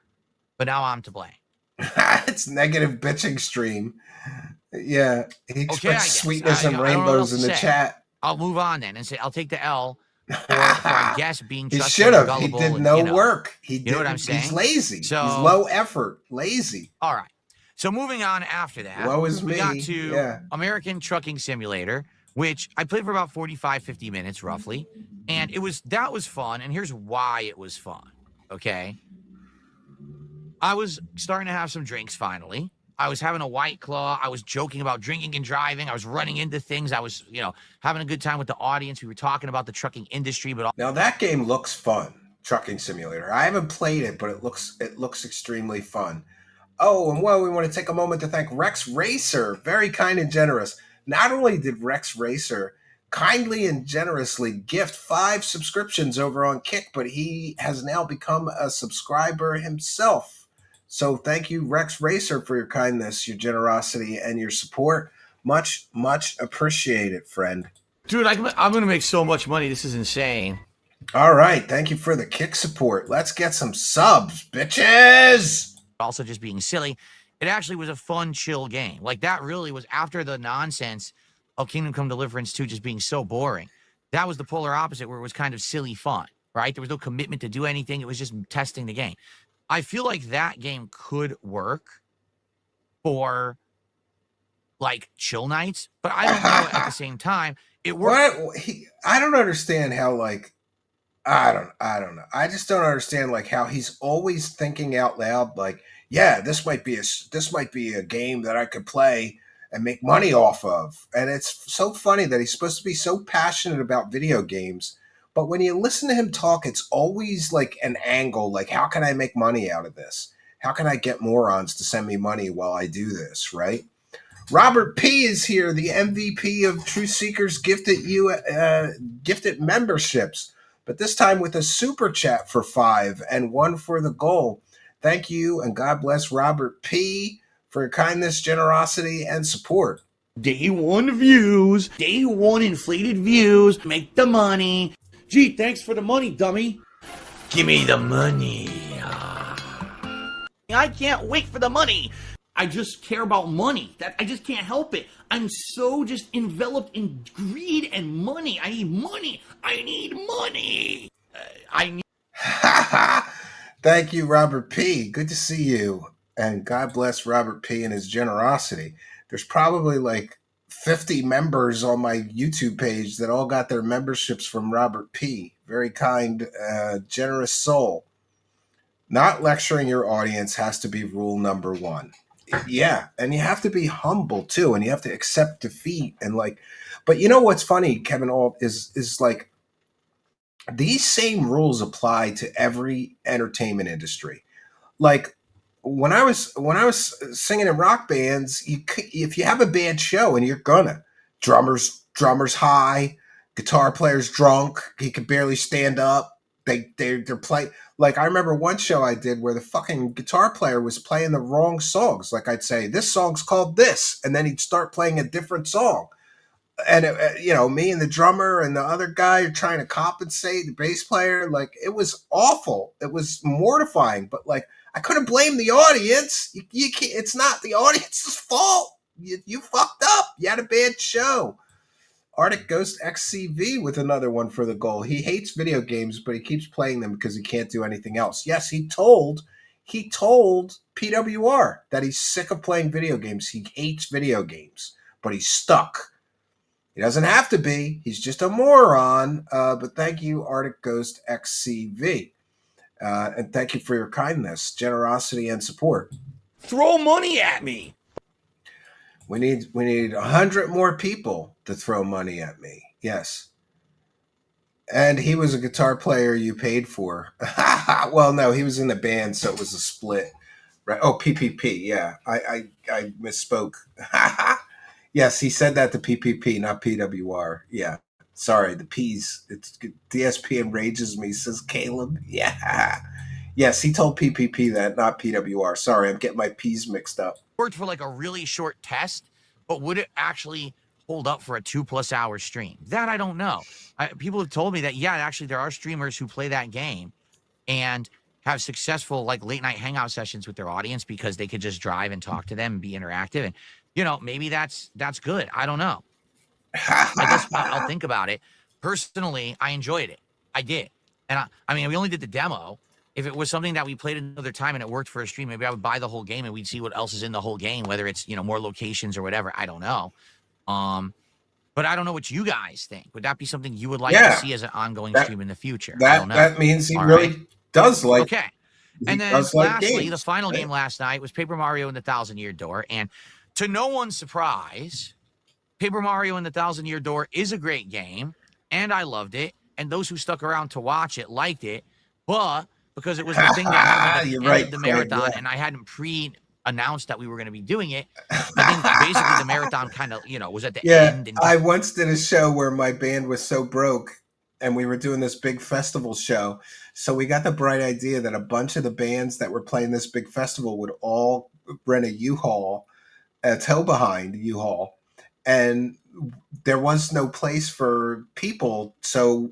But now I'm to blame. It's negative bitching stream. Yeah, he expects sweetness and rainbows in the chat. I'll move on then and say I'll take the L for I guess being he trusted should have. and He gullible. did no work. He you know what I'm saying? He's lazy. So, he's low effort, lazy. All right. So moving on after that, Woe is we me. got to American Trucking Simulator, which I played for about 45, 50 minutes roughly. And that was fun. And here's why it was fun. Okay. I was starting to have some drinks finally. I was having a White Claw. I was joking about drinking and driving. I was running into things. I was, having a good time with the audience. We were talking about the trucking industry, but now that game looks fun. Trucking Simulator. I haven't played it, but it looks extremely fun. Oh, and we want to take a moment to thank Rex Racer, very kind and generous. Not only did Rex Racer kindly and generously gift 5 subscriptions over on Kick, but he has now become a subscriber himself. So thank you, Rex Racer, for your kindness, your generosity, and your support. Much, much appreciated, friend. Dude, I'm going to make so much money. This is insane. All right. Thank you for the Kick support. Let's get some subs, bitches. Also just being silly. It actually was a fun, chill game. Like, that really was after the nonsense of Kingdom Come Deliverance 2 just being so boring. That was the polar opposite, where it was kind of silly fun, right? There was no commitment to do anything. It was just testing the game. I feel like that game could work for, like, chill nights, but I don't know at the same time. It worked. I don't understand how, like, I don't know. I just don't understand, like, how he's always thinking out loud, like, yeah, this might be a game that I could play and make money off of. And it's so funny that he's supposed to be so passionate about video games, but when you listen to him talk, it's always like an angle, like, how can I make money out of this? How can I get morons to send me money while I do this, right? Robert P is here, the MVP of True Seekers gifted memberships, but this time with a super chat for 5 and 1 for the goal. Thank you, and God bless Robert P for your kindness, generosity, and support. Day 1 views. Day 1 inflated views. Make the money. Gee, thanks for the money, dummy. Give me the money. I can't wait for the money. I just care about money. I just can't help it. I'm so just enveloped in greed and money. I need money. I need money. Thank you, Robert P. Good to see you. And God bless Robert P. and his generosity. There's probably like 50 members on my YouTube page that all got their memberships from Robert P. Very kind, generous soul. Not lecturing your audience has to be rule number 1. Yeah, and you have to be humble too, and you have to accept defeat, and like, but you know what's funny, Kevin Alt, is like, these same rules apply to every entertainment industry. Like, when I was singing in rock bands, if you have a bad show, and you're gonna, drummers high, guitar players drunk, he could barely stand up. They're playing. Like, I remember one show I did where the fucking guitar player was playing the wrong songs. Like, I'd say, this song's called this, and then he'd start playing a different song. And, me and the drummer and the other guy are trying to compensate, the bass player. Like, it was awful. It was mortifying. But, like, I couldn't blame the audience. You can't, it's not the audience's fault. You fucked up. You had a bad show. Arctic Ghost XCV with another one for the goal. He hates video games, but he keeps playing them because he can't do anything else. Yes, he told PWR that he's sick of playing video games. He hates video games, but he's stuck. He doesn't have to be. He's just a moron. But thank you, Arctic Ghost XCV. And thank you for your kindness, generosity, and support. Throw money at me. We need 100 more people to throw money at me. Yes. And he was a guitar player you paid for. Well, no, he was in the band, so it was a split. Right? Oh, PPP. Yeah, I misspoke. Yes, he said that to PPP, not PWR. Yeah. Sorry, the P's. It's DSP enrages me, says Caleb. Yeah. Yes, he told PPP that, not PWR. Sorry, I'm getting my P's mixed up. Worked for like a really short test, but would it actually hold up for a 2+ hour stream? That I don't know. People have told me that, yeah, actually there are streamers who play that game and have successful like late night hangout sessions with their audience because they could just drive and talk to them and be interactive. And, you know, maybe that's good. I don't know. I guess I'll think about it. Personally, I enjoyed it. I did. And I mean, we only did the demo. If it was something that we played another time and it worked for a stream, maybe I would buy the whole game and we'd see what else is in the whole game, whether it's, you know, more locations or whatever. I don't know. But I don't know what you guys think. Would that be something you would like to see as an ongoing stream in the future? I don't know. That means he really does like. Okay. And then lastly, the final game last night was Paper Mario and the Thousand-Year Door. And to no one's surprise, Paper Mario and the Thousand-Year Door is a great game, and I loved it. And those who stuck around to watch it liked it. But because it was the thing that happened at the end of the marathon, and I hadn't announced that we were going to be doing it, I think basically the marathon kind of, you know, was at the end. And I once did a show where my band was so broke and we were doing this big festival show. So we got the bright idea that a bunch of the bands that were playing this big festival would all rent a U-Haul, a tow behind U-Haul. And there was no place for people. So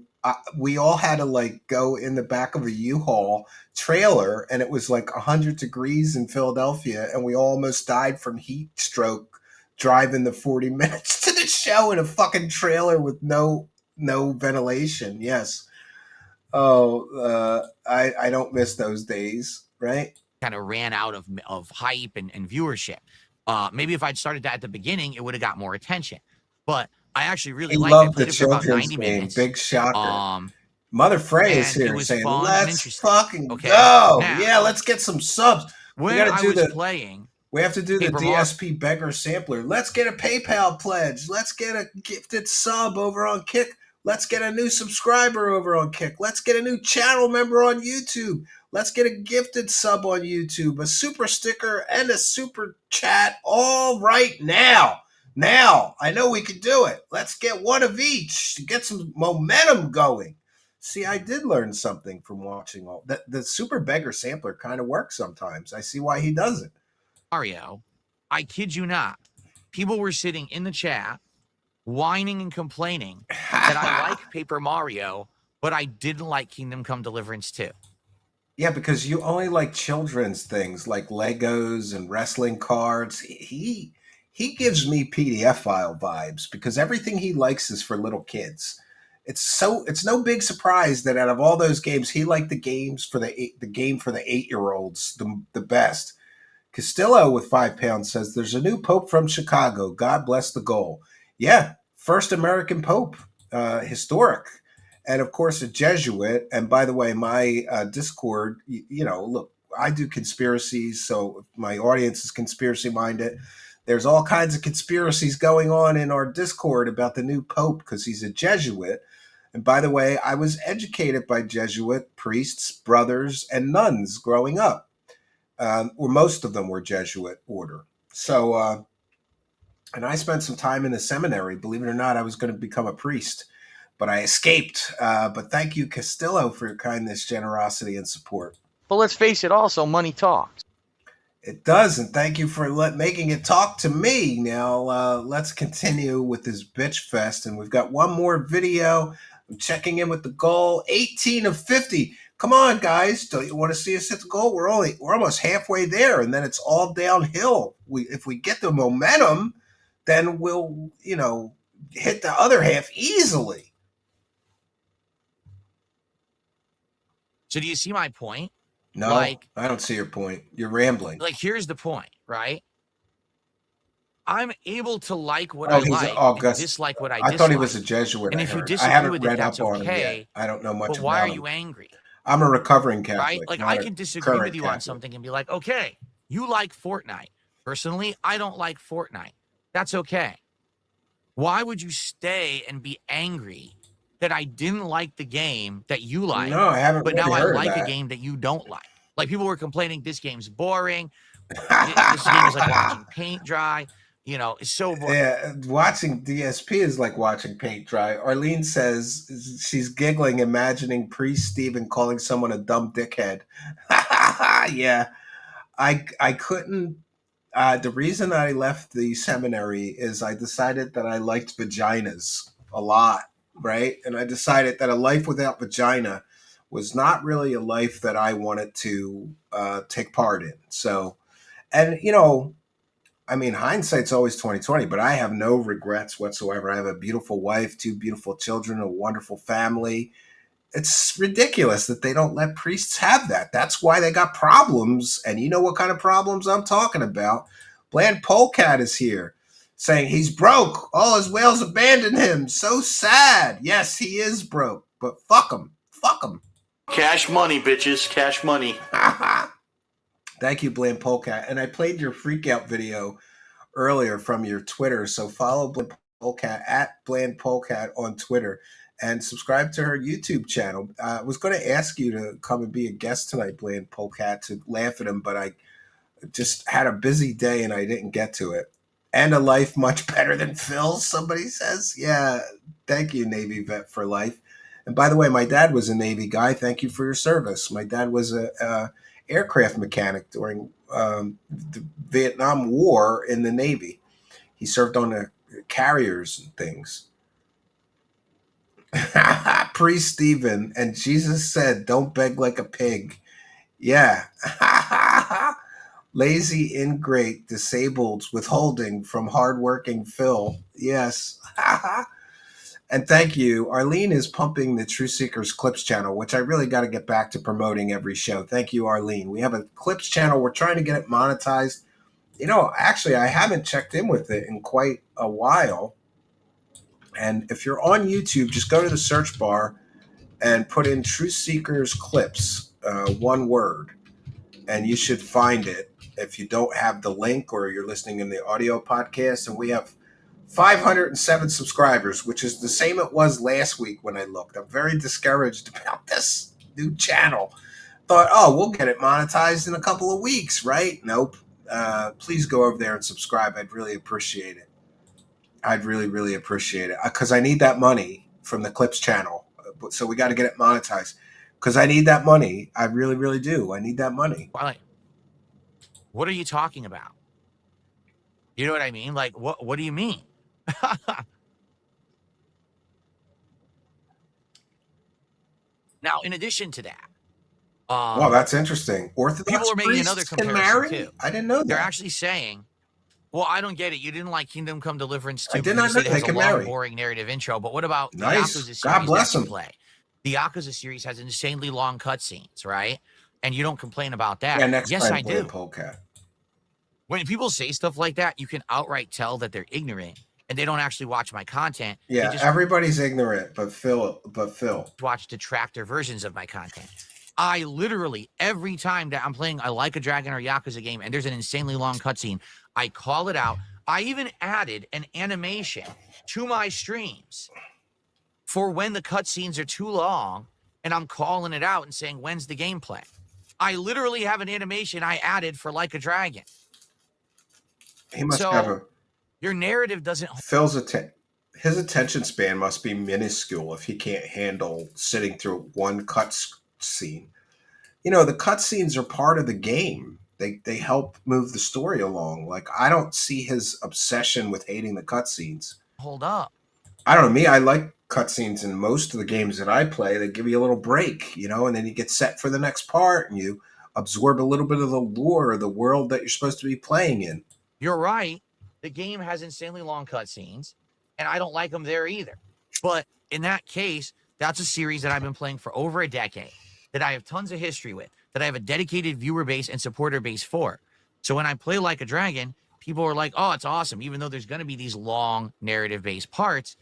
we all had to like go in the back of a U-Haul trailer, and it was like 100 degrees in Philadelphia, and we almost died from heat stroke driving the 40 minutes to the show in a fucking trailer with no ventilation. Yes. Oh, I don't miss those days, right? Kind of ran out of hype and viewership. Maybe if I'd started that at the beginning, it would have got more attention. But I actually really liked it. Played it for about 90 minutes. Big shocker. Mother Frey is here saying, let's fucking go. Now, yeah, let's get some subs. When I was playing, we have to do the DSP beggar sampler. Let's get a PayPal pledge. Let's get a gifted sub over on Kick. Let's get a new subscriber over on Kick. Let's get a new channel member on YouTube. Let's get a gifted sub on YouTube, a super sticker, and a super chat all right now. Now, I know we could do it. Let's get one of each to get some momentum going. See, I did learn something from watching all that. The super beggar sampler kind of works sometimes. I see why he does it. Mario, I kid you not. People were sitting in the chat whining and complaining that I like Paper Mario, but I didn't like Kingdom Come Deliverance 2. Yeah, because you only like children's things like Legos and wrestling cards. He gives me PDF file vibes because everything he likes is for little kids. It's no big surprise that out of all those games, he liked the game for the 8-year-olds the best. Castillo with £5 says there's a new pope from Chicago. God bless the goal. Yeah, first American pope, historic, and of course a Jesuit. And by the way, my Discord, look, I do conspiracies, so my audience is conspiracy minded. There's all kinds of conspiracies going on in our Discord about the new pope because he's a Jesuit. And by the way, I was educated by Jesuit priests, brothers, and nuns growing up. Or most of them were Jesuit order. So, and I spent some time in the seminary. Believe it or not, I was going to become a priest, but I escaped. But thank you, Castillo, for your kindness, generosity, and support. But let's face it, also, money talks. It does, and thank you for making it talk to me. Now, let's continue with this bitch fest, and we've got one more video. I'm checking in with the goal, 18 of 50. Come on, guys. Don't you want to see us hit the goal? We're almost halfway there, and then it's all downhill. If we get the momentum, then we'll, hit the other half easily. So do you see my point? No, I don't see your point. You're rambling. Here's the point, right? I'm able to like what I like and dislike what I dislike. I thought he was a Jesuit. And if you disagree with it, that's okay. I don't know much about him. But why are you angry? I'm a recovering right? Catholic, Like, not I a can disagree current with you on Catholic. something and be like, okay, you like Fortnite. Personally, I don't like Fortnite. That's okay. Why would you stay and be angry that I didn't like the game that you like, No, I haven't but really now I heard of like a that. game that you don't like? Like, people were complaining this game's boring. This game is like watching paint dry. You know, it's so boring. Yeah, watching DSP is like watching paint dry. Arlene says she's giggling, imagining Priest Stephen calling someone a dumb dickhead. Yeah, I couldn't. The reason I left the seminary is I decided that I liked vaginas a lot, right? And I decided that a life without vagina was not really a life that I wanted to take part in. So, and I mean, hindsight's always 2020, but I have no regrets whatsoever. I have a beautiful wife, two beautiful children, a wonderful family. It's ridiculous that they don't let priests have that. That's why they got problems. And you know what kind of problems I'm talking about. Bland Polecat is here saying he's broke. All his whales abandoned him. So sad. Yes, he is broke, but fuck him. Fuck him. Cash money, bitches. Cash money. Thank you, Bland Polecat. And I played your freakout video earlier from your Twitter. So follow Bland Polecat at Bland Polecat on Twitter and subscribe to her YouTube channel. I was going to ask you to come and be a guest tonight, Bland Polecat, to laugh at him, but I just had a busy day and I didn't get to it. And a life much better than Phil's, somebody says. Yeah, thank you, Navy vet for life. And by the way, my dad was a Navy guy. Thank you for your service. My dad was a aircraft mechanic during the Vietnam War in the Navy. He served on the carriers and things. Priest Stephen, and Jesus said, don't beg like a pig. Yeah. Lazy, ingrate, disabled, withholding from hardworking Phil. Yes. And thank you. Arlene is pumping the True Seekers Clips channel, which I really got to get back to promoting every show. Thank you, Arlene. We have a Clips channel. We're trying to get it monetized. Actually, I haven't checked in with it in quite a while. And if you're on YouTube, just go to the search bar and put in True Seekers Clips, one word, and you should find it. If you don't have the link or you're listening in the audio podcast, and we have 507 subscribers, which is the same it was last week when I looked. I'm very discouraged about this new channel. Thought, we'll get it monetized in a couple of weeks, right? Nope. Please go over there and subscribe. I'd really appreciate it. I'd really, really appreciate it because I need that money from the Clips channel. So we got to get it monetized because I need that money. I really, really do. I need that money. What are you talking about? You know what I mean? Like, what do you mean? Now, in addition to that, wow, that's interesting. Orthodox people are making another priests can comparison marry? too. I didn't know that. They're actually saying, well, I don't get it. You didn't like Kingdom Come Deliverance 2. I did not know it they has a can long, marry. boring narrative intro. But what about Nice. the Yakuza series God bless that you them. play? The Yakuza series has insanely long cutscenes, right? And you don't complain about that. Yeah, next Yes, time I do. Polecat. When people say stuff like that, you can outright tell that they're ignorant and they don't actually watch my content. Yeah, they just everybody's ignorant, but Phil. watch detractor versions of my content. I literally, every time that I'm playing a Like a Dragon or Yakuza game and there's an insanely long cutscene, I call it out. I even added an animation to my streams for when the cutscenes are too long and I'm calling it out and saying, when's the gameplay? I literally have an animation I added for Like a Dragon. He must have a... Your narrative doesn't... Phil's his attention span must be minuscule if he can't handle sitting through one cutscene. The cutscenes are part of the game. They help move the story along. Like, I don't see his obsession with hating the cutscenes. Hold up. I don't know. Me, I like cutscenes in most of the games that I play. They give you a little break, and then you get set for the next part and you absorb a little bit of the lore of the world that you're supposed to be playing in. You're right. The game has insanely long cutscenes, and I don't like them there either. But in that case, that's a series that I've been playing for over a decade, that I have tons of history with, that I have a dedicated viewer base and supporter base for. So when I play Like a Dragon, people are like, oh, it's awesome. Even though there's going to be these long narrative-based parts,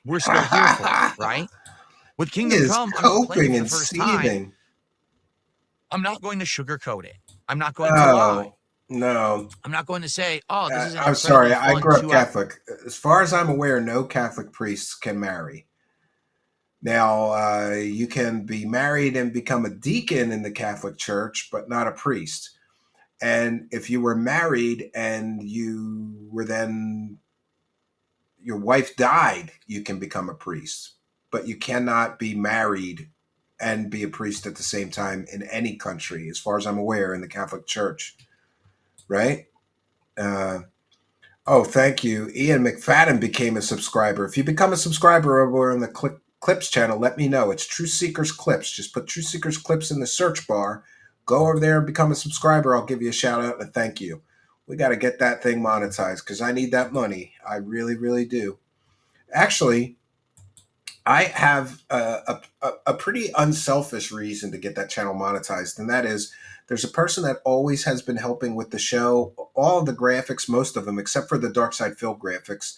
we're still here for it, right? With He Kingdom is Come, I'm playing coping for the and first time. seething. I'm not going to sugarcoat it. I'm not going to lie. No. I'm not going to say, oh, this is an I'm incredibly sorry. I fun grew up 2 hour. Catholic. As far as I'm aware, no Catholic priests can marry. Now, you can be married and become a deacon in the Catholic Church, but not a priest. And if you were married and you were then, your wife died, you can become a priest. But you cannot be married and be a priest at the same time in any country, as far as I'm aware, in the Catholic Church. Right? Oh, thank you. Ian McFadden became a subscriber. If you become a subscriber over on the Clips channel, let me know. It's Truth Seekers Clips. Just put Truth Seekers Clips in the search bar. Go over there and become a subscriber. I'll give you a shout out and a thank you. We got to get that thing monetized because I need that money. I really, really do. Actually, I have a pretty unselfish reason to get that channel monetized, and that is there's a person that always has been helping with the show, all of the graphics, most of them, except for the Dark Side Phil graphics,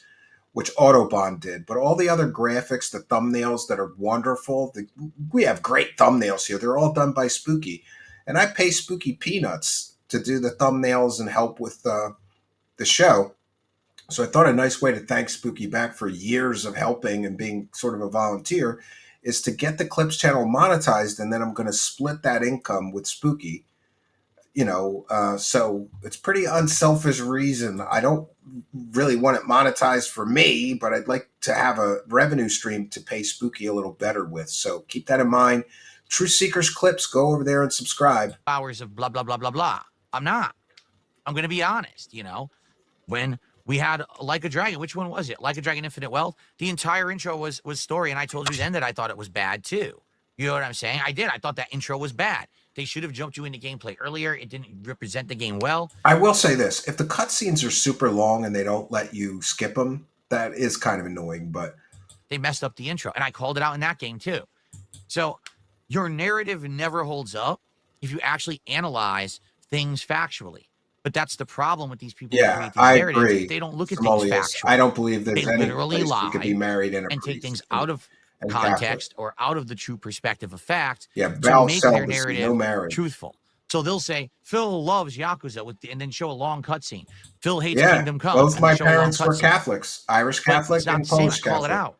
which Autobahn did. But all the other graphics, the thumbnails that are wonderful, we have great thumbnails here. They're all done by Spooky. And I pay Spooky peanuts to do the thumbnails and help with the show. So I thought a nice way to thank Spooky back for years of helping and being sort of a volunteer is to get the Clips channel monetized, and then I'm going to split that income with Spooky. So it's pretty unselfish reason. I don't really want it monetized for me, but I'd like to have a revenue stream to pay Spooky a little better with. So keep that in mind. Truth Seekers Clips, go over there and subscribe. Hours of blah, blah, blah, blah, blah. I'm not. I'm going to be honest, when we had Like a Dragon, which one was it? Like a Dragon Infinite Wealth? The entire intro was story, and I told you then that I thought it was bad too. You know what I'm saying? I did. I thought that intro was bad. They should have jumped you into gameplay earlier. It didn't represent the game well. I will say this. If the cutscenes are super long and they don't let you skip them, that is kind of annoying, but they messed up the intro, and I called it out in that game too. So your narrative never holds up if you actually analyze things factually. But that's the problem with these people who create these narratives. Agree. They don't look at things factually. I don't believe there's they any literally place lie you could be married and take things out of context or out of the true perspective of fact to make their narrative truthful. So they'll say Phil loves Yakuza and then show a long cutscene. Phil hates Kingdom Come. Both my parents were Catholics, Irish Catholic and Polish Catholic. Call it out.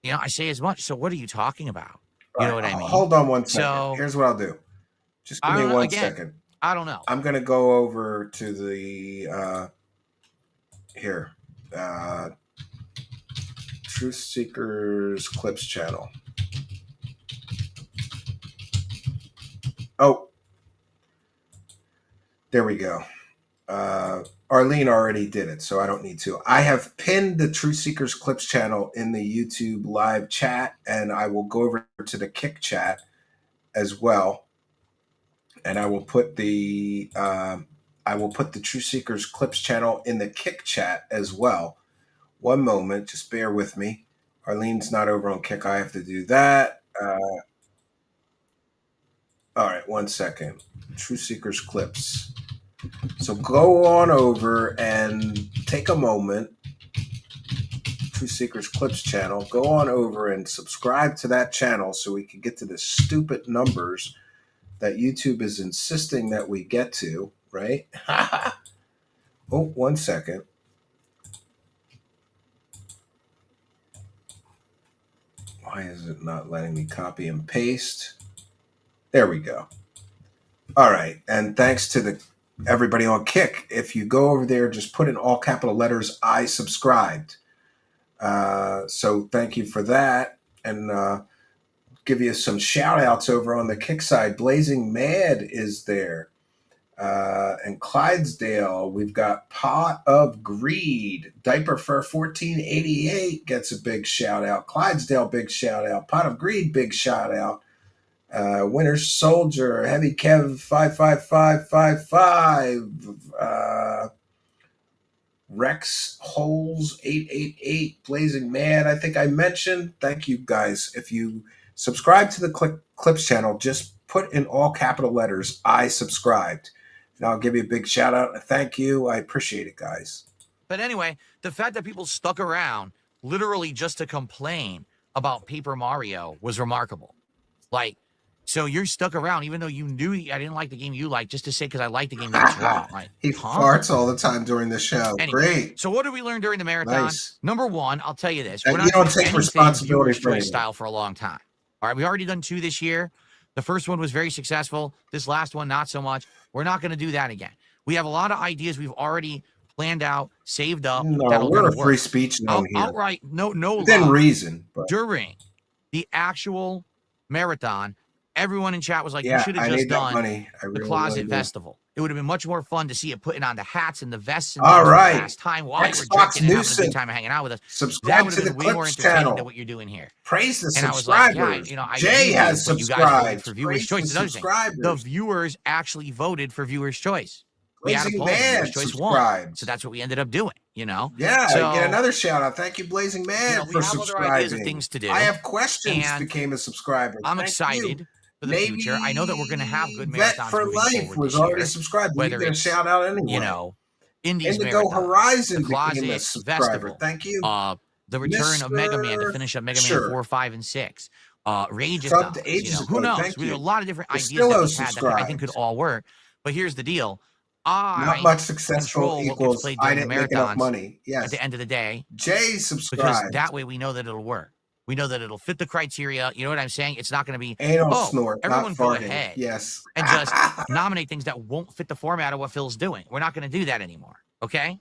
I say as much. So what are you talking about? You know what I mean? Hold on one second. So, here's what I'll do. Just give me 1 second. I don't know. I'm going to go over to the Truth Seekers Clips channel. Oh, there we go. Arlene already did it, so I don't need to. I have pinned the Truth Seekers Clips channel in the YouTube live chat, and I will go over to the Kick chat as well. And I will put the Truth Seekers Clips channel in the Kick chat as well. One moment, just bear with me. Arlene's not over on Kick. I have to do that. All right, 1 second. Truth Seekers Clips. So go on over and take a moment. Truth Seekers Clips channel. Go on over and subscribe to that channel so we can get to the stupid numbers that YouTube is insisting that we get to, right? Oh, 1 second. Why is it not letting me copy and paste? There we go. All right. And thanks to everybody on Kick. If you go over there, just put in all capital letters, I subscribed. So thank you for that. And give you some shout outs over on the Kick side. Blazing Mad is there. And Clydesdale, we've got Pot of Greed. Diaper Fur 1488 gets a big shout out. Clydesdale, big shout out. Pot of Greed, big shout out. Winter Soldier, Heavy Kev 55555. Rex Holes 888, Blazing Mad. I think I mentioned. Thank you guys. If you subscribe to the Clips channel, just put in all capital letters, I subscribed. And I'll give you a big shout out and a thank you. I appreciate it, guys. But anyway, the fact that people stuck around literally just to complain about Paper Mario was remarkable. Like, so you're stuck around, even though you knew I didn't like the game you liked, just to say because I like the game that it's wrong. Like, He farts all the time during the show. Anyway, Great. so what did we learn during the marathon? Nice. Number one, I'll tell you this: That we're you not don't doing take anything responsibility viewers' for choice anything. style for a long time. All right, we've already done 2 this year. The first one was very successful. This last one, not so much. We're not going to do that again. We have a lot of ideas we've already planned out, saved up. No, that'll we're a work. free speech zone here. Outright, no Within lie. reason. But During the actual marathon, everyone in chat was like, yeah, you should have I just need that done money. I the really, Closet really do. Festival. It would have been much more fun to see it putting on the hats and the vests and All things right. last time while you were Xbox drinking and having a Newsom. good time and hanging out with us. That Subscribe would to have the been way more Clips entertaining channel. than what you're doing here. Praise the And I was like, subscribers. yeah, I Jay believe you, has but you guys voted subscribed. for viewers' Praise choice. the Another thing, the subscribers. viewers actually voted for viewers' choice. We had a Blazing poll, and Man viewers' choice won. subscribed. So that's what we ended up doing, Yeah, So, get another shout out. Thank you, Blazing Man, we for have other subscribing. ideas of things to do. I have questions. And became a subscriber. I'm Thank excited you. for the Maybe future. I know that we're going to have good Vet marathons for moving Life forward was this already year. subscribed. We Whether get a it's, shout out anyway. Indies Indigo Marathon, Horizon the became a Closet subscriber. Festival, Thank you. the return of Mega Man to Mr. finish up Mega Man Sure. 4, 5, and 6. Subbed Rageathons, ages who ago. knows? Thank We have you. a lot of different ideas Castillo that we had that I think could subscribed. all work. But here's the deal. Not I much successful control what gets equals played I during the didn't make enough marathons money. at Yes. the end of the day, Jay because subscribed. that way we know that it'll work. We know that it'll fit the criteria. You know what I'm saying? It's not going to be, Anal oh, snort, everyone not go farting. ahead Yes. and just nominate things that won't fit the format of what Phil's doing. We're not going to do that anymore. Okay?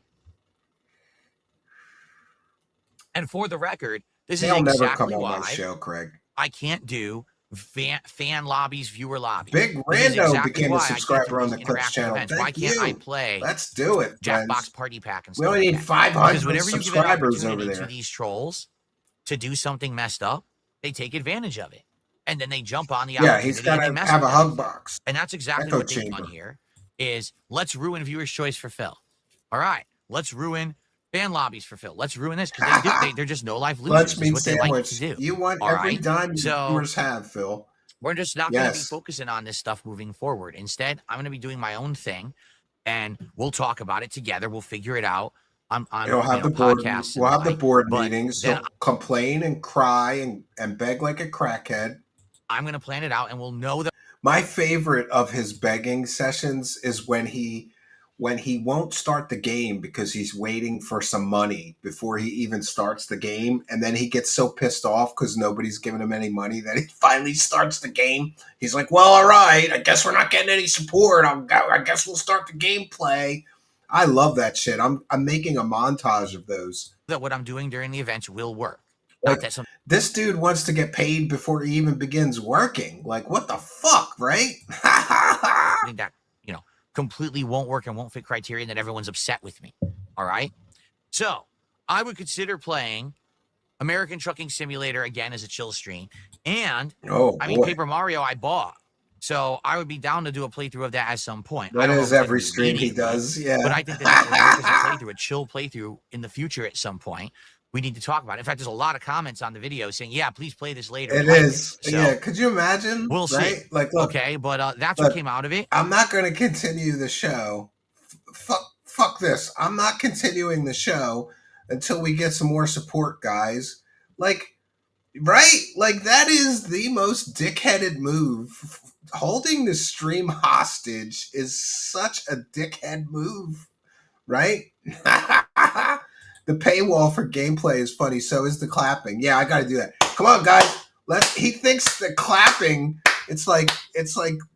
And for the record, this They'll is never exactly come on why my show, Craig. I can't do fan lobbies, viewer lobbies. Big This is Rando exactly became why a I can't subscriber do on the these Clips interactive channel. events. Why Thank can't I you. play Let's do it, Jackbox friends. Party Pack and We stuff only like need that? 500 Because whenever you give an subscribers over opportunity to there. these trolls to do something messed up, they take advantage of it. And then they jump on the Yeah, opportunity he's and got they to mess have a with hug everything. box. And that's exactly Echo what they've done chamber. here is let's ruin viewers' choice for Phil. All right, let's ruin fan lobbies for Phil. Let's ruin this because they're just no life losers. Lunch Is meat what they like to sandwich. do. You want All every right? dime your So viewers have, Phil. we're just not going to be Yes. focusing on this stuff moving forward. Instead, I'm going to be doing my own thing, and we'll talk about it together. We'll figure it out on You'll have the board. podcasts. We'll have the board But meetings. then You'll complain and cry and beg like a crackhead. I'm going to plan it out, and we'll know that. My favorite of his begging sessions is when he won't start the game because he's waiting for some money before he even starts the game, and then he gets so pissed off because nobody's giving him any money that he finally starts the game. He's like, "Well, all right, I guess we're not getting any support. I guess we'll start the gameplay." I love that shit. I'm making a montage of those. That what I'm doing during the events will work. Like, Not that some this dude wants to get paid before he even begins working. Like, what the fuck, right? something that completely won't work and won't fit criteria, and that everyone's upset with me. All right. So I would consider playing American Trucking Simulator again as a chill stream, and Oh, I mean boy. Paper Mario I bought, so I would be down to do a playthrough of that at some point. I That don't know is if it's every gonna be stream he immediately, does. Yeah. but I think that would work as a playthrough, a chill playthrough in the future at some point. We need to talk about it. In fact, there's a lot of comments on the video saying, "Yeah, please play this later." It Like is. So, Yeah. Could you imagine? We'll see. Right? Like, look, okay, but that's look, what came out of it. I'm not going to continue the show. Fuck this. I'm not continuing the show until we get some more support, guys. Like, right? Like, that is the most dickheaded move. Holding the stream hostage is such a dickhead move, right? The paywall for gameplay is funny. So is the clapping. Yeah, I got to do that. Come on, guys. He thinks the clapping, it's like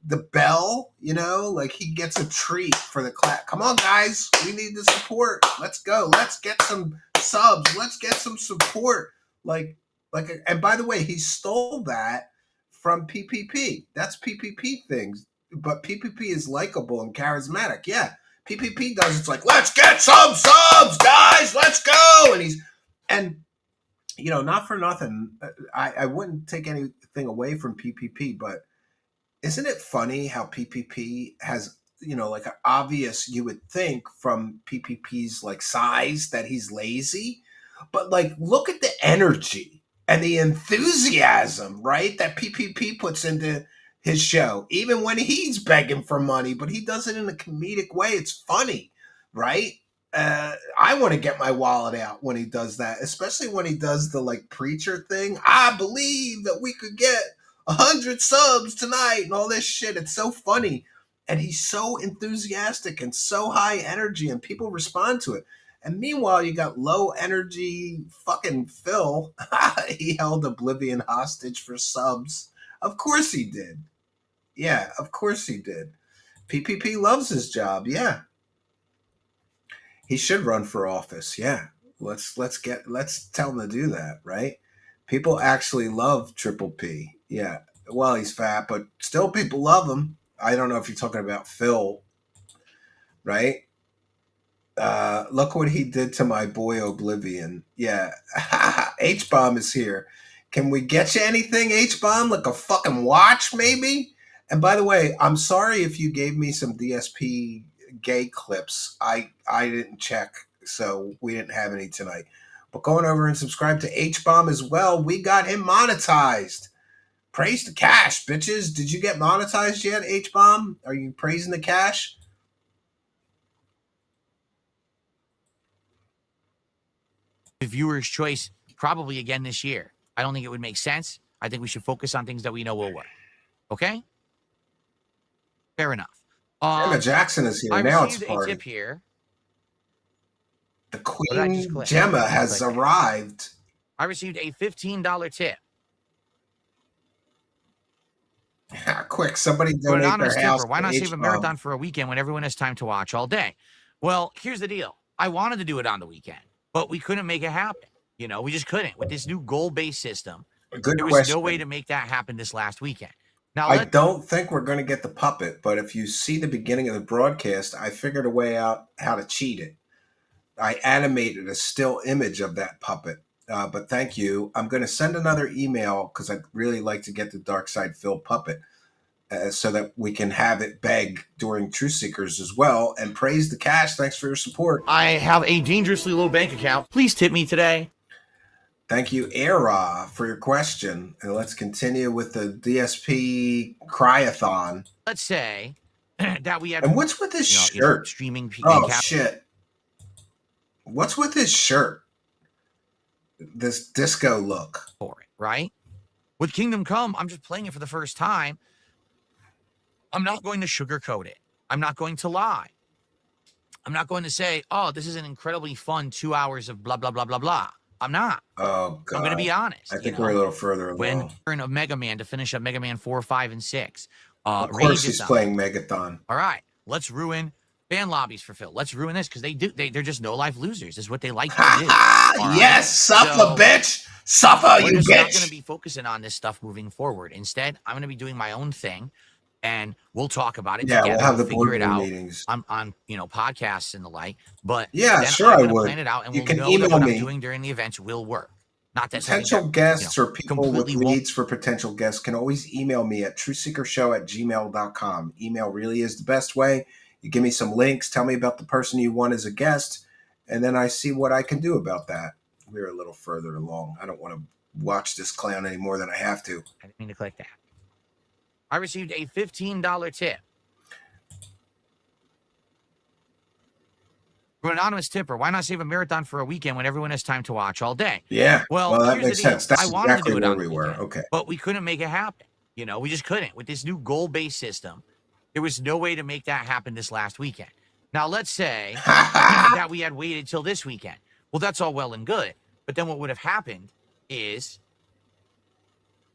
the bell, like he gets a treat for the clap. Come on, guys. We need the support. Let's go. Let's get some subs. Let's get some support. And by the way, he stole that from PPP. That's PPP things. But PPP is likable and charismatic. Yeah. PPP does. It's like, let's get some subs, guys. Let's go. And not for nothing. I wouldn't take anything away from PPP, but isn't it funny how PPP has, like an obvious, you would think from PPP's like size that he's lazy, but like, look at the energy and the enthusiasm, right? That PPP puts into his show, even when he's begging for money, but he does it in a comedic way. It's funny, right? I want to get my wallet out when he does that, especially when he does the like preacher thing. I believe that we could get 100 subs tonight and all this shit. It's so funny. And he's so enthusiastic and so high energy, and people respond to it. And meanwhile, you got low energy fucking Phil. He held Oblivion hostage for subs. Of course he did. Yeah, of course he did. PPP loves his job. Yeah. He should run for office. Yeah. Let's tell him to do that, right? People actually love Triple P. Yeah. Well, he's fat, but still people love him. I don't know if you're talking about Phil, right? Look what he did to my boy Oblivion. Yeah. H-Bomb is here. Can we get you anything, H-Bomb? Like a fucking watch, maybe? And by the way, I'm sorry if you gave me some DSP gay clips. I didn't check, so we didn't have any tonight. But going over and subscribe to H-Bomb as well. We got him monetized. Praise the cash, bitches. Did you get monetized yet, H-Bomb? Are you praising the cash? The viewer's choice probably again this year. I don't think it would make sense. I think we should focus on things that we know will work. Okay? Fair enough. Emma Jackson is here. I Now it's received a party. tip here. The Queen Gemma has arrived. I received a $15 tip. Quick, somebody But donate anonymous their house. tipper, why not save a H-Bomb. marathon for a weekend when everyone has time to watch all day? Well, here's the deal. I wanted to do it on the weekend, but we couldn't make it happen. You know, we just couldn't. With this new goal-based system, Good there was question. no way to make that happen this last weekend. Now, I don't think we're going to get the puppet, but if you see the beginning of the broadcast, I figured a way out how to cheat it. I animated a still image of that puppet. But thank you. I'm going to send another email because I'd really like to get the Dark Side Phil puppet so that we can have it beg during Truth Seekers as well. And praise the cash. Thanks for your support. I have a dangerously low bank account. Please tip me today. Thank you, Era, for your question. And let's continue with the DSP Cryathon. let's say that we had... And what's with his shirt? Streaming... Oh, shit. What's with his shirt? This disco look. For it, right? With Kingdom Come, I'm just playing it for the first time. I'm not going to sugarcoat it. I'm not going to lie. I'm not going to say, oh, this is an incredibly fun 2 hours of blah, blah, blah, blah, blah. I'm not. Oh, God. I'm going to be honest. I think we're a little further along. When we're in a Mega Man to finish up Mega Man 4, 5, and 6. Of course he's playing Megathon. All right. Let's ruin fan lobbies for Phil. Let's ruin this because they're just no-life losers. This is what they like to do. Yes, suffer, bitch. Suffer, you bitch. We're not going to be focusing on this stuff moving forward. Instead, I'm going to be doing my own thing. And we'll talk about it together. We'll have the figure it out meetings on podcasts and the like. But yeah, then sure, I'm I would. Plan it out, and you we'll can know email that what me. I'm doing during the events will work. Not that potential guests or people with completely leads for potential guests can always email me at truthseekershow@gmail.com. Email really is the best way. You give me some links, tell me about the person you want as a guest, and then I see what I can do about that. We're a little further along. I don't want to watch this clown any more than I have to. I didn't mean to click that. I received a $15 tip from an anonymous tipper. Why not save a marathon for a weekend when everyone has time to watch all day? Yeah. Well, that makes sense. That's I wanted exactly to do it where on we the were. weekend, Okay. But we couldn't make it happen. You know, we just couldn't. With this new goal-based system, there was no way to make that happen this last weekend. Now, let's say that we had waited till this weekend. Well, that's all well and good. But then what would have happened is,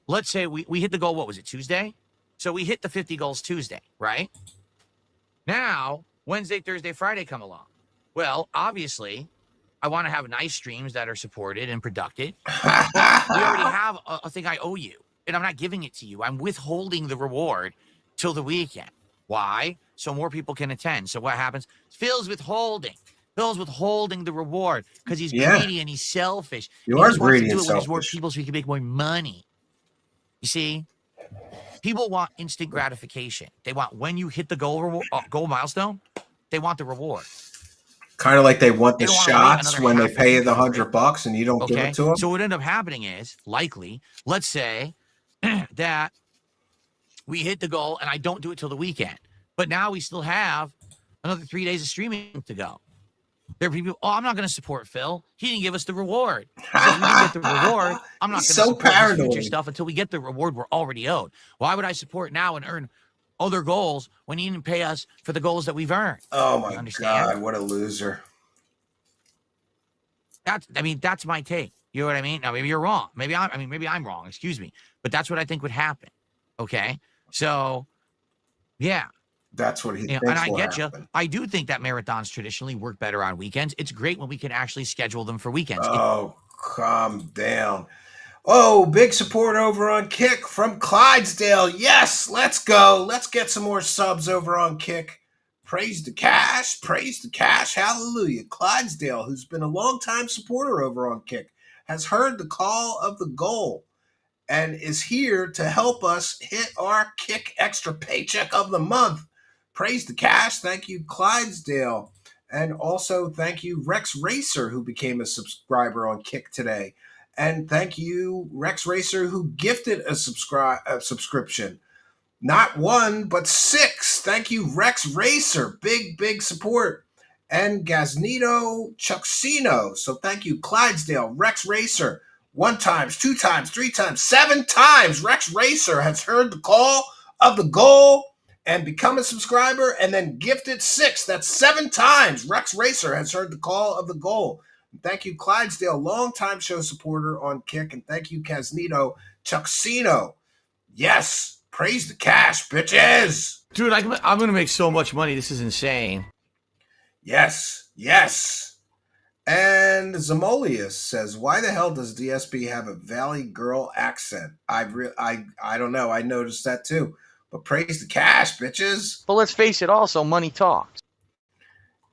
let's say we hit the goal, what was it, Tuesday? So we hit the 50 goals Tuesday, right? Now, Wednesday, Thursday, Friday come along. Well, obviously, I want to have nice streams that are supported and productive. But we already have a thing I owe you, and I'm not giving it to you. I'm withholding the reward till the weekend. Why? So more people can attend. So what happens? Phil's withholding. Phil's withholding the reward because he's greedy and he's selfish. You he are just wants greedy to do and it with his more selfish. people so he can make more money. You see? People want instant gratification. They want when you hit the goal milestone, they want the reward. Kind of like they want the They don't wanna wait shots another when they half pay a you the year. $100 and you don't give Okay? it to them. So what ended up happening is, likely, let's say that we hit the goal and I don't do it till the weekend. But now we still have another 3 days of streaming to go. There are people, oh, I'm not going to support Phil. He didn't give us the reward. Since we didn't get the reward, I'm not going He's to so support his future paranoid. stuff until we get the reward we're already owed. Why would I support now and earn other goals when he didn't pay us for the goals that we've earned? Oh You my understand? God, what a loser. That's my take. You know what I mean? Now, maybe you're wrong. Maybe I'm wrong. Excuse me. But that's what I think would happen. Okay. So, yeah. That's what he thinks And I will get you. happen. I do think that marathons traditionally work better on weekends. It's great when we can actually schedule them for weekends. Oh, calm down. Oh, big support over on Kick from Clydesdale. Yes, let's go. Let's get some more subs over on Kick. Praise the cash. Praise the cash. Hallelujah. Clydesdale, who's been a longtime supporter over on Kick, has heard the call of the goal and is here to help us hit our Kick extra paycheck of the month. Praise the cash. Thank you, Clydesdale. And also thank you, Rex Racer, who became a subscriber on Kick today. And thank you, Rex Racer, who gifted a subscription. Not one, but 6. Thank you, Rex Racer. Big support. And Gaznito Chucksino. So thank you, Clydesdale, Rex Racer. 1 time, 2 times, 3 times, 7 times. Rex Racer has heard the call of the goal and become a subscriber and then gifted 6. That's 7 times. Rex Racer has heard the call of the goal. Thank you, Clydesdale, longtime show supporter on Kick. And thank you, Casnito Chucksino. Yes, praise the cash, bitches. Dude, I'm going to make so much money. This is insane. Yes. And Zamolius says, why the hell does DSP have a Valley Girl accent? I don't know. I noticed that too. But praise the cash, bitches. But let's face it also, money talks.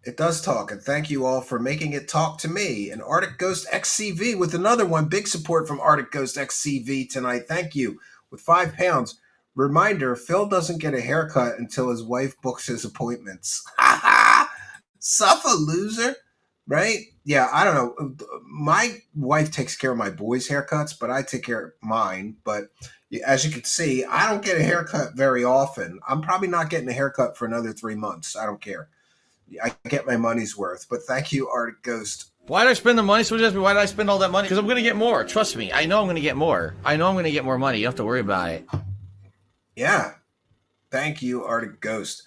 It does talk, and thank you all for making it talk to me. And Arctic Ghost XCV with another one. Big support from Arctic Ghost XCV tonight. Thank you. With £5. Reminder, Phil doesn't get a haircut until his wife books his appointments. Suffer, loser. Right? Yeah, I don't know. My wife takes care of my boys' haircuts, but I take care of mine. But as you can see, I don't get a haircut very often. I'm probably not getting a haircut for another 3 months. I don't care. I get my money's worth. But thank you, Arctic Ghost. Why did I spend the money? So just why did I spend all that money? Because I'm going to get more. Trust me. I know I'm going to get more. I know I'm going to get more money. You don't have to worry about it. Yeah. Thank you, Arctic Ghost.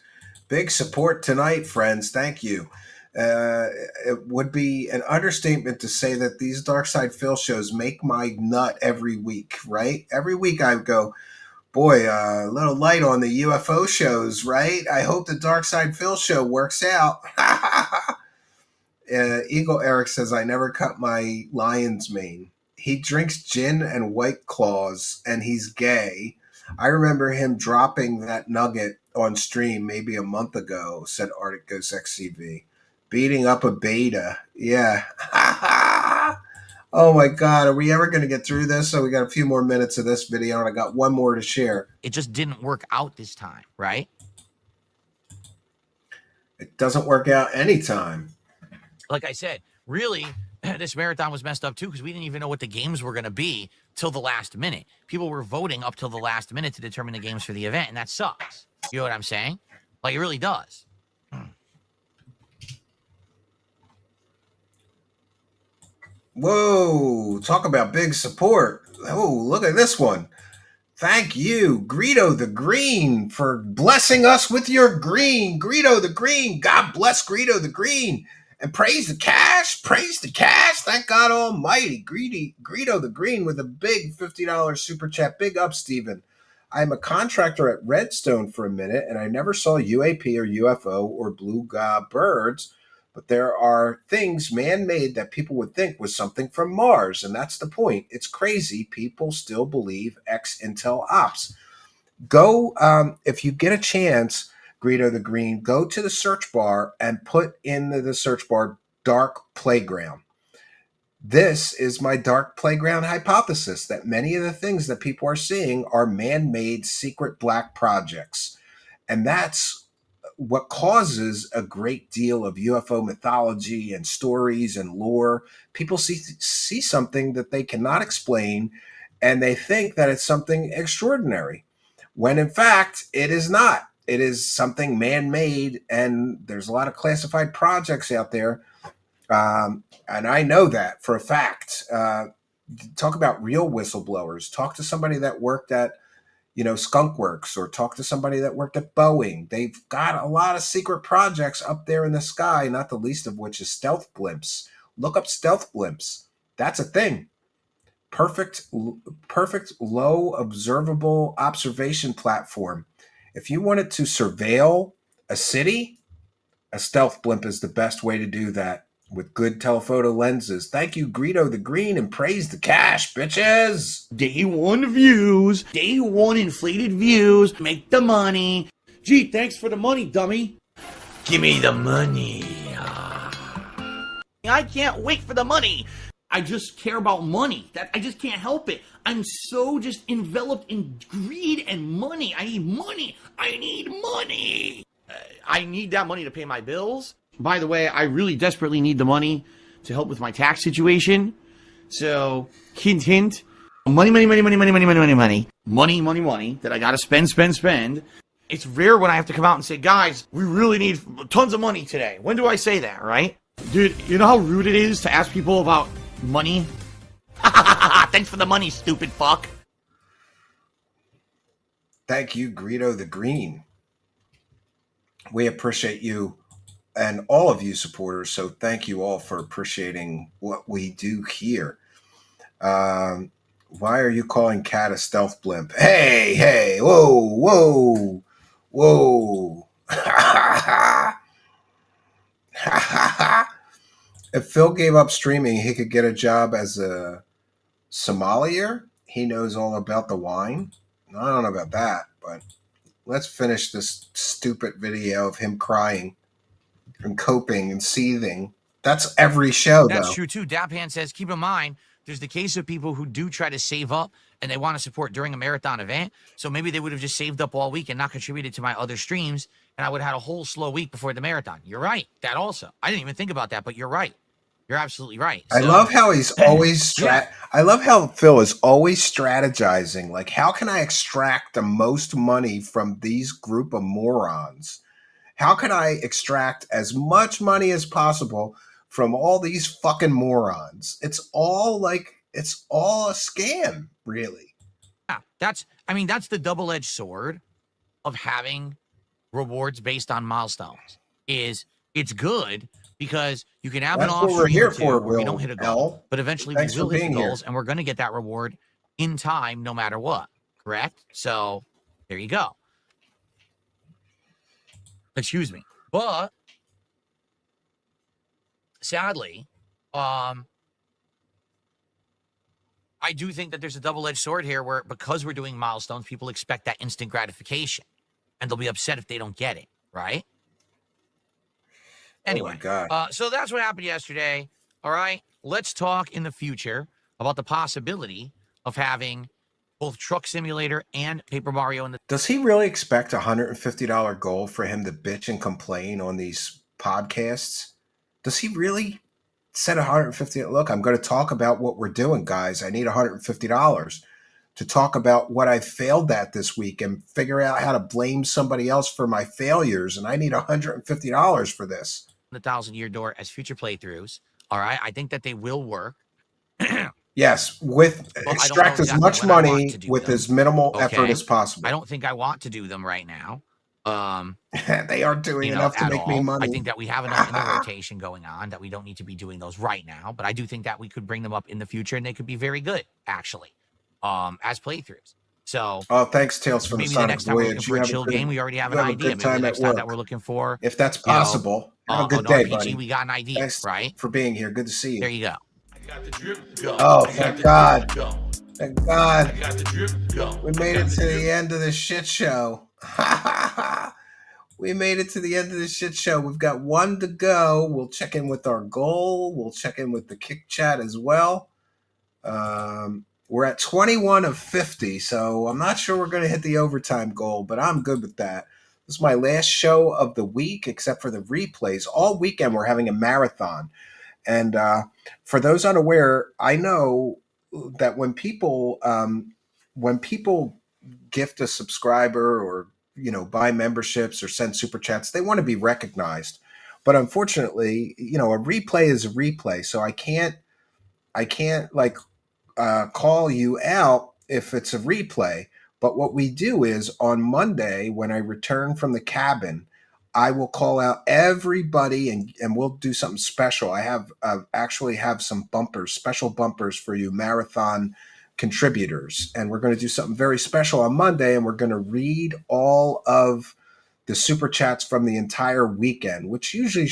Big support tonight, friends. Thank you. It would be an understatement to say that these Dark Side Phil shows make my nut every week, right? Every week I go, boy, a little light on the UFO shows, right? I hope the Dark Side Phil show works out. Eagle Eric says, I never cut my lion's mane. He drinks gin and White Claws, and he's gay. I remember him dropping that nugget on stream maybe a month ago, said Arctic Ghost XCV. Beating up a beta. Yeah. Oh my God. Are we ever going to get through this? So we got a few more minutes of this video, and I got one more to share. It just didn't work out this time, right? It doesn't work out anytime. Like I said, really, this marathon was messed up too because we didn't even know what the games were going to be till the last minute. People were voting up till the last minute to determine the games for the event, and that sucks. You know what I'm saying? Like, it really does. Whoa, talk about big support. Oh, look at this one. Thank you, Greedo the Green, for blessing us with your green. Greedo the Green. God bless Greedo the Green. And praise the cash. Praise the cash. Thank God Almighty. Greedo the Green with a big $50 super chat. Big up, Steven. I'm a contractor at Redstone for a minute, and I never saw UAP or UFO or blue god birds. But there are things man-made that people would think was something from Mars, and that's the point. It's crazy. People still believe ex-Intel ops. Go, if you get a chance, Greedo the Green, go to the search bar and put in the search bar Dark Playground. This is my Dark Playground hypothesis, that many of the things that people are seeing are man-made secret black projects. And that's what causes a great deal of UFO mythology and stories and lore. People see something that they cannot explain, and they think that it's something extraordinary, when in fact it is not. it is something man-made, and there's a lot of classified projects out there. And I know that for a fact. Talk about real whistleblowers. Talk to somebody that worked at, Skunk Works, or talk to somebody that worked at Boeing. They've got a lot of secret projects up there in the sky, not the least of which is stealth blimps. Look up stealth blimps. That's a thing. Perfect low observable observation platform. If you wanted to surveil a city, a stealth blimp is the best way to do that with good telephoto lenses. Thank you, Greedo the Green, and praise the cash, bitches. Day one views. Day one inflated views. Make the money. Gee, thanks for the money, dummy. Give me the money. I can't wait for the money. I just care about money. I just can't help it. I'm so just enveloped in greed and money. I need money. I need money. I need that money to pay my bills. By the way, I really desperately need the money to help with my tax situation. So, hint, hint. Money that I gotta spend. It's rare when I have to come out and say, guys, we really need tons of money today. When do I say that, right? Dude, you know how rude it is to ask people about money? Thanks for the money, stupid fuck. Thank you, Greedo the Green. We appreciate you and all of you supporters, so thank you all for appreciating what we do here. Why are you calling Cat a stealth blimp? Hey, whoa. If Phil gave up streaming, he could get a job as a sommelier. He knows all about the wine. I don't know about that, but let's finish this stupid video of him crying and coping and seething. That's every show, That's though. true, too. Dapan says, keep in mind, there's the case of people who do try to save up and they want to support during a marathon event. So maybe they would have just saved up all week and not contributed to my other streams, and I would have had a whole slow week before the marathon. You're right. That also. I didn't even think about that, but you're right. You're absolutely right. I love how he's always I love how Phil is always strategizing. Like, how can I extract the most money from these group of morons? How can I extract as much money as possible from all these fucking morons? It's all a scam, really. Yeah, that's the double-edged sword of having rewards based on milestones. It's good because you can have an off stream or two where we don't hit a goal, but eventually we will hit the goals, and we're going to get that reward in time no matter what, correct? So there you go. Excuse me. But sadly, I do think that there's a double-edged sword here where, because we're doing milestones, people expect that instant gratification, and they'll be upset if they don't get it, right? Anyway, oh my God. So that's what happened yesterday. All right, let's talk in the future about the possibility of having both Truck Simulator and Paper Mario in the. Does he really expect a $150 goal for him to bitch and complain on these podcasts? Does he really set $150? Look, I'm going to talk about what we're doing, guys. I need $150 to talk about what I failed at this week and figure out how to blame somebody else for my failures. And I need $150 for this. The 1,000-year door as future playthroughs. All right, I think that they will work. Yes, extract as much money with as minimal effort as possible. I don't think I want to do them right now. They aren't doing enough to make me money. I think that we have enough in the rotation going on that we don't need to be doing those right now. But I do think that we could bring them up in the future, and they could be very good, actually, as playthroughs. So, thanks, Tales from the maybe Sonic the next time we're looking Voyage. for a chill game, we already have an idea. Maybe the next time that we're looking for, if that's possible, have a good day, buddy. We got an idea, Thanks right? for being here. Good to see you. There you go. Oh, thank God. Thank God. We made it to the end of the shit show. We made it to the end of the shit show. We've got one to go. We'll check in with our goal. We'll check in with the kick chat as well. We're at 21 of 50, so I'm not sure we're going to hit the overtime goal, but I'm good with that. This is my last show of the week, except for the replays. All weekend, we're having a marathon. And for those unaware, I know that when people gift a subscriber or buy memberships or send super chats. They want to be recognized. But unfortunately, a replay is a replay. So I can't like call you out if it's a replay. But what we do is on Monday, when I return from the cabin, I will call out everybody and we'll do something special. I have actually have some bumpers, special bumpers for you marathon contributors. And we're going to do something very special on Monday. And we're going to read all of the super chats from the entire weekend, which usually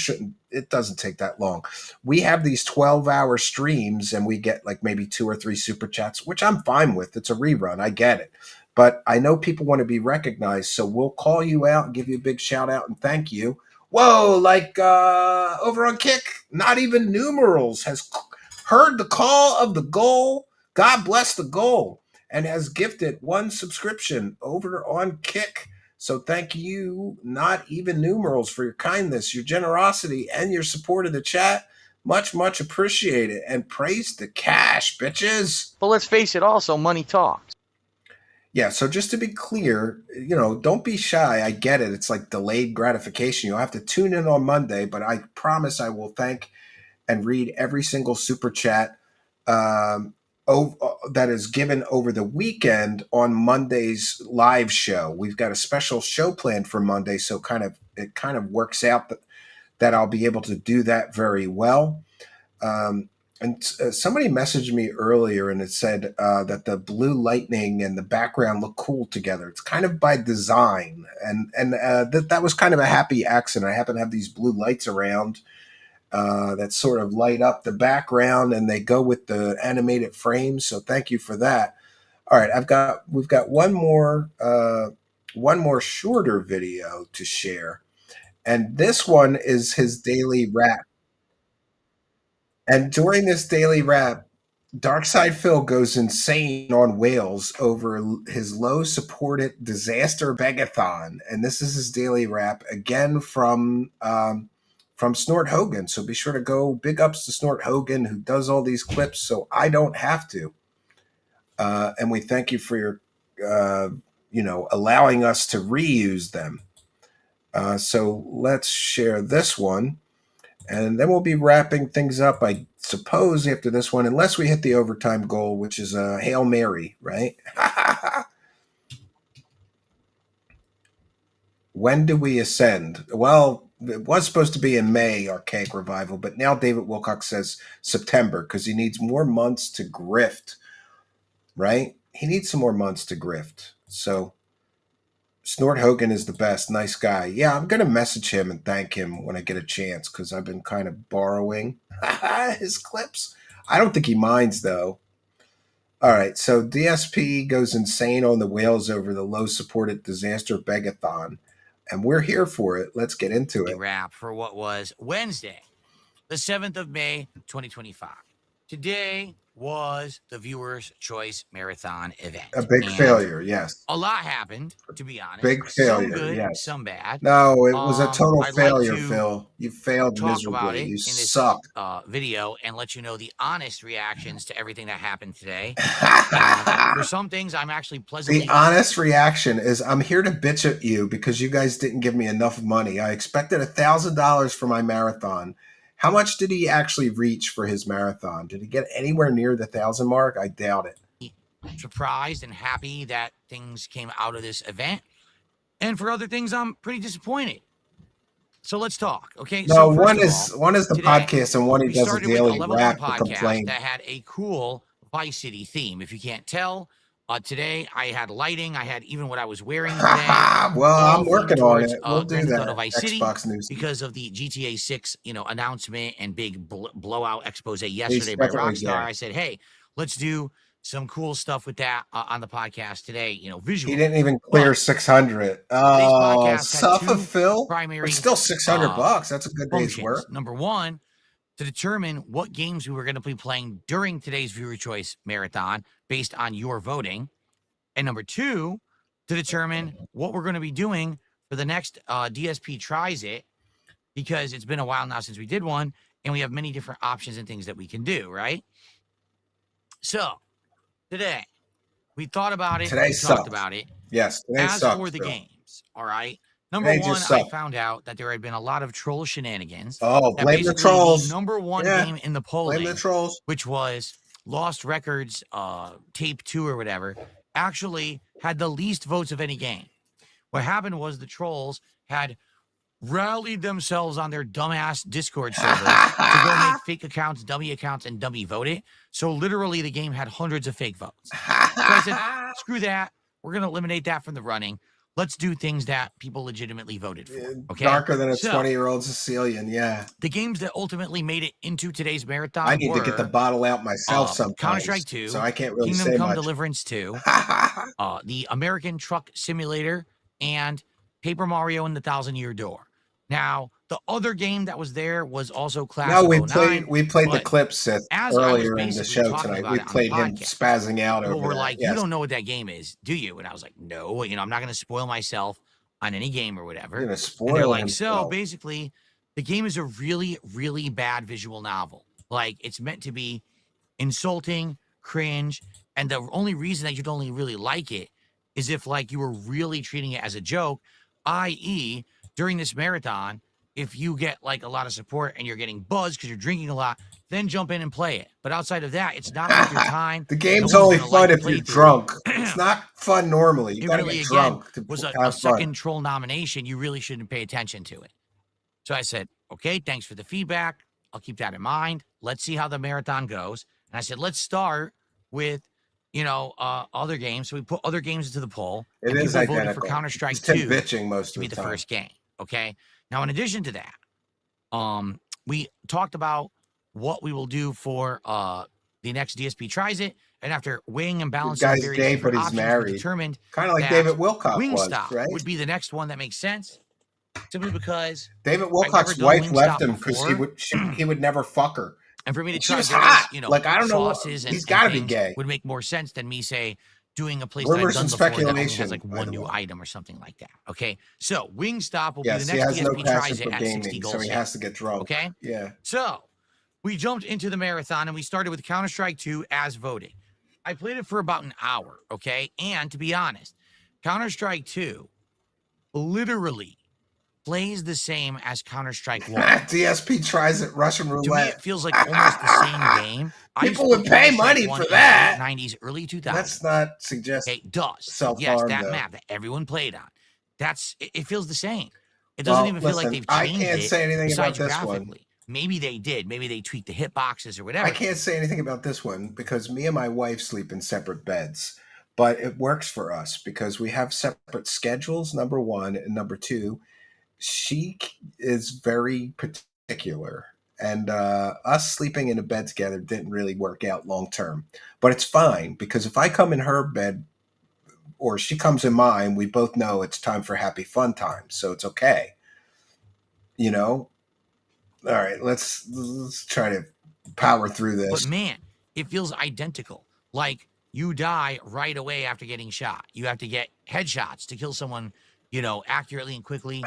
it doesn't take that long. We have these 12-hour streams and we get like maybe 2 or 3 super chats, which I'm fine with. It's a rerun. I get it. But I know people want to be recognized, so we'll call you out and give you a big shout out and thank you. Whoa, like over on Kick, not even numerals has heard the call of the goal. God bless the goal, and has gifted 1 subscription over on Kick. So thank you, not even numerals, for your kindness, your generosity, and your support of the chat. Much, much appreciated. And praise the cash, bitches. But let's face it, also money talks. Yeah, so just to be clear, don't be shy. I get it. It's like delayed gratification. You'll have to tune in on Monday, but I promise I will thank and read every single super chat that is given over the weekend on Monday's live show. We've got a special show planned for Monday, so it kind of works out that I'll be able to do that very well. And somebody messaged me earlier and it said that the blue lightning and the background look cool together. It's kind of by design. And that was kind of a happy accident. I happen to have these blue lights around that sort of light up the background and they go with the animated frames. So thank you for that. All right, we've got one more shorter video to share. And this one is his daily rap. And during this daily rap, Darkside Phil goes insane on Wales over his low supported disaster begathon. And this is his daily rap again from Snort Hogan. So be sure to go big ups to Snort Hogan, who does all these clips so I don't have to. And we thank you for your, allowing us to reuse them. So let's share this one. And then we'll be wrapping things up, I suppose, after this one, unless we hit the overtime goal, which is a Hail Mary, right? When do we ascend? Well, it was supposed to be in May, Archaic Revival, but now David Wilcox says September because he needs more months to grift, right? He needs some more months to grift. So Snort Hogan is the best. Nice guy. Yeah, I'm going to message him and thank him when I get a chance because I've been kind of borrowing his clips. I don't think he minds, though. All right, so DSP goes insane on the whales over the low-supported disaster begathon, and we're here for it. Let's get into it. Wrap for what was Wednesday, the 7th of May, 2025. Today was the Viewers' Choice Marathon event. A big failure, yes. A lot happened, to be honest. Big failure, some good, yes. Some bad. No, it was a total I'd failure, like to Phil. You failed talk miserably. about it You in this suck. Video and let you know the honest reactions to everything that happened today. For some things, I'm actually pleasantly... The honest reaction is I'm here to bitch at you because you guys didn't give me enough money. I expected $1,000 for my marathon. How much did he actually reach for his marathon? Did he get anywhere near the 1,000 mark? I doubt it. Surprised and happy that things came out of this event. And for other things, I'm pretty disappointed. So let's talk, okay? No, so one is the today, podcast and one he does a daily rap podcast complaint. that had a cool Vice City theme. If you can't tell, today I had lighting. I had even what I was wearing today. Well, I'm working on it. We'll do that. Vice City Xbox News because of the GTA 6, announcement and big blowout expose yesterday by Rockstar. I said, hey, let's do some cool stuff with that on the podcast today. Visual. He didn't even clear 600. Oh, suffer Phil. It's still $600. That's a good day's work. Number one, to determine what games we were going to be playing during today's Viewer Choice Marathon based on your voting. And number two, to determine what we're going to be doing for the next DSP Tries It, because it's been a while now since we did one, and we have many different options and things that we can do, right? So, today, we thought about it, we talked about it. Yes, today As sucked, for the Phil. games, reasons. All right. Number They one, just I suck. found out that there had been a lot of troll shenanigans. Oh, That blame the basically trolls. the number one Yeah, game in the blame the polling, trolls. which was Lost Records Tape 2 or whatever, actually had the least votes of any game. What happened was the trolls had rallied themselves on their dumbass Discord servers to go make fake accounts, and dummy vote it. So literally the game had hundreds of fake votes. So I said, screw that. We're going to eliminate that from the running. Let's do things that people legitimately voted for. Okay. Darker than a So, 20-year-old Sicilian. Yeah. the games that ultimately made it into today's marathon I need to get the bottle out myself sometimes. Counter-Strike 2, so I can't really Kingdom say Come much. Deliverance 2, the American Truck Simulator, and Paper Mario and the Thousand Year Door. Now, the other game that was there was also Classic No, we 09, played the but clip, Seth, as I was earlier in the basically show talking tonight. about We it on the played him podcast, spazzing out people over were that. like, Yes. you don't know what that game is, do you? And I was like, no, I'm not going to spoil myself on any game or whatever. You're gonna And they're spoil like, himself. so basically, the game is a really, really bad visual novel. Like, it's meant to be insulting, cringe, and the only reason that you'd only really like it is if, like, you were really treating it as a joke, i.e., during this marathon, if you get, like, a lot of support and you're getting buzzed because you're drinking a lot, then jump in and play it. But outside of that, it's not worth your time. The game's No one's only gonna fun like the if you're playthrough. drunk. It's not fun normally. You It gotta really, get again, drunk to was a have fun. second troll nomination. You really shouldn't pay attention to it. So I said, okay, thanks for the feedback. I'll keep that in mind. Let's see how the marathon goes. And I said, let's start with, other games. So we put other games into the poll. It and is people voted for identical. Counter-Strike It's Tim 2 bitching most to of be the the time. first game. Okay. Now, in addition to that, we talked about what we will do for the next DSP tries it. And after weighing and balancing guy's various gay, different but he's options, we married. determined Kind of like that David Wilcock was, Wingstop right? would be the next one that makes sense, simply because David never Wilcock's done wife Wingstop left him because before. he would never fuck her. and for me to She try was various, hot. Like, I don't know what- sauces he's and gotta be things gay. would make more sense than me, say, doing a place Rumors that I've and done before that only speculation, has like by one the new way. item or something like that. Okay, so Wingstop will Yes, be he the next has no DSP tries passion it for at 60 gaming, goals. so he has to get drunk. Okay, Yeah. so we jumped into the marathon and we started with Counter-Strike 2 as voted. I played it for about an hour, okay? And to be honest, Counter-Strike 2 literally plays the same as Counter-Strike 1. DSP tries it, Russian roulette. To me, it feels like almost the same game. I used People to would play pay Counter-Strike money 1 for in the that. late 90s, early 2000s. Let's not suggest Okay, Dust. self-harm, Yes, that though. map that everyone played on. It feels the same. It doesn't even feel like listen, they've I changed can't it say anything besides about this one. graphically. Maybe they did. Maybe they tweaked the hitboxes or whatever. I can't say anything about this one because me and my wife sleep in separate beds. But it works for us because we have separate schedules, number one. And number two, she is very particular. And us sleeping in a bed together didn't really work out long term. But it's fine because if I come in her bed or she comes in mine, we both know it's time for happy fun time. So it's okay. You know? All right, let's try to power through this. But man, it feels identical. Like you die right away after getting shot. You have to get headshots to kill someone, accurately and quickly.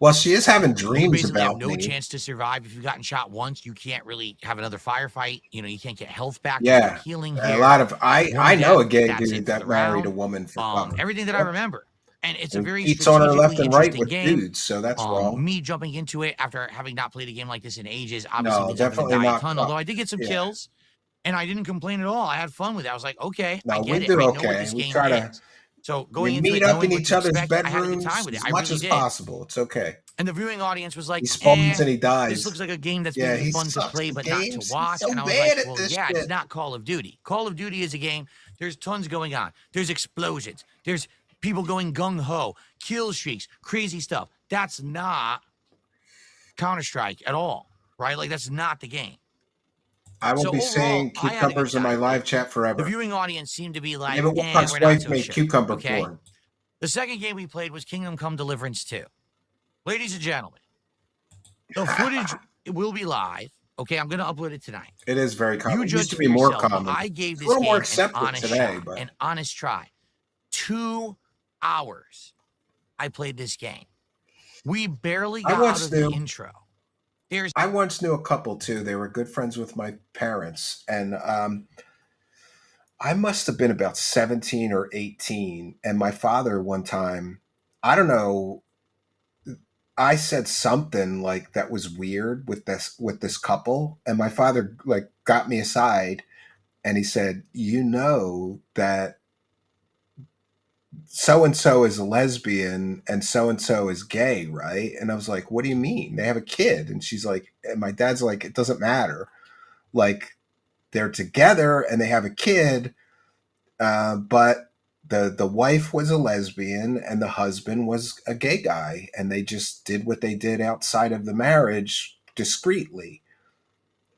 Well, she is having You dreams basically have about no me. chance to survive. If you've gotten shot once, you can't really have another firefight. You can't get health back. There's no Yeah, healing a here. lot of I know a death, gay that's it dude for that the married a round. woman for cover. Everything that I remember. And it's a And very cheats on her left strategically and right interesting with game. dudes, so that's wrong. Me jumping into it after having not played a game like this in ages, obviously No, means I'm going to definitely die a not. ton. Although I did get some Yeah. kills, and I didn't complain at all. I had fun with it. I was like, okay, I No, get we it. do I know what okay. this We game try to is. So going we into meet it, up knowing in what each to other's expect, I had a good bedrooms time with it. as I much really as did. possible. It's okay. And the viewing audience was like, He spawns and he dies. this looks like a game that's Yeah, maybe he fun to sucks play, at but not games. to watch. He's so And I was bad like, at well, this yeah, shit. it's not Call of Duty. Call of Duty is a game. There's tons going on. There's explosions. There's people going gung-ho, kill streaks, crazy stuff. That's not Counter-Strike at all, right? Like, that's not the game. I will So be overall, saying I had a good cucumbers in my time with live it. chat The forever. viewing audience seemed to be like, David we're Wilcock's not wife so made sure. cucumber Okay. porn. The second game we played was Kingdom Come Deliverance 2. Ladies and gentlemen, the footage will be live. Okay, I'm going to upload it tonight. It is very common. You It judge used to for be more yourself. common. I gave It's this a little game more an accepted honest today, shot, but an honest try. 2 hours I played this game. We barely got out of the intro. I once knew a couple too. They were good friends with my parents, and I must have been about 17 or 18. And my father one time I don't know. I said something like that was weird with this couple, and my father like got me aside and he said, "You know that so and so is a lesbian and so is gay, right?" And I was like, "What do you mean? They have a kid." And she's like, and my dad's like, "It doesn't matter. Like they're together and they have a kid, but the wife was a lesbian and the husband was a gay guy, and they just did what they did outside of the marriage discreetly."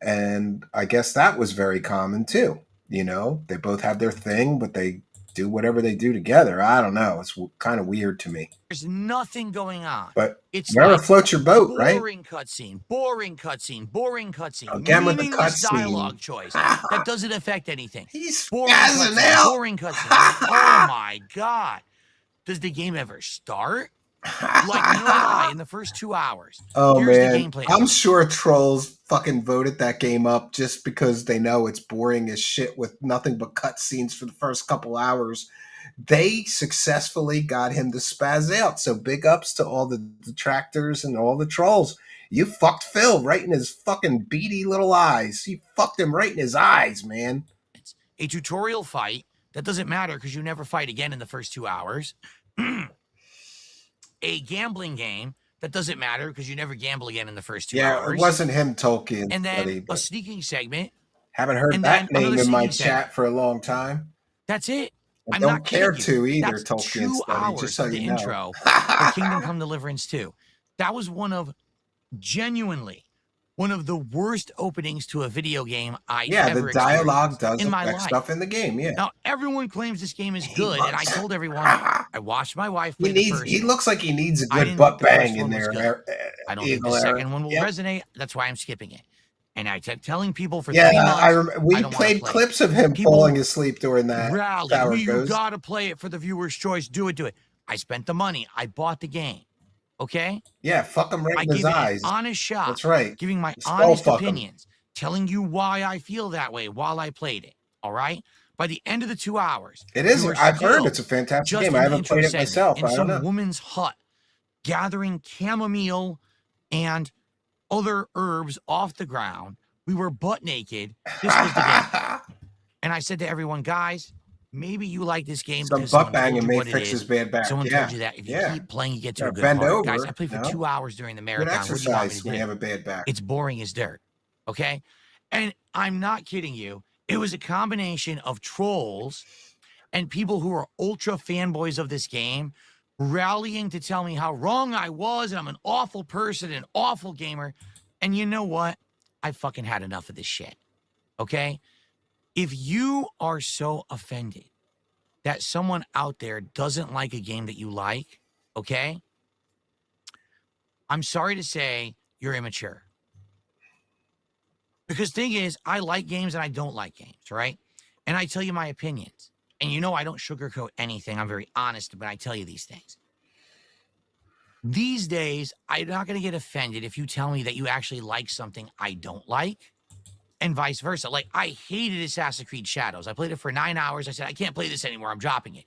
And I guess that was very common too. They both have their thing, but they do whatever they do together. I don't know. It's kind of weird to me. There's nothing going on. But It's wherever like floats your boat, right? boring cutscene, boring cutscene, boring cutscene. Again with the Meaningless cutscene. dialogue choice that doesn't affect anything. He's Boring spazzing cutscene, out. boring cutscene. Oh my god. Does the game ever start? Like, no lie, in the first 2 hours. Oh Here's man, the gameplay. I'm sure trolls fucking voted that game up just because they know it's boring as shit with nothing but cutscenes for the first couple hours. They successfully got him to spaz out. So big ups to all the detractors and all the trolls. You fucked Phil right in his fucking beady little eyes. You fucked him right in his eyes, man. It's a tutorial fight that doesn't matter because you never fight again in the first 2 hours. A gambling game that doesn't matter because you never gamble again in the first 2 Yeah, hours. it wasn't him, Tolkien. And then buddy, a sneaking segment. haven't heard and that then name another in my sneaking chat for a long time. That's it. I I'm don't not care kidding to you. either, That's Tolkien 2 study, hours just so of the you know. intro for Kingdom Come Deliverance 2. That was genuinely one of the worst openings to a video game I Yeah, ever the dialogue experienced does in my affect life. stuff in the game. Yeah, Now, everyone claims this game is He good, and I looks- told everyone I watched my wife play the first he one. looks like he needs a I good didn't butt think the first bang in one was there. good. I don't think the Evil second Eric. one will Yep. resonate. That's why I'm skipping it. And I kept telling people for 3 Yeah, months, we I don't wanna played play it. clips of him People falling asleep during that rally. Sour You Ghost. gotta play it for the viewer's choice. Do it. I spent the money. I bought the game. Okay? Yeah, fuck him right I in his gave it eyes. an honest shot. That's right. Giving my Skull honest fuck 'em. opinions. Telling you why I feel that way while I played it. All right? By the end of the 2 hours, It is. we were I've heard still it's a fantastic just game. in I the haven't intro played it segment myself. in I don't some know. woman's hut, gathering chamomile and other herbs off the ground. We were butt naked. This was the game. And I said to everyone, guys, maybe you like this game Some because butt someone told banging you may what it fix his is. bad back. Someone Yeah. told you that if you Yeah. keep playing, you get to Yeah, a good bend part. Guys, over, I played for no? 2 hours during the Good marathon. What do you want me exercise to when do? you have a bad back. It's boring as dirt. Okay? And I'm not kidding you. It was a combination of trolls and people who are ultra fanboys of this game rallying to tell me how wrong I was and I'm an awful person, an awful gamer. And you know what? I fucking had enough of this shit. Okay? If you are so offended that someone out there doesn't like a game that you like, okay? I'm sorry to say you're immature. Because thing is, I like games and I don't like games, right? And I tell you my opinions. And you know I don't sugarcoat anything. I'm very honest when I tell you these things. These days, I'm not going to get offended if you tell me that you actually like something I don't like, and vice versa. Like, I hated Assassin's Creed Shadows. I played it for 9 hours. I said, I can't play this anymore. I'm dropping it.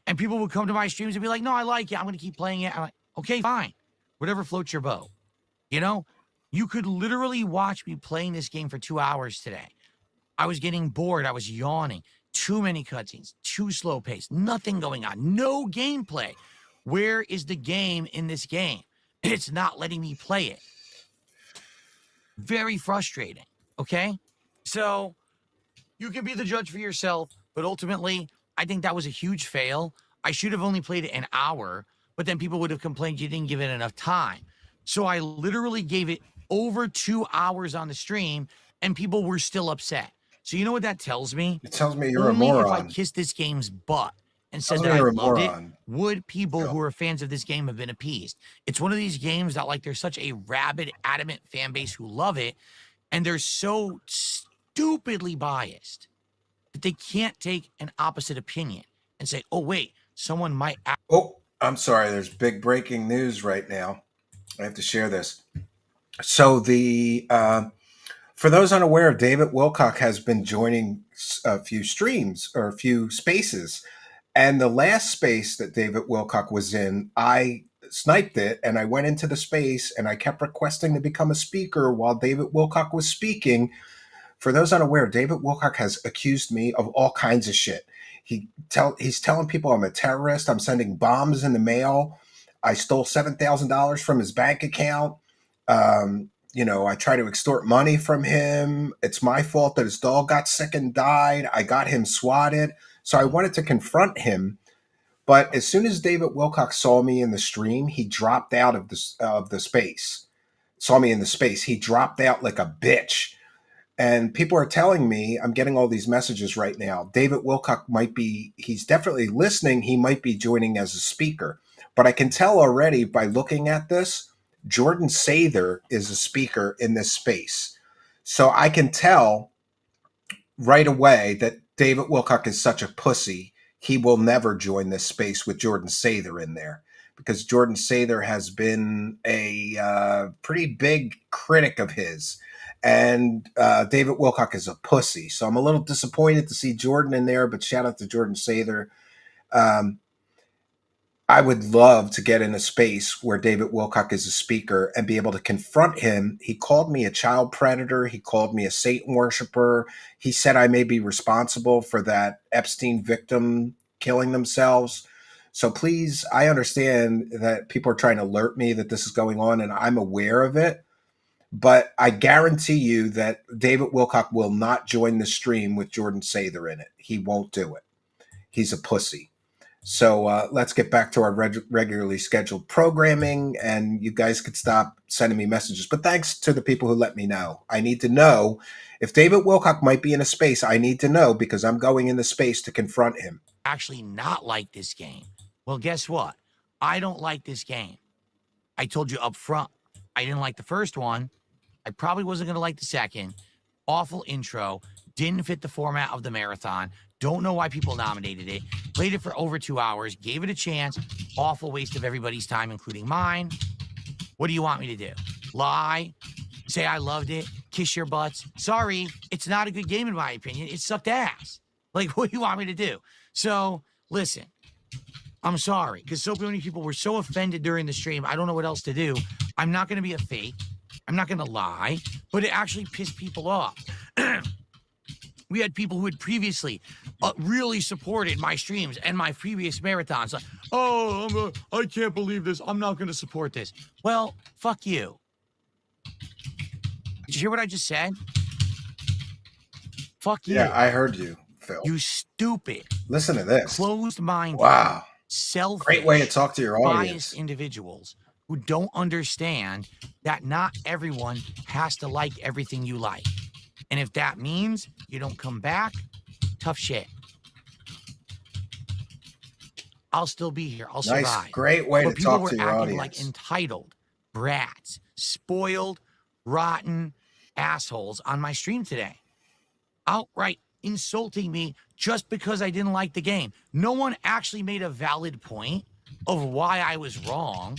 And people would come to my streams and be like, no, I like it. I'm going to keep playing it. I'm like, okay, fine. Whatever floats your boat. You know, you could literally watch me playing this game for 2 hours today. I was getting bored. I was yawning. Too many cutscenes, too slow paced, nothing going on, no gameplay. Where is the game in this game? It's not letting me play it. Very frustrating, okay? So you can be the judge for yourself, but ultimately, I think that was a huge fail. I should have only played it an hour, but then people would have complained you didn't give it enough time. So I literally gave it over 2 hours on the stream, and people were still upset. So you know what that tells me? It tells me you're Only a moron. if I kissed this game's butt and said Tells that me I you're a loved moron. it, would people Yeah. who are fans of this game have been appeased? It's one of these games that, like, there's such a rabid, adamant fan base who love it, and they're so stupidly biased that they can't take an opposite opinion and say, oh, wait, someone might... Oh, I'm sorry. There's big breaking news right now. I have to share this. So for those unaware, David Wilcock has been joining a few streams or a few spaces, And the last space that David Wilcock was in, I sniped it and I went into the space and I kept requesting to become a speaker while David Wilcock was speaking. For those unaware, David Wilcock has accused me of all kinds of shit. He's telling people I'm a terrorist. I'm sending bombs in the mail. I stole $7,000 from his bank account. I try to extort money from him. It's my fault that his dog got sick and died. I got him swatted. So I wanted to confront him. But as soon as David Wilcock saw me in the stream, he dropped out of the space. Saw me in the space. He dropped out like a bitch. And people are telling me, I'm getting all these messages right now, David Wilcock he's definitely listening. He might be joining as a speaker. But I can tell already by looking at this, Jordan Sather is a speaker in this space. So I can tell right away that David Wilcock is such a pussy. He will never join this space with Jordan Sather in there, because Jordan Sather has been a pretty big critic of his. And David Wilcock is a pussy. So I'm a little disappointed to see Jordan in there, but shout out to Jordan Sather. I would love to get in a space where David Wilcock is a speaker and be able to confront him. He called me a child predator. He called me a Satan worshiper. He said I may be responsible for that Epstein victim killing themselves. So please, I understand that people are trying to alert me that this is going on, and I'm aware of it. But I guarantee you that David Wilcock will not join the stream with Jordan Sather in it. He won't do it. He's a pussy. So let's get back to our regularly scheduled programming, and you guys could stop sending me messages. But thanks to the people who let me know. I need to know if David Wilcock might be in a space. I need to know, because I'm going in the space to confront him. Actually not like this game. Well, guess what? I don't like this game. I told you up front, I didn't like the first one. I probably wasn't going to like the second. Awful intro. Didn't fit the format of the marathon. Don't know why people nominated it. Played it for over 2 hours. Gave it a chance. Awful waste of everybody's time, including mine. What do you want me to do? Lie? Say I loved it? Kiss your butts? Sorry, it's not a good game in my opinion. It sucked ass. Like, what do you want me to do? So, listen. I'm sorry, because so many people were so offended during the stream. I don't know what else to do. I'm not going to be a fake. I'm not going to lie, but it actually pissed people off. We had people who had previously really supported my streams and my previous marathons. Like, I can't believe this. I'm not going to support this. Well, fuck you. Did you hear what I just said? Fuck you. Yeah, I heard you, Phil. You stupid. Listen to this. Closed-minded. Wow. Selfish. Great way to talk to your audience. Biased individuals who don't understand that not everyone has to like everything you like. And if that means you don't come back, tough shit. I'll still be here. I'll survive. Nice, great way to talk to your audience. People were acting like entitled brats, spoiled, rotten assholes on my stream today. Outright insulting me just because I didn't like the game. No one actually made a valid point of why I was wrong.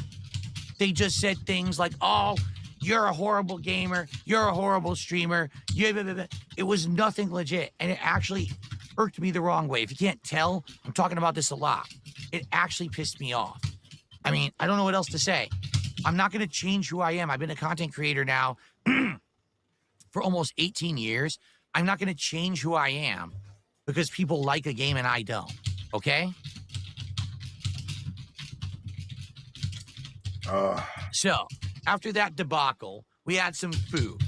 They just said things like, oh, you're a horrible gamer. You're a horrible streamer. It was nothing legit. And it actually irked me the wrong way. If you can't tell, I'm talking about this a lot. It actually pissed me off. I mean, I don't know what else to say. I'm not going to change who I am. I've been a content creator now for almost 18 years. I'm not going to change who I am because people like a game and I don't. Okay? So, after that debacle, we had some food.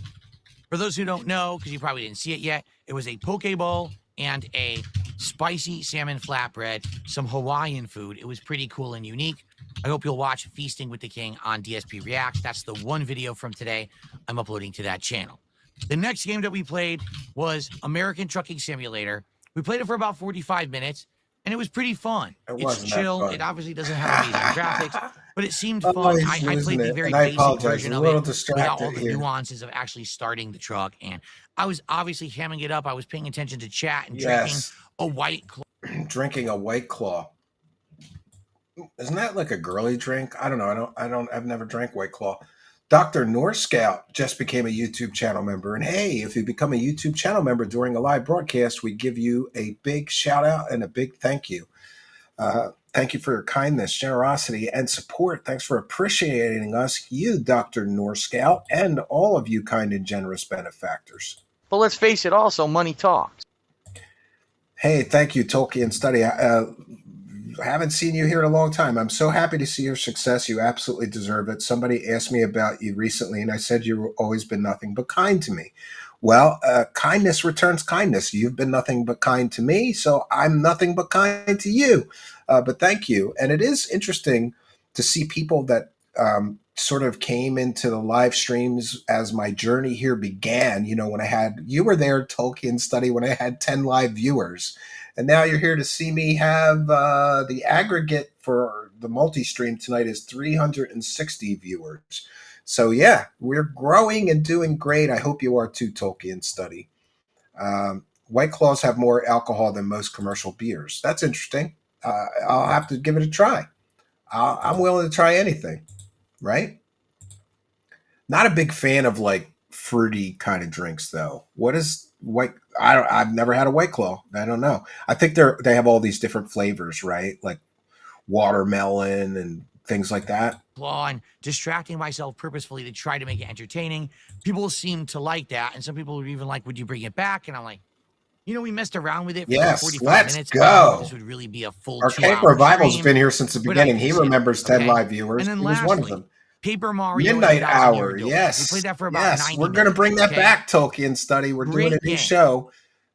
For those who don't know, because you probably didn't see it yet, it was a poke bowl and a spicy salmon flatbread, some Hawaiian food. It was pretty cool and unique. I hope you'll watch Feasting with the King on DSP Reacts. That's the one video from today I'm uploading to that channel. The next game that we played was American Trucking Simulator. We played it for about 45 minutes, and it was pretty fun. It's chill. It obviously doesn't have amazing graphics, but it seemed fun. I played the very basic version of it without all the nuances of actually starting the truck, and I was obviously hamming it up. I was paying attention to chat and drinking a White Claw. Drinking a White Claw. Isn't that like a girly drink? I don't know. I've never drank White Claw. Dr. North Scout just became a YouTube channel member. And hey, if you become a YouTube channel member during a live broadcast, we give you a big shout out and a big thank you. Thank you for your kindness, generosity, and support. Thanks for appreciating us, you, Dr. Norscout, and all of you kind and generous benefactors. But let's face it, also, money talks. Hey, thank you, Tolkien Study. I haven't seen you here in a long time. I'm so happy to see your success. You absolutely deserve it. Somebody asked me about you recently, and I said you've always been nothing but kind to me. Well, kindness returns kindness. You've been nothing but kind to me, so I'm nothing but kind to you. But thank you. And it is interesting to see people that sort of came into the live streams as my journey here began. You know, when you were there, Tolkien Study, when I had 10 live viewers. And now you're here to see me have the aggregate for the multi-stream tonight is 360 viewers. So yeah, we're growing and doing great. I hope you are too, Tolkien Study. White Claws have more alcohol than most commercial beers. That's interesting. I'll have to give it a try. I'm willing to try anything, right? Not a big fan of like fruity kind of drinks, though. What is white? I've never had a White Claw. I don't know. I think they have all these different flavors, right? Like watermelon and things like that. Claw and distracting myself purposefully to try to make it entertaining. People seem to like that, and some people are even like, "Would you bring it back?" And I'm like, we messed around with it for Yes, 45 let's minutes. go. I don't know if this would really be a full Archaic 2-hour Revival's stream, been here since the but beginning. I He can see it, remembers 10 okay? live viewers. And then He was one of lastly, them. Paper Mario Midnight 1000 Hour, Year Door. yes. We played that for about Yes, 90 we're going to minutes, bring that okay? back, Tolkien Study. We're doing Great a new game. show.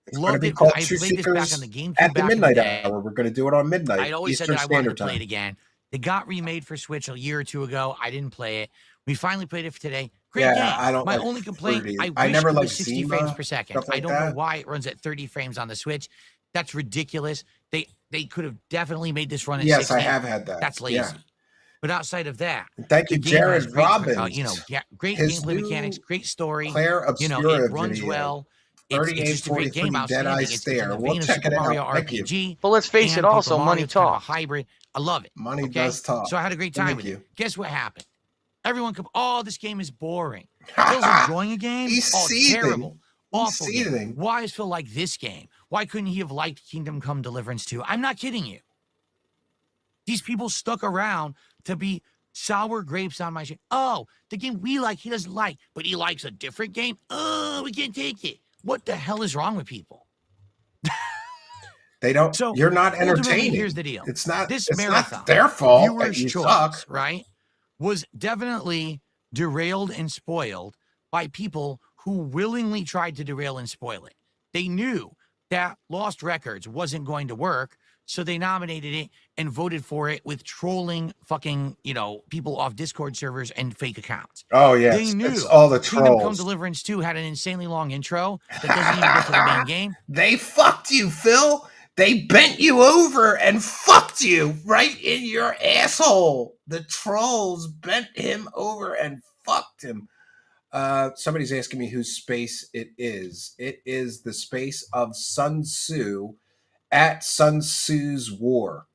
It's going to Loved be it. called I True played this back Seekers on the GameCube at the back in the Midnight day. Hour. We're going to do it on midnight. I'd always Eastern said that I wanted Standard to play it Time. again. It got remade for Switch a year or two ago. I didn't play it. We finally played it for today. Great Yeah, game. I don't My like only complaint, fruity. I I wish never it liked was 60 Zima, frames per second. stuff like I don't know that. why it runs at 30 frames on the Switch. That's ridiculous. They could have definitely made this run at Yes, 60. I have had that. That's lazy. Yeah. But outside of that, And thank you, the game has Jared great, Robbins. great His gameplay new mechanics, great story. Claire Obscura It runs video. well. It's just a great 3843 game. Dead Outstanding. Eye It's in Stare. the We'll vein of check Super it out. Mario Thank you. RPG. But let's face and it, also, Paper Mario. money It's kind of a talks. hybrid. I love it. Money Okay? does talk. So I had a great time Thank with you. it. Guess what happened? Everyone this game is boring. Phil's enjoying a game? He's Oh, seething. terrible. He's Awful game. seething. Why is Phil like this game? Why couldn't he have liked Kingdom Come Deliverance 2? I'm not kidding you. These people stuck around to be sour grapes on my shit. Oh, the game we like, he doesn't like, but he likes a different game? Oh, we can't take it. What the hell is wrong with people? They don't. So You're not ultimately, entertaining. here's the deal. It's not. This It's marathon, not their fault that viewer's you choice, suck. right, was definitely derailed and spoiled by people who willingly tried to derail and spoil it. They knew that Lost Records wasn't going to work, so they nominated it and voted for it with trolling fucking, people off Discord servers and fake accounts. Oh yeah, They knew it's all the Kingdom Come trolls. Deliverance 2 had an insanely long intro that doesn't even get to the main game. They fucked you, Phil. They bent you over and fucked you right in your asshole. The trolls bent him over and fucked him. Somebody's asking me whose space it is. It is the space of Sun Tzu at Sun Tzu's War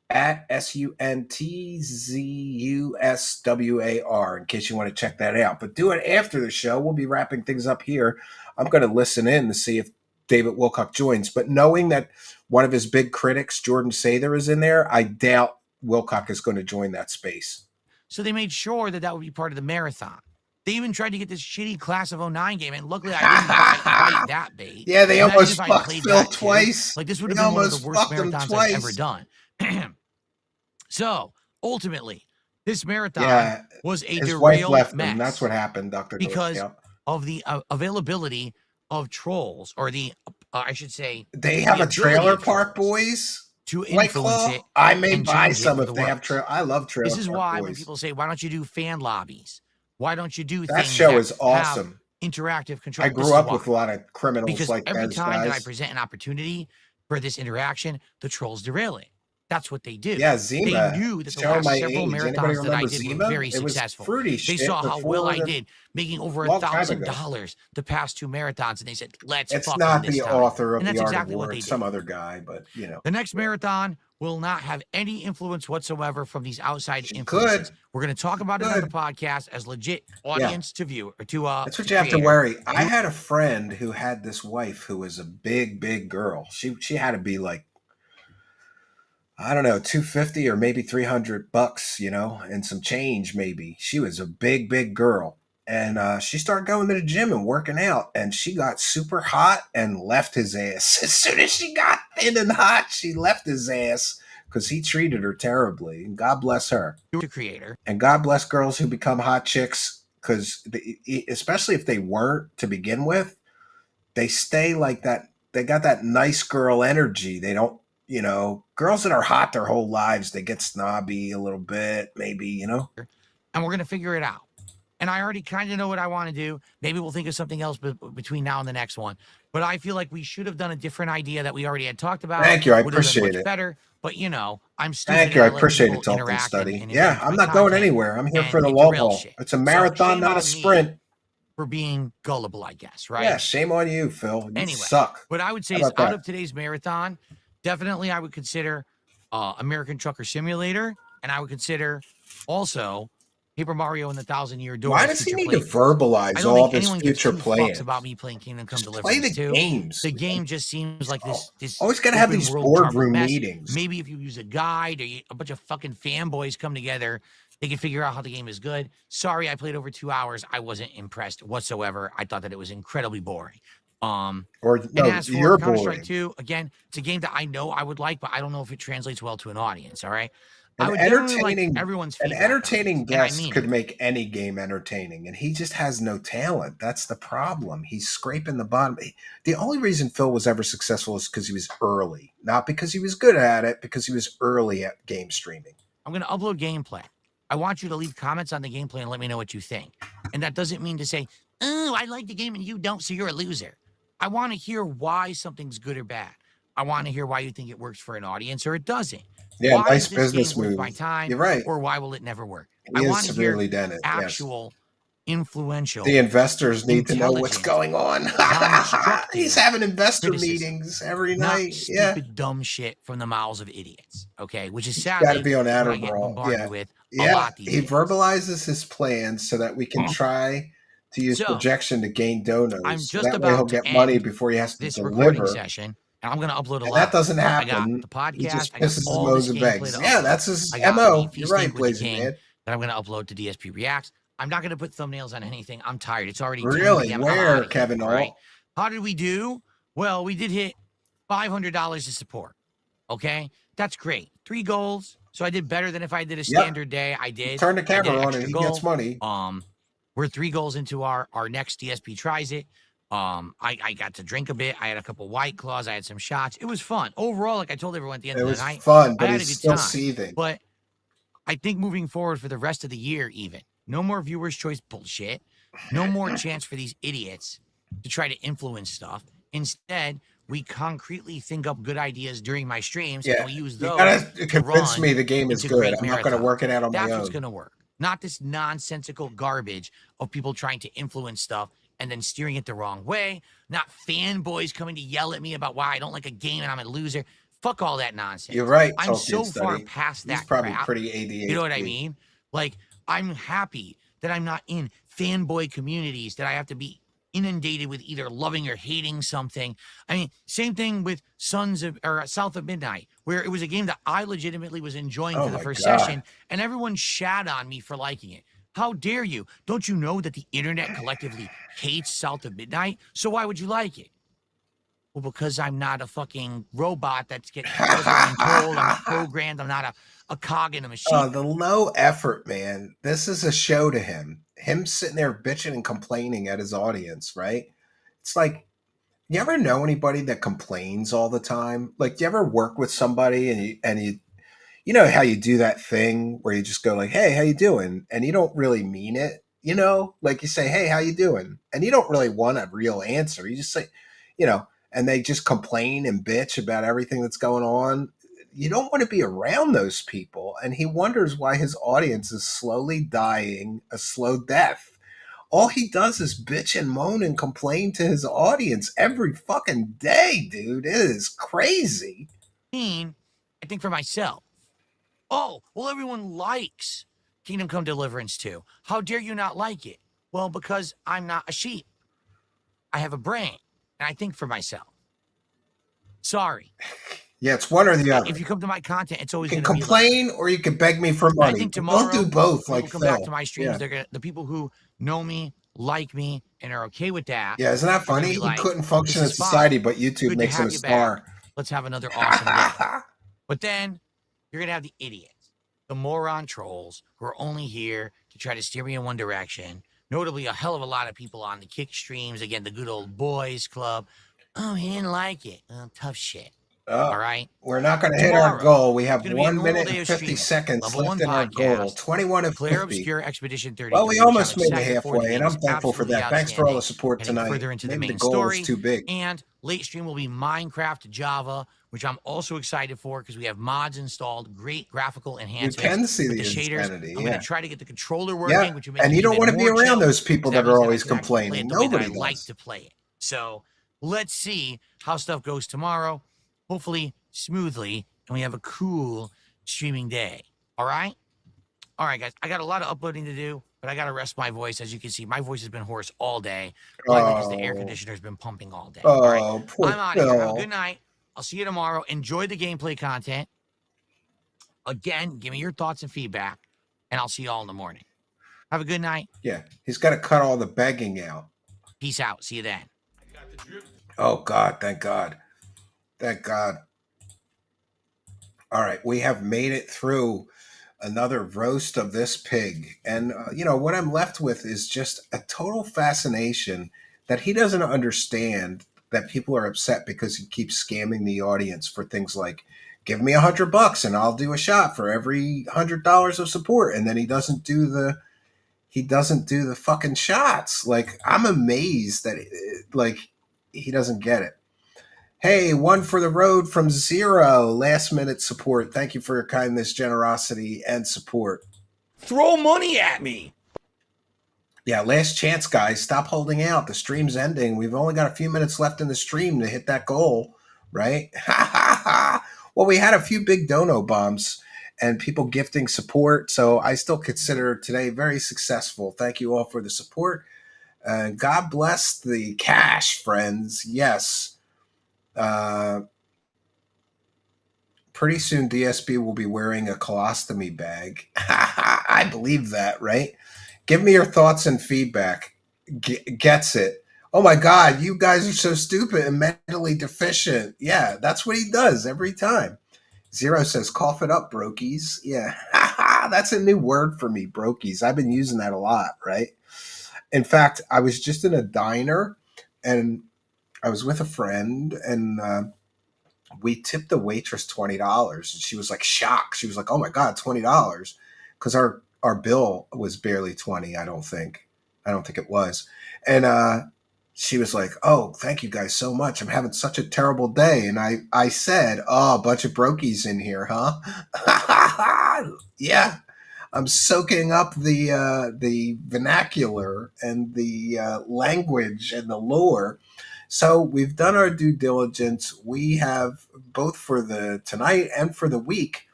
at SUNTZUSWAR, in case you want to check that out. But do it after the show. We'll be wrapping things up here. I'm going to listen in to see if David Wilcock joins. But knowing that one of his big critics, Jordan Sather, is in there, I doubt Wilcock is going to join that space. So they made sure that would be part of the marathon. They even tried to get this shitty Class of 09 game, and luckily I didn't bite that bait. Yeah, they Imagine almost if I fucked played Phil that too. twice. Like, this would They have been one of almost the worst fucked him marathons twice. I've ever done. So, ultimately, this marathon Yeah, was a his wife derailed left mess him. That's what happened, Dr. because Yep. of the availability of trolls, or I should say, They have the a trailer ability of park, trolls boys. to White influence Claw. it. I may and buy change it some for if the they have worse. trail. I love trailer This is park why boys. when people say, why don't you do fan lobbies? Why don't you do That things show that is awesome. have interactive control? I This grew is up why. with a lot of criminals Because like every those time that I guys. present an opportunity for this interaction, the trolls derail it. That's what they do. Yeah, Zima. They knew that the Showing last my several age. Anybody marathons that I remember did Zima? were very It was successful. fruity They shit saw how well I before did, making over long time ago. $1,000 the past 2 marathons, and they said, "Let's It's fuck not them this the time." author of And the that's Art exactly of what War. they It's did. some other guy, but you know. The next marathon will not have any influence whatsoever from these outside She influences. could. We're going to talk about it on the Could. podcast as legit audience to view or to That's what to you have to creator. worry. I had a friend who had this wife who was a big, big girl. She had to be like I don't know, 250 or maybe $300, and some change maybe. She was a big, big girl. And she started going to the gym and working out, and she got super hot and left his ass. As soon as she got thin and hot, she left his ass because he treated her terribly. And God bless her. The creator. And God bless girls who become hot chicks because, especially if they weren't to begin with, they stay like that. They got that nice girl energy. They don't, girls that are hot their whole lives, they get snobby a little bit, maybe. And we're going to figure it out. And I already kind of know what I want to do. Maybe we'll think of something else between now and the next one. But I feel like we should have done a different idea that we already had talked about. Thank you. I Would have been appreciate much it. better. But, I'm stupid. Thank you. I and let appreciate people it, Dalton interact Study. and Yeah, engage I'm my not going content anywhere. I'm here and for the it long derails haul. shit. It's a So marathon, shame not on a me sprint. for being gullible, I guess, right? Yeah, shame on you, Phil. You Anyway, suck. what I would say How is about out that? of today's marathon, definitely I would consider American Trucker Simulator, and I would consider also Paper Mario and the Thousand Year Door. Why as does he future need to playthroughs. I verbalize don't all think of his anyone gives future two fucks about plans? me playing Kingdom Come Just play Deliverance the 2. games. The Man. game just seems like this Always got to have open these world chocolate boardroom mess. meetings. Maybe if you use a guide or a bunch of fucking fanboys come together, they can figure out how the game is good. Sorry, I played over 2 hours. I wasn't impressed whatsoever. I thought that it was incredibly boring. Or And no, as for you're Counter-Strike boring. 2, again, it's a game that I know I would like, but I don't know if it translates well to an audience, all right? I An would definitely like entertaining, everyone's an feedback on entertaining this, and I guest mean could it. make any game entertaining, and he just has no talent. That's the problem. He's scraping the bottom. The only reason Phil was ever successful is because he was early, not because he was good at it, because he was early at game streaming. I'm going to upload gameplay. I want you to leave comments on the gameplay and let me know what you think. And that doesn't mean to say, oh, I like the game and you don't, so you're a loser. I want to hear why something's good or bad. I want to hear why you think it works for an audience or it doesn't. Yeah, Why nice is this game business worth move. my time? You're right. Or why will it never work? He I is want to hear severely done it. Yes. actual, influential, The investors need to know what's intelligent, going on. constructive He's having investor criticism, meetings every not night. stupid, dumb shit from the mouths of idiots. Okay, which is Got to sadly be on what I get Adderall. bombarded Yeah. with a Yeah. lot these He days. verbalizes his plans so that we can try to use So, projection to gain donos. I'm So just that way he'll about to get money end before he has to this recording deliver. session, and I'm going to upload a And lot. that doesn't I got happen. the He podcast. just I got pisses his all this moans and gameplay begs. to Yeah, upload. that's his I got MO. the You're Feasting right, with the Blazing King Man. that I'm going to upload to DSP Reacts. I'm not going to put thumbnails on anything. I'm tired. It's already 10 Really? p.m. I'm Where, outta here, Kevin all right? Alt? How did we do? Well, we did hit $500 to support. Okay, that's great. 3 goals. So I did better than if I did a standard day. I did. Turn the I did an camera on extra and he goal. gets money. We're 3 goals into our next DSP tries it. I got to drink a bit. I had a couple White Claws. I had some shots. It was fun. Overall, like I told everyone at the end It of the was night, fun, I but had a he's good still time. seething. But I think moving forward for the rest of the year, even no more viewers' choice bullshit. No more chance for these idiots to try to influence stuff. Instead, we concretely think up good ideas during my streams, Yeah, and we use you those gotta to convince run me the game is into good. great I'm not going to marathons. work it out on my That's what's own. going to work. Not this nonsensical garbage of people trying to influence stuff and then steering it the wrong way. Not fanboys coming to yell at me about why I don't like a game and I'm a loser. Fuck all that nonsense. You're right, I'm Tolkien so far Study. past He's that probably crap. pretty ADHD. You know what I mean? Like, I'm happy that I'm not in fanboy communities that I have to be inundated with either loving or hating something. I mean, same thing with South of Midnight, where it was a game that I legitimately was enjoying Oh for the my first God. session, and everyone shat on me for liking it. How dare you? Don't you know that the internet collectively hates South of Midnight? So why would you like it? Well, because I'm not a fucking robot that's getting told. I'm not programmed. I'm not a cog in a machine. The low effort, man. This is a show to him. Him sitting there bitching and complaining at his audience, right? It's like, you ever know anybody that complains all the time? Like, you ever work with somebody and you know how you do that thing where you just go like, "Hey, how you doing?" and you don't really mean it, like you say, "Hey, how you doing?" and you don't really want a real answer. You just say, and they just complain and bitch about everything that's going on. You don't want to be around those people. And he wonders why his audience is slowly dying a slow death. All he does is bitch and moan and complain to his audience every fucking day, dude. It is crazy. I think for myself. Oh, well, everyone likes Kingdom Come Deliverance 2. How dare you not like it? Well, because I'm not a sheep. I have a brain, and I think for myself. Sorry. Yeah, it's one or the other. If you come to my content, it's You always can going to be like complain or you can beg me for I money. think But don't do tomorrow both people like come back Phil. to my streams. Yeah. They're gonna the people who know me, like me, and are okay with that. Yeah, isn't that Are gonna funny? be He like, couldn't this function in is fine. society, but YouTube Good to makes him a have you back. star. Let's have another awesome day. But then you're gonna have the idiots, the moron trolls who are only here to try to steer me in one direction. Notably, a hell of a lot of people on the kick streams. Again, the good old boys club. Oh, he didn't like it. Tough shit. All right. We're not going to hit our Tomorrow, goal. We it's have gonna be a 1 normal minute day and of 50 streaming. seconds Level left 1 in our goal. podcast. 21 and Declare 50. Obscure Expedition 33, Well, we which I'm almost made it excited for. The halfway, and game I'm is thankful for absolutely that. Thanks for all the outstanding. support Heading tonight. further into the Maybe the main goal story. is too big. And late stream will be Minecraft Java, which I'm also excited for because we have mods installed, great graphical You enhancements can see with the the shaders. insanity. I'm going Yeah. to try to get the controller working, Yeah. which will make And it you don't even want to be more around chill, those people because that means are I always can actually play complaining. it the way that Nobody I like does. to play it. So let's see how stuff goes tomorrow. Hopefully smoothly, and we have a cool streaming day. All right? All right, guys. I got a lot of uploading to do, but I got to rest my voice. As you can see, my voice has been hoarse all day, likely because the air conditioner's been pumping all day. All right? Poor I'm out of here. Have a Phil. good night. I'll see you tomorrow. Enjoy the gameplay content. Again, give me your thoughts and feedback, and I'll see you all in the morning. Have a good night. Yeah, he's got to cut all the begging out. Peace out. See you then. Oh, God. Thank God. Thank God. All right. We have made it through another roast of this pig. And, what I'm left with is just a total fascination that he doesn't understand that people are upset because he keeps scamming the audience for things like, give me $100 and I'll do a shot for every $100 of support. And then he doesn't do the fucking shots. Like, I'm amazed that he doesn't get it. Hey, one for the road from Zero. Last minute support. Thank you for your kindness, generosity, and support. Throw money at me. Yeah, last chance, guys. Stop holding out. The stream's ending. We've only got a few minutes left in the stream to hit that goal, right? Well, we had a few big dono bombs and people gifting support. So I still consider today very successful. Thank you all for the support. God bless the cash, friends. Yes. Pretty soon DSB will be wearing a colostomy bag. I believe that, right? Give me your thoughts and feedback. Gets it. Oh my God, you guys are so stupid and mentally deficient. Yeah, that's what he does every time. Zero says, cough it up, brokies. Yeah, that's a new word for me, brokies. I've been using that a lot, right? In fact, I was just in a diner and I was with a friend and we tipped the waitress $20. And she was like shocked. She was like, oh my God, $20. Because our bill was barely 20, I don't think. I don't think it was. And she was like, oh, thank you guys so much. I'm having such a terrible day. And I said, oh, a bunch of brokies in here, huh? Yeah. I'm soaking up the vernacular and the language and the lore. So we've done our due diligence. We have both for the tonight and for the week.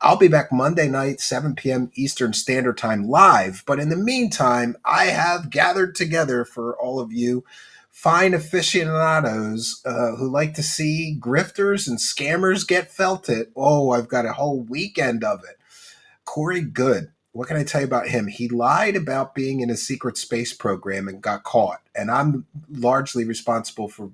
I'll be back Monday night, 7 p.m. Eastern Standard Time live. But in the meantime, I have gathered together for all of you fine aficionados who like to see grifters and scammers get felted. Oh, I've got a whole weekend of it. Corey Good. What can I tell you about him? He lied about being in a secret space program and got caught. And I'm largely responsible for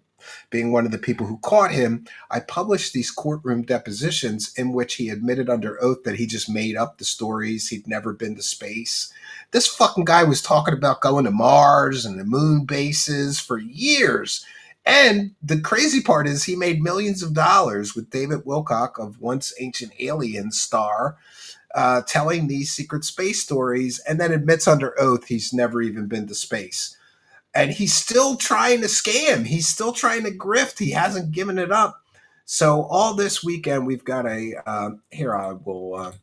being one of the people who caught him. I published these courtroom depositions in which he admitted under oath that he just made up the stories. He'd never been to space. This fucking guy was talking about going to Mars and the moon bases for years. And the crazy part is he made millions of dollars with David Wilcock of Once Ancient Alien star, telling these secret space stories, and then admits under oath he's never even been to space. And he's still trying to scam. He's still trying to grift. He hasn't given it up. So all this weekend, we've got here I will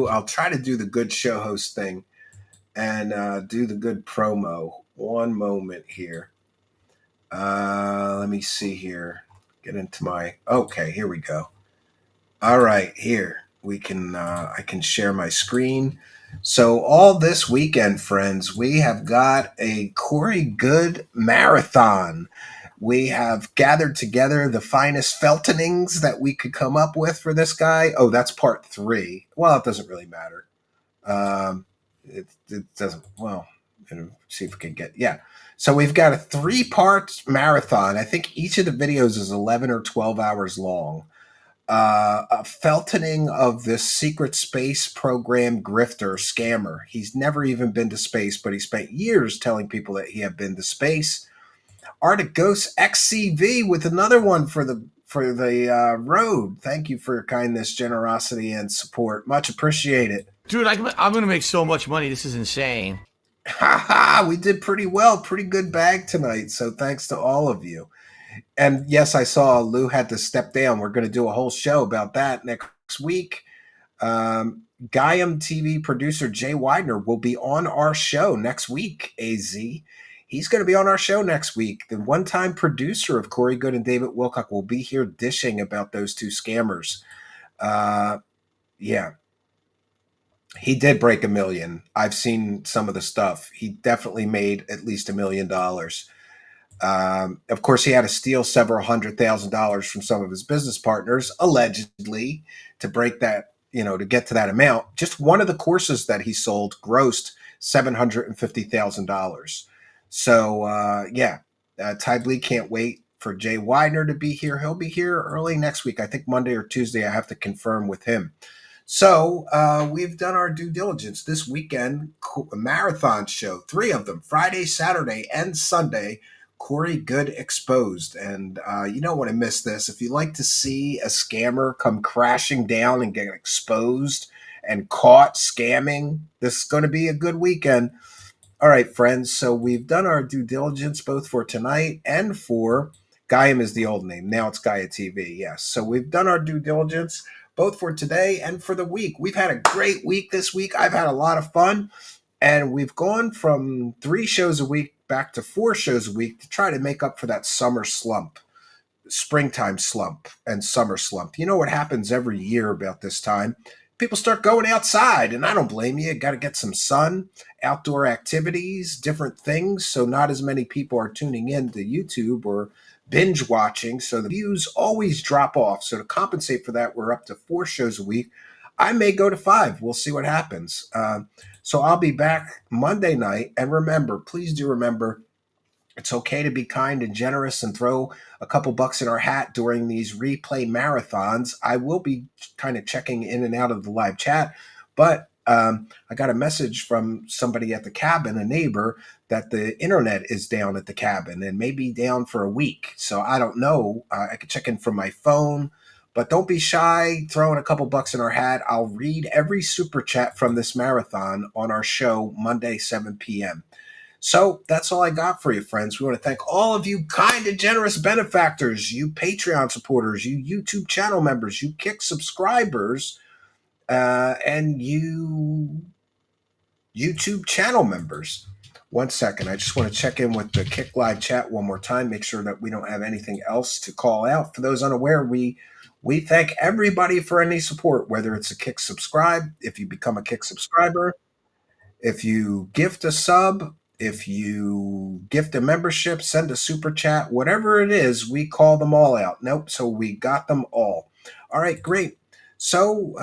I'll try to do the good show host thing and do the good promo. One moment here. Let me see here. Get into okay, here we go. All right, here. We can I can share my screen. So all this weekend, friends, we have got a Corey Good marathon. We have gathered together the finest feltonings that we could come up with for this guy. Oh, that's part 3. Well, it doesn't really matter. It doesn't. Well, see if we can get. Yeah. So we've got a 3-part marathon. I think each of the videos is 11 or 12 hours long. A feltoning of this secret space program grifter scammer. He's never even been to space, but he spent years telling people that he had been to space. Arctic Ghost XCV with another one for the road. Thank you for your kindness, generosity, and support. Much appreciated. Dude, I'm going to make so much money. This is insane. Ha! We did pretty well. Pretty good bag tonight. So thanks to all of you. And yes, I saw Lou had to step down. We're going to do a whole show about that next week. Gaiam TV producer Jay Widener will be on our show next week, AZ. He's going to be on our show next week. The one-time producer of Corey Good and David Wilcock will be here dishing about those 2 scammers. Yeah. He did break $1 million. I've seen some of the stuff. He definitely made at least $1 million. Of course, he had to steal several $100,000 from some of his business partners, allegedly, to break that, to get to that amount. Just one of the courses that he sold grossed $750,000. So, Ty Lee can't wait for Jay Widener to be here. He'll be here early next week. I think Monday or Tuesday. I have to confirm with him. So we've done our due diligence this weekend. A marathon show, 3 of them, Friday, Saturday, and Sunday. Corey Good Exposed. And you don't want to miss this. If you like to see a scammer come crashing down and get exposed and caught scamming, this is going to be a good weekend. All right, friends. So we've done our due diligence both for tonight and for Gaiam is the old name. Now it's Gaia TV. Yes. So we've done our due diligence both for today and for the week. We've had a great week this week. I've had a lot of fun. And we've gone from 3 shows a week back to 4 shows a week to try to make up for that summer slump, springtime slump and summer slump. You know what happens every year about this time? People start going outside, and I don't blame you. Got to get some sun, outdoor activities, different things. So not as many people are tuning in to YouTube or binge watching. So the views always drop off. So to compensate for that, we're up to 4 shows a week. I may go to 5. We'll see what happens. So I'll be back Monday night. And remember, please do remember, it's okay to be kind and generous and throw a couple bucks in our hat during these replay marathons. I will be kind of checking in and out of the live chat, but I got a message from somebody at the cabin, a neighbor, that the internet is down at the cabin and may be down for a week. So I don't know. I could check in from my phone. But don't be shy throwing a couple bucks in our hat. I'll read every super chat from this marathon on our show Monday, 7 p.m. So that's all I got for you, friends. We want to thank all of you kind and generous benefactors, you Patreon supporters, you YouTube channel members, you Kick subscribers, and you YouTube channel members. 1 second. I just want to check in with the Kick Live chat one more time, make sure that we don't have anything else to call out. For those unaware, we thank everybody for any support, whether it's a Kick subscribe, if you become a Kick subscriber, if you gift a sub, if you gift a membership, send a super chat, whatever it is, we call them all out. Nope, so we got them all. All right, great. So,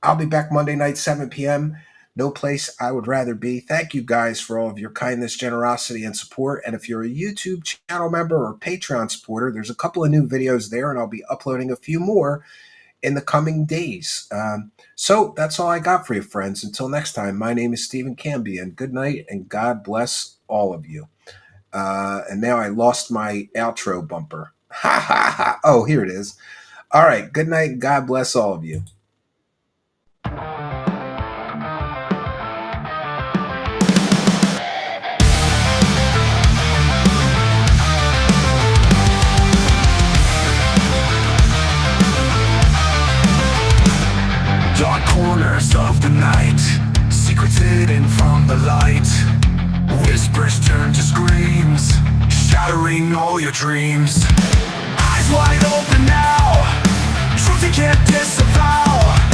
I'll be back Monday night, 7 p.m., no place I would rather be. Thank you guys for all of your kindness, generosity, and support. And if you're a YouTube channel member or Patreon supporter, there's a couple of new videos there, and I'll be uploading a few more in the coming days. So that's all I got for you, friends. Until next time, my name is Stephen Cambian. Good night, and God bless all of you. And now I lost my outro bumper. Ha ha ha. Oh, here it is. All right. Good night. God bless all of you. Dark corners of the night, secrets hidden from the light. Whispers turn to screams, shattering all your dreams. Eyes wide open now, truth you can't disavow.